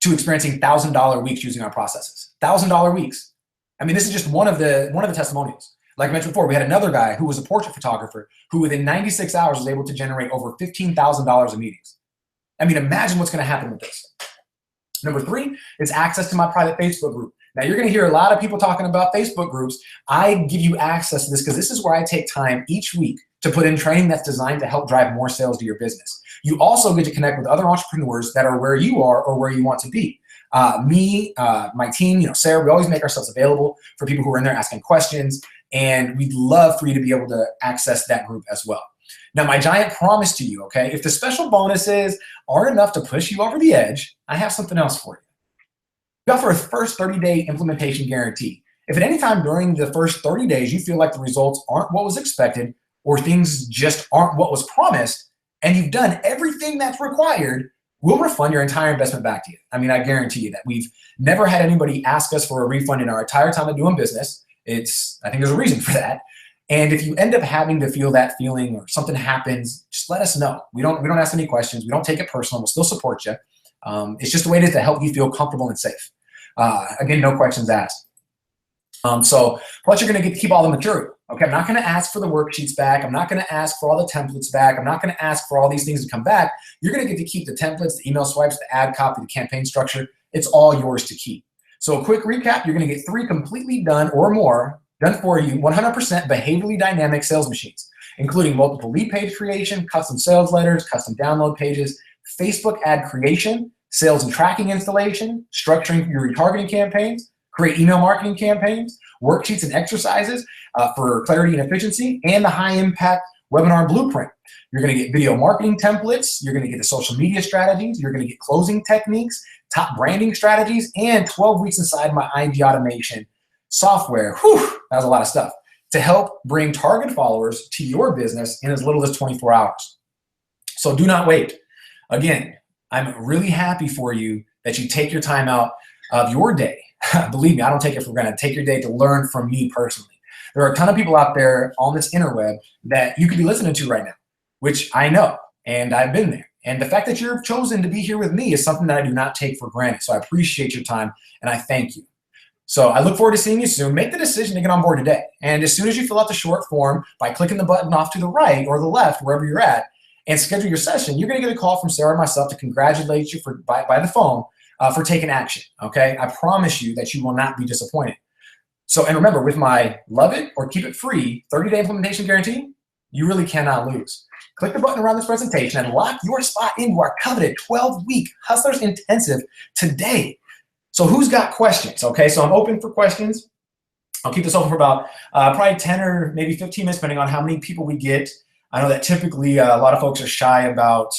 to experiencing $1,000 weeks using our processes. $1,000 weeks. I mean, this is just one of the testimonials. Like I mentioned before, we had another guy who was a portrait photographer who within 96 hours was able to generate over $15,000 in meetings. I mean, imagine what's going to happen with this. Number 3 is access to my private Facebook group. Now, you're going to hear a lot of people talking about Facebook groups. I give you access to this because this is where I take time each week to put in training that's designed to help drive more sales to your business. You also get to connect with other entrepreneurs that are where you are or where you want to be. My team, Sarah, we always make ourselves available for people who are in there asking questions, and we'd love for you to be able to access that group as well. Now, my giant promise to you, okay, if the special bonuses aren't enough to push you over the edge, I have something else for you. We offer a first 30-day implementation guarantee. If at any time during the first 30 days you feel like the results aren't what was expected or things just aren't what was promised, and you've done everything that's required, we'll refund your entire investment back to you. I mean, I guarantee you that. We've never had anybody ask us for a refund in our entire time of doing business. I think there's a reason for that. And if you end up having to feel that feeling or something happens, just let us know. We don't ask any questions. We don't take it personal. We'll still support you. It's just a way to help you feel comfortable and safe. Again, no questions asked. So plus you're going to get to keep all the material. Okay, I'm not going to ask for the worksheets back. I'm not going to ask for all the templates back. I'm not going to ask for all these things to come back. You're going to get to keep the templates, the email swipes, the ad copy, the campaign structure. It's all yours to keep. So a quick recap, you're going to get 3 completely done or more, done for you, 100% behaviorally dynamic sales machines, including multiple lead page creation, custom sales letters, custom download pages, Facebook ad creation, sales and tracking installation, structuring your retargeting campaigns, create email marketing campaigns, worksheets and exercises for clarity and efficiency, and the high impact webinar blueprint. You're going to get video marketing templates. You're going to get the social media strategies. You're going to get closing techniques, top branding strategies, and 12 weeks inside my IG automation software. Whew, that was a lot of stuff to help bring target followers to your business in as little as 24 hours. So do not wait. Again, I'm really happy for you that you take your time out of your day. Believe me, I don't take it for granted. Take your day to learn from me personally. There are a ton of people out there on this interweb that you could be listening to right now, which I know, and I've been there. And the fact that you've chosen to be here with me is something that I do not take for granted. So I appreciate your time, and I thank you. So I look forward to seeing you soon. Make the decision to get on board today. And as soon as you fill out the short form by clicking the button off to the right or the left, wherever you're at, and schedule your session, you're going to get a call from Sarah and myself to congratulate you by the phone for taking action, okay? I promise you that you will not be disappointed. So, and remember, with my love it or keep it free 30-day implementation guarantee, you really cannot lose. Click the button around this presentation and lock your spot into our coveted 12-week Hustlers Intensive today. So who's got questions, okay? So I'm open for questions. I'll keep this open for about probably 10 or maybe 15 minutes, depending on how many people we get. I know that typically a lot of folks are shy about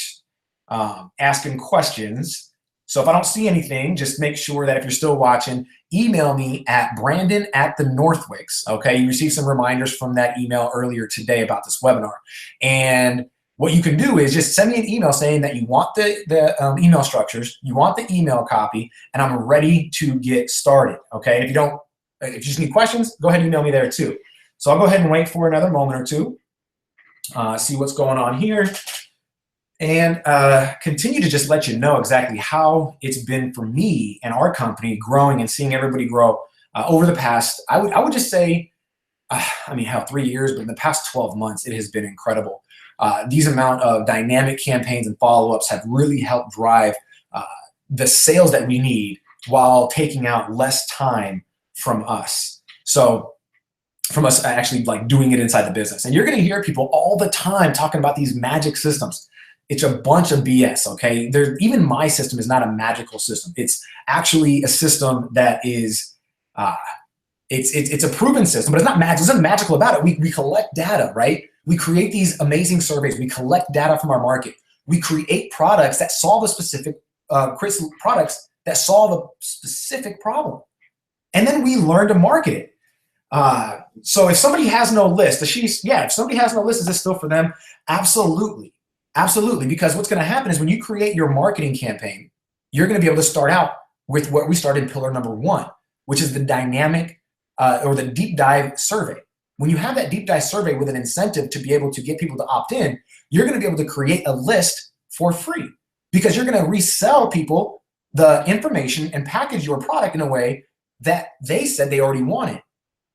asking questions. So if I don't see anything, just make sure that if you're still watching, email me at Brandon@thenorthwicks, okay? You received some reminders from that email earlier today about this webinar. And what you can do is just send me an email saying that you want the email structures, you want the email copy, and I'm ready to get started, okay? If you just need questions, go ahead and email me there too. So I'll go ahead and wait for another moment or two, see what's going on here. And continue to just let you know exactly how it's been for me and our company growing and seeing everybody grow over the past, I would just say, I mean, hell, 3 years, but in the past 12 months, it has been incredible. These amount of dynamic campaigns and follow-ups have really helped drive the sales that we need while taking out less time from us. So from us actually like doing it inside the business. And you're going to hear people all the time talking about these magic systems. It's a bunch of BS, okay? Even my system is not a magical system. It's actually a system that is, it's a proven system, but it's not magical. There's nothing magical about it. We collect data, right? We create these amazing surveys. We collect data from our market. We create products that solve a specific, products that solve a specific problem. And then we learn to market it. So if somebody has no list, if somebody has no list, is this still for them? Absolutely. Absolutely, because what's going to happen is when you create your marketing campaign, you're going to be able to start out with what we started pillar number 1, which is the dynamic or the deep dive survey. When you have that deep dive survey with an incentive to be able to get people to opt in, you're going to be able to create a list for free because you're going to resell people the information and package your product in a way that they said they already wanted.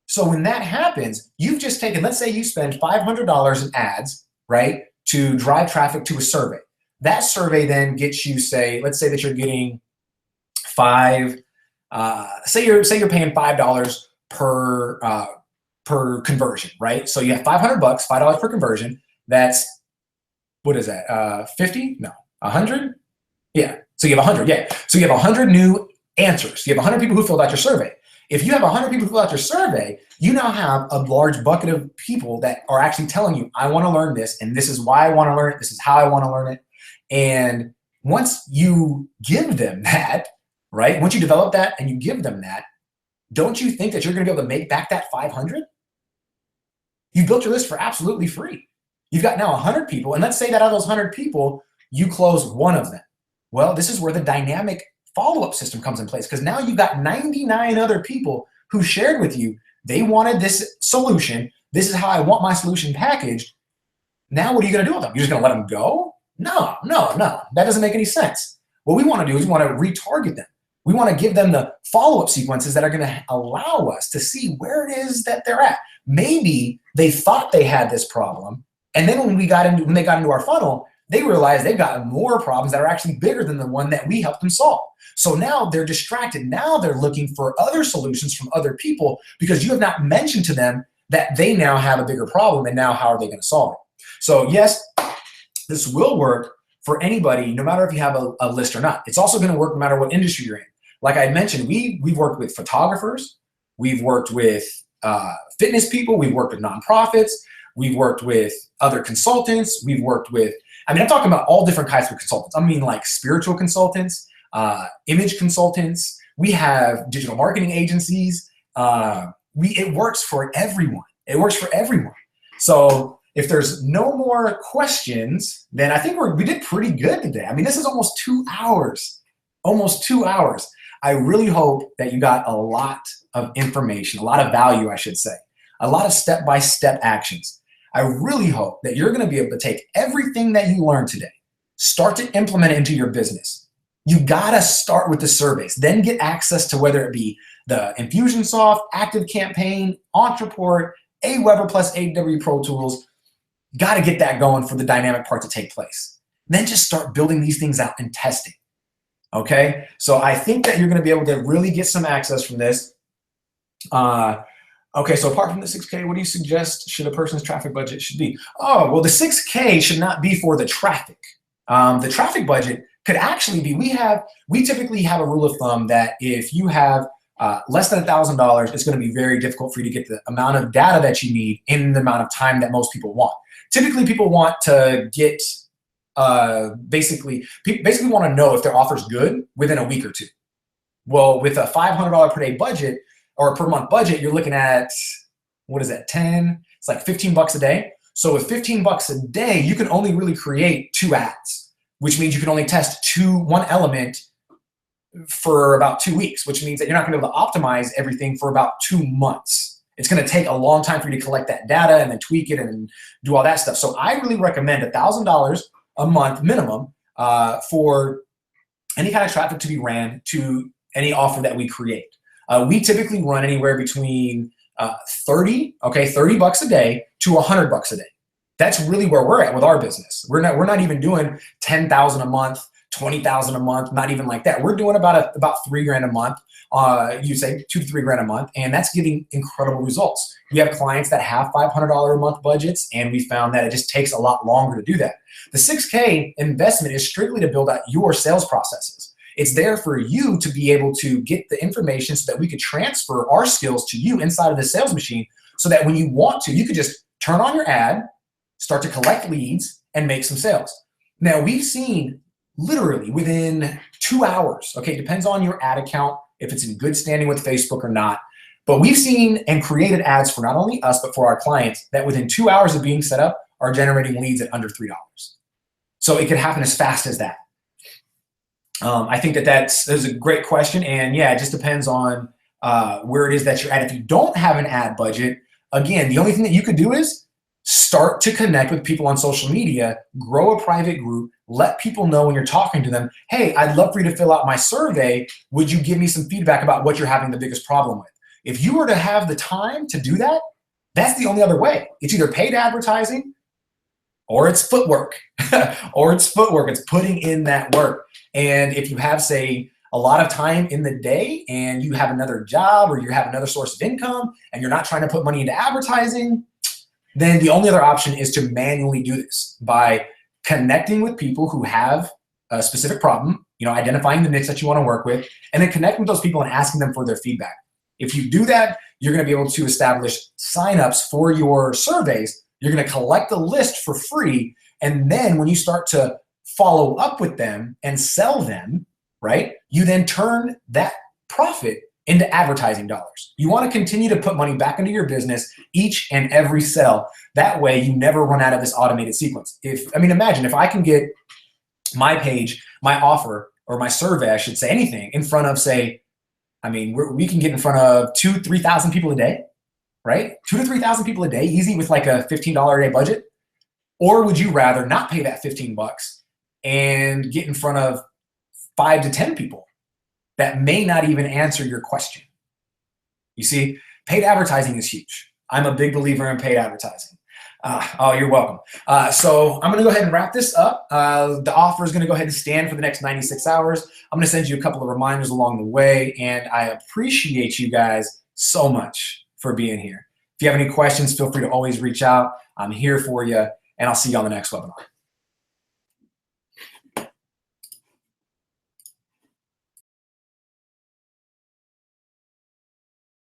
So when that happens, you've just taken, let's say you spend $500 in ads, right, to drive traffic to a survey. That survey then gets you, say, let's say that you're getting say you're paying $5 per conversion, right? So you have 500 bucks, $5 per conversion. That's, what is that? 50? No, 100? Yeah. So you have 100. Yeah. So you have 100 new answers. You have 100 people who filled out your survey. If you have 100 people who fill out your survey, you now have a large bucket of people that are actually telling you, I want to learn this, and this is why I want to learn it. This is how I want to learn it. And once you give them that, right? Once you develop that and you give them that, don't you think that you're going to be able to make back that 500? You built your list for absolutely free. You've got now 100 people, and let's say that out of those 100 people, you close one of them. Well, this is where the dynamic follow-up system comes in place, because now you've got 99 other people who shared with you they wanted this solution. This is how I want my solution packaged. Now what are you going to do with them? You're just going to let them go? No. That doesn't make any sense. What we want to do is we want to retarget them. We want to give them the follow-up sequences that are going to allow us to see where it is that they're at. Maybe they thought they had this problem, and then when they got into our funnel, they realized they've got more problems that are actually bigger than the one that we helped them solve. So now they're distracted. Now they're looking for other solutions from other people because you have not mentioned to them that they now have a bigger problem, and now how are they going to solve it? So yes, this will work for anybody, no matter if you have a list or not. It's also going to work no matter what industry you're in. Like I mentioned, we've worked with photographers, we've worked with fitness people, we've worked with nonprofits, we've worked with other consultants, we've worked with, I'm talking about all different kinds of consultants. I mean, like spiritual consultants, image consultants. We have digital marketing agencies. It works for everyone. It works for everyone. So if there's no more questions, then I think we did pretty good today. I mean, this is almost 2 hours, almost 2 hours. I really hope that you got a lot of information, a lot of value, I should say, a lot of step-by-step actions. I really hope that you're going to be able to take everything that you learned today, start to implement it into your business. You got to start with the surveys, then get access to whether it be the Infusionsoft, ActiveCampaign, Ontraport, Aweber plus AW Pro Tools. Got to get that going for the dynamic part to take place. Then just start building these things out and testing. Okay, so I think that you're going to be able to really get some access from this. Okay, so apart from the 6K, what do you suggest should a person's traffic budget should be? Oh, well, the 6K should not be for the traffic. The traffic budget could actually be, we typically have a rule of thumb that if you have less than $1,000, it's going to be very difficult for you to get the amount of data that you need in the amount of time that most people want. Typically, people want to get basically want to know if their offer's good within a week or two. Well, with a $500 per day budget or per month budget, you're looking at, what is that, 10? It's like 15 bucks a day. So with 15 bucks a day, you can only really create 2 ads, which means you can only test one element for about 2 weeks, which means that you're not going to be able to optimize everything for about 2 months. It's going to take a long time for you to collect that data and then tweak it and do all that stuff. So I really recommend $1,000 a month minimum for any kind of traffic to be ran to any offer that we create. We typically run anywhere between 30 bucks a day to 100 bucks a day. That's really where we're at with our business. We're not even doing 10,000 a month, 20,000 a month, not even like that. We're doing about $3 grand a month. You say 2 to 3 grand a month, and that's giving incredible results. We have clients that have $500 a month budgets, and we found that it just takes a lot longer to do that. The 6K investment is strictly to build out your sales processes. It's there for you to be able to get the information so that we could transfer our skills to you inside of the sales machine, so that when you want to, you could just turn on your ad, start to collect leads, and make some sales. Now, we've seen literally within 2 hours, okay, depends on your ad account, if it's in good standing with Facebook or not, but we've seen and created ads for not only us, but for our clients that within 2 hours of being set up are generating leads at under $3. So it could happen as fast as that. I think that's a great question. And yeah, it just depends on where it is that you're at. If you don't have an ad budget, again, the only thing that you could do is start to connect with people on social media, grow a private group, let people know when you're talking to them, hey, I'd love for you to fill out my survey. Would you give me some feedback about what you're having the biggest problem with? If you were to have the time to do that, that's the only other way. It's either paid advertising or it's footwork, or it's footwork. It's putting in that work. And if you have, say, a lot of time in the day and you have another job or you have another source of income and you're not trying to put money into advertising, then the only other option is to manually do this by connecting with people who have a specific problem, identifying the niche that you want to work with, and then connecting with those people and asking them for their feedback. If you do that, you're going to be able to establish signups for your surveys. You're going to collect a list for free. And then when you start to follow up with them and sell them, right, you then turn that profit into advertising dollars. You want to continue to put money back into your business each and every sell. That way you never run out of this automated sequence. Imagine if I can get my page, my offer, or my survey, I should say, anything in front of, say, we can get in front of 2,000 to 3,000 people a day, right? 2,000 to 3,000 people a day, easy with like a $15 a day budget. Or would you rather not pay that $15 and get in front of 5 to 10 people that may not even answer your question? You see, paid advertising is huge. I'm a big believer in paid advertising. Oh, you're welcome. So I'm going to go ahead and wrap this up. The offer is going to go ahead and stand for the next 96 hours. I'm going to send you a couple of reminders along the way, and I appreciate you guys so much for being here. If you have any questions, feel free to always reach out. I'm here for you, and I'll see you on the next webinar.